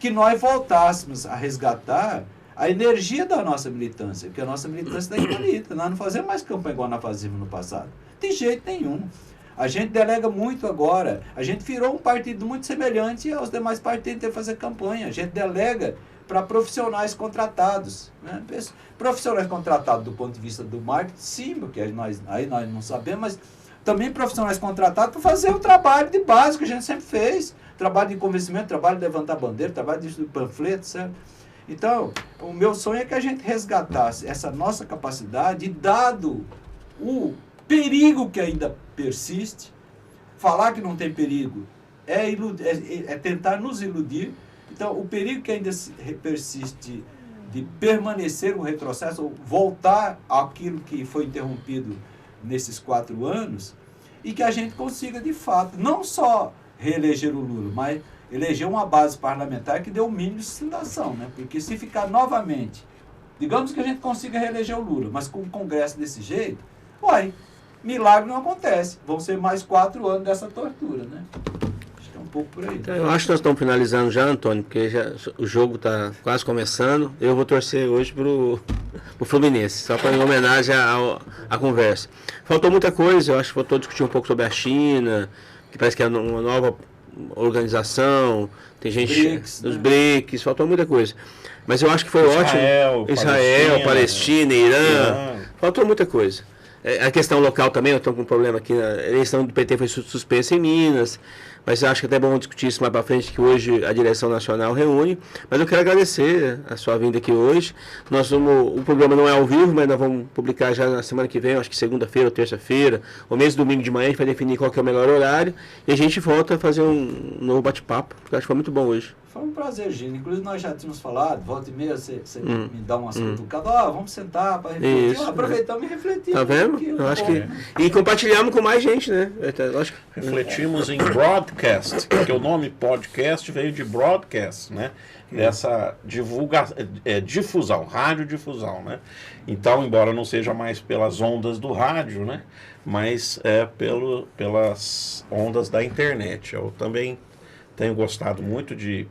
que nós voltássemos a resgatar a energia da nossa militância, porque a nossa militância está infinita. Nós não fazemos mais campanha igual nós fazíamos no passado. De jeito nenhum. A gente delega muito agora. A gente virou um partido muito semelhante aos demais partidos que fazer campanha. A gente delega para profissionais contratados. Né? Profissionais contratados do ponto de vista do marketing, sim, porque aí nós não sabemos, mas também profissionais contratados para fazer o trabalho de base que a gente sempre fez. trabalho de convencimento, trabalho de levantar bandeira, trabalho de distribuir panfletos, certo? Então, o meu sonho é que a gente resgatasse essa nossa capacidade, dado o perigo que ainda persiste. Falar que não tem perigo é tentar nos iludir. Então, o perigo que ainda persiste de permanecer um retrocesso, ou voltar àquilo que foi interrompido nesses 4 anos, e que a gente consiga, de fato, não só reeleger o Lula, mas eleger uma base parlamentar que dê o mínimo de sustentação, né? Porque se ficar novamente, digamos que a gente consiga reeleger o Lula, mas com o Congresso desse jeito, milagre não acontece. Vão ser mais 4 anos dessa tortura, né? Acho que é um pouco por aí. Então, eu acho que nós estamos finalizando já, Antônio, porque o jogo está quase começando. Eu vou torcer hoje pro Fluminense, só para em homenagem à conversa. Faltou muita coisa, eu acho que faltou discutir um pouco sobre a China, que parece que é uma nova organização, tem gente dos BRICS, faltou muita coisa. Mas eu acho que foi ótimo. Israel, Palestina, Irã, faltou muita coisa. A questão local também, nós estamos com um problema aqui, a eleição do PT foi suspensa em Minas, mas eu acho que é até bom discutir isso mais para frente, que hoje a direção nacional reúne. Mas eu quero agradecer a sua vinda aqui hoje. O programa não é ao vivo, mas nós vamos publicar já na semana que vem, acho que segunda-feira ou terça-feira, ou mesmo domingo de manhã, a gente vai definir qual que é o melhor horário, e a gente volta a fazer um novo bate-papo, porque eu acho que foi muito bom hoje. Foi um prazer, Gino. Inclusive, nós já tínhamos falado, volta e meia, você me dá umas cutucadas, vamos sentar para refletir. Isso, aproveitamos e refletimos. Tá vendo? Eu acho que... E compartilhamos com mais gente, né? Lógico. Refletimos em broadcast, porque o nome podcast veio de broadcast, né? Dessa difusão, radiodifusão, né? Então, embora não seja mais pelas ondas do rádio, né? Mas é pelas ondas da internet. Eu também tenho gostado muito de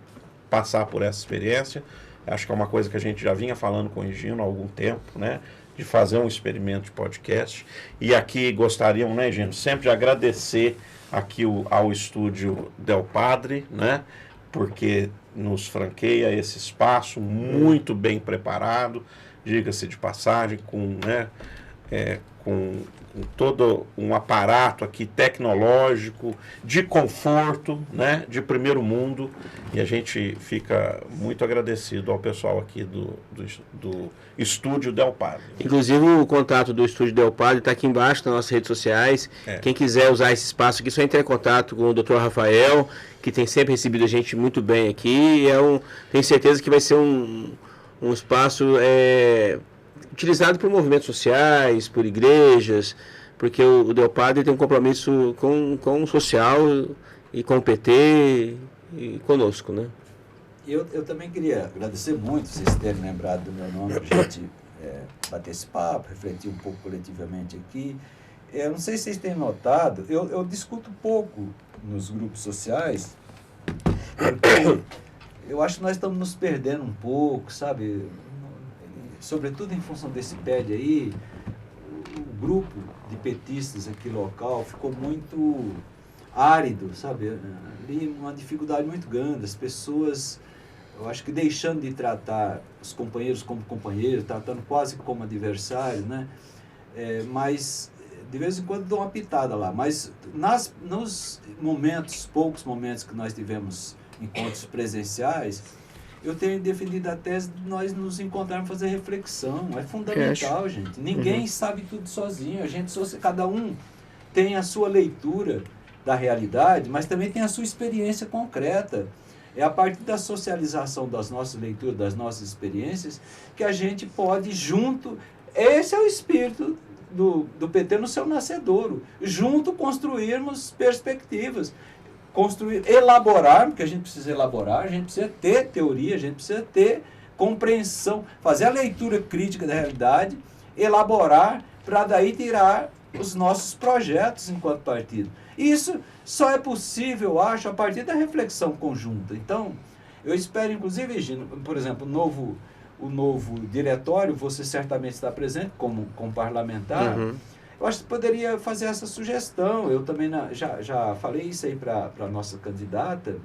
passar por essa experiência. Acho que é uma coisa que a gente já vinha falando com o Higino há algum tempo, né? De fazer um experimento de podcast. E aqui gostaríamos, né, Higino, sempre de agradecer aqui ao estúdio Del Padre, né? Porque nos franqueia esse espaço muito bem preparado, diga-se de passagem, com todo um aparato aqui tecnológico, de conforto, né, de primeiro mundo, e a gente fica muito agradecido ao pessoal aqui do Estúdio Del Padre. Inclusive o contato do Estúdio Del Padre está aqui embaixo nas nossas redes sociais. Quem quiser usar esse espaço aqui, só entrar em contato com o Dr. Rafael, que tem sempre recebido a gente muito bem aqui, tenho certeza que vai ser um espaço utilizado por movimentos sociais, por igrejas, porque o Del Padre tem um compromisso com o social e com o PT e conosco, né? Eu também queria agradecer muito vocês terem lembrado do meu nome, para a gente bater esse papo, refletir um pouco coletivamente aqui. Eu não sei se vocês têm notado, eu discuto pouco nos grupos sociais, porque eu acho que nós estamos nos perdendo um pouco, sabe? Sobretudo em função desse PED aí, o grupo de petistas aqui local ficou muito árido, sabe? Ali uma dificuldade muito grande, as pessoas, eu acho que deixando de tratar os companheiros como companheiros, tratando quase como adversários, né? Mas de vez em quando dou uma pitada lá, mas nos poucos momentos que nós tivemos encontros presenciais, eu tenho defendido a tese de nós nos encontrarmos fazer reflexão. É fundamental, gente. Ninguém sabe tudo sozinho. Cada um tem a sua leitura da realidade, mas também tem a sua experiência concreta. É a partir da socialização das nossas leituras, das nossas experiências, que a gente pode, junto... Esse é o espírito do PT no seu nascedouro. Junto construirmos perspectivas. Elaborar, porque a gente precisa elaborar, a gente precisa ter teoria, a gente precisa ter compreensão, fazer a leitura crítica da realidade, elaborar, para daí tirar os nossos projetos enquanto partido. Isso só é possível, eu acho, a partir da reflexão conjunta. Então, eu espero, inclusive, Gino, por exemplo, o novo diretório, você certamente está presente como parlamentar. Eu acho que poderia fazer essa sugestão. Eu também já falei isso aí para a nossa candidata.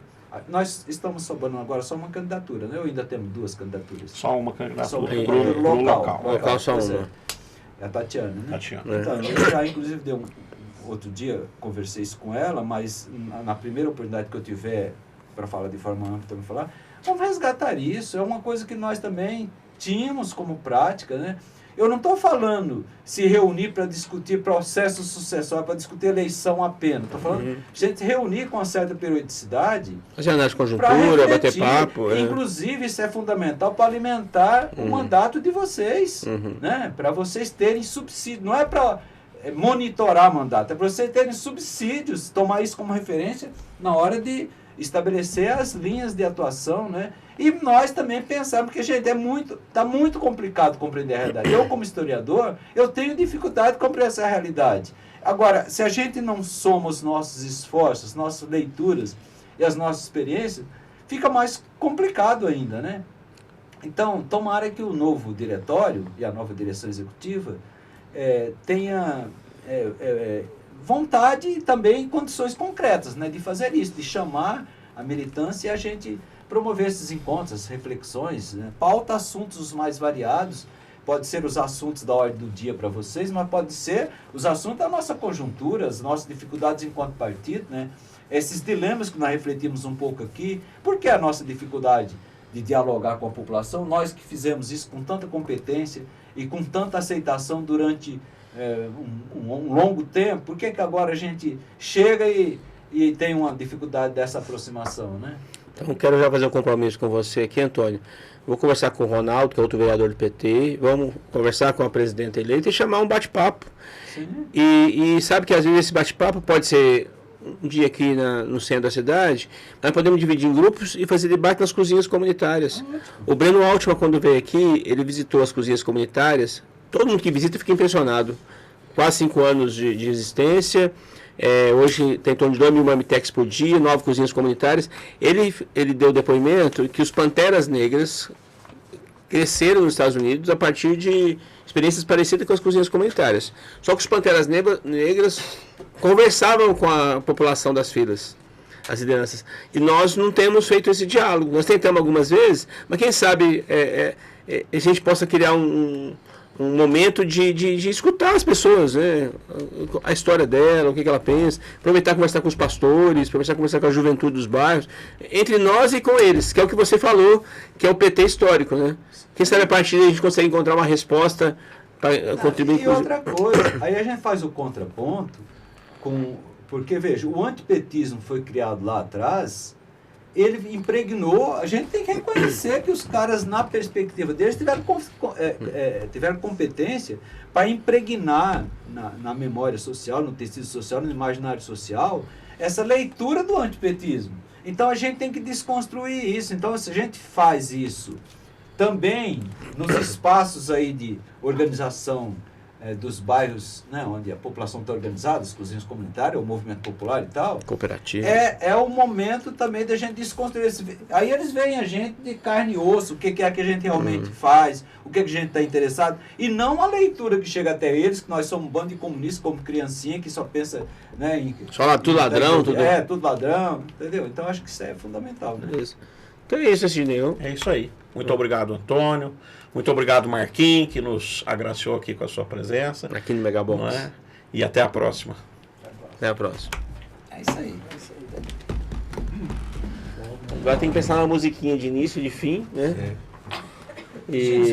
Nós estamos sobrando agora só uma candidatura, né? Ou ainda temos 2 candidaturas? Só uma candidatura. Só Pro local. Local só uma. É a Tatiana, né? Tatiana. Então, eu já, inclusive, outro dia conversei isso com ela, mas na primeira oportunidade que eu tiver para falar de forma ampla, também falar, vamos resgatar isso, é uma coisa que nós também tínhamos como prática, né? Eu não estou falando se reunir para discutir processo sucessório, para discutir eleição apenas. Estou falando gente reunir com uma certa periodicidade. Fazer análise de conjuntura, bater papo. Inclusive, isso é fundamental para alimentar o mandato de vocês. Né? Para vocês terem subsídio. Não é para monitorar mandato, é para vocês terem subsídios, tomar isso como referência na hora de estabelecer as linhas de atuação, né? E nós também pensamos, porque, gente, está muito complicado compreender a realidade. Eu, como historiador, eu tenho dificuldade de compreender essa realidade. Agora, se a gente não soma os nossos esforços, nossas leituras e as nossas experiências, fica mais complicado ainda, né? Então, tomara que o novo diretório e a nova direção executiva tenha vontade e também condições concretas, né, de fazer isso, de chamar a militância e a gente promover esses encontros, as reflexões, né? Pauta assuntos os mais variados, pode ser os assuntos da ordem do dia para vocês, mas pode ser os assuntos da nossa conjuntura, as nossas dificuldades enquanto partido, né? Esses dilemas que nós refletimos um pouco aqui, por que a nossa dificuldade de dialogar com a população, nós que fizemos isso com tanta competência e com tanta aceitação durante um longo tempo, por que agora a gente chega e tem uma dificuldade dessa aproximação, né? Então, quero já fazer um compromisso com você aqui, Antônio. Vou conversar com o Ronaldo, que é outro vereador do PT, vamos conversar com a presidenta eleita e chamar um bate-papo. E sabe que às vezes esse bate-papo pode ser um dia aqui no centro da cidade, nós podemos dividir em grupos e fazer debate nas cozinhas comunitárias. O Breno Altman, quando veio aqui, ele visitou as cozinhas comunitárias. Todo mundo que visita fica impressionado. Quase 5 anos de existência. Hoje tem em torno de 2.000 marmitex por dia, 9 cozinhas comunitárias. Ele deu depoimento que os Panteras Negras cresceram nos Estados Unidos a partir de experiências parecidas com as cozinhas comunitárias. Só que os Panteras Negras conversavam com a população das filas, as lideranças. E nós não temos feito esse diálogo. Nós tentamos algumas vezes, mas quem sabe a gente possa criar um momento de escutar as pessoas, né? A história dela, o que ela pensa, aproveitar conversar com os pastores, aproveitar conversar com a juventude dos bairros, entre nós e com eles, que é o que você falou, que é o PT histórico, né? Quem sabe a partir daí a gente consegue encontrar uma resposta para contribuir com... E outra coisa, aí a gente faz o contraponto, porque, veja, o antipetismo foi criado lá atrás, ele impregnou, a gente tem que reconhecer que os caras, na perspectiva deles, tiveram competência para impregnar na memória social, no tecido social, no imaginário social, essa leitura do antipetismo. Então a gente tem que desconstruir isso. Então, se a gente faz isso também nos espaços aí de organização dos bairros, né, onde a população está organizada, as cozinhas comunitárias, o movimento popular e tal. Cooperativa. É o momento também da gente desconstruir. Aí eles veem a gente de carne e osso, o que é que a gente realmente faz, o que a gente está interessado, e não a leitura que chega até eles, que nós somos um bando de comunistas, como criancinha, que só pensa, né, em... Só tudo ladrão, tudo... tudo ladrão, entendeu? Então acho que isso é fundamental, né? Beleza. Então é isso, Sidney. É isso aí. Muito obrigado, Antônio. Muito obrigado, Marquinhos, que nos agraciou aqui com a sua presença. Aqui no Megabons. E até a próxima. Até a próxima. É isso aí. Agora tem que pensar numa musiquinha de início e de fim, né? E...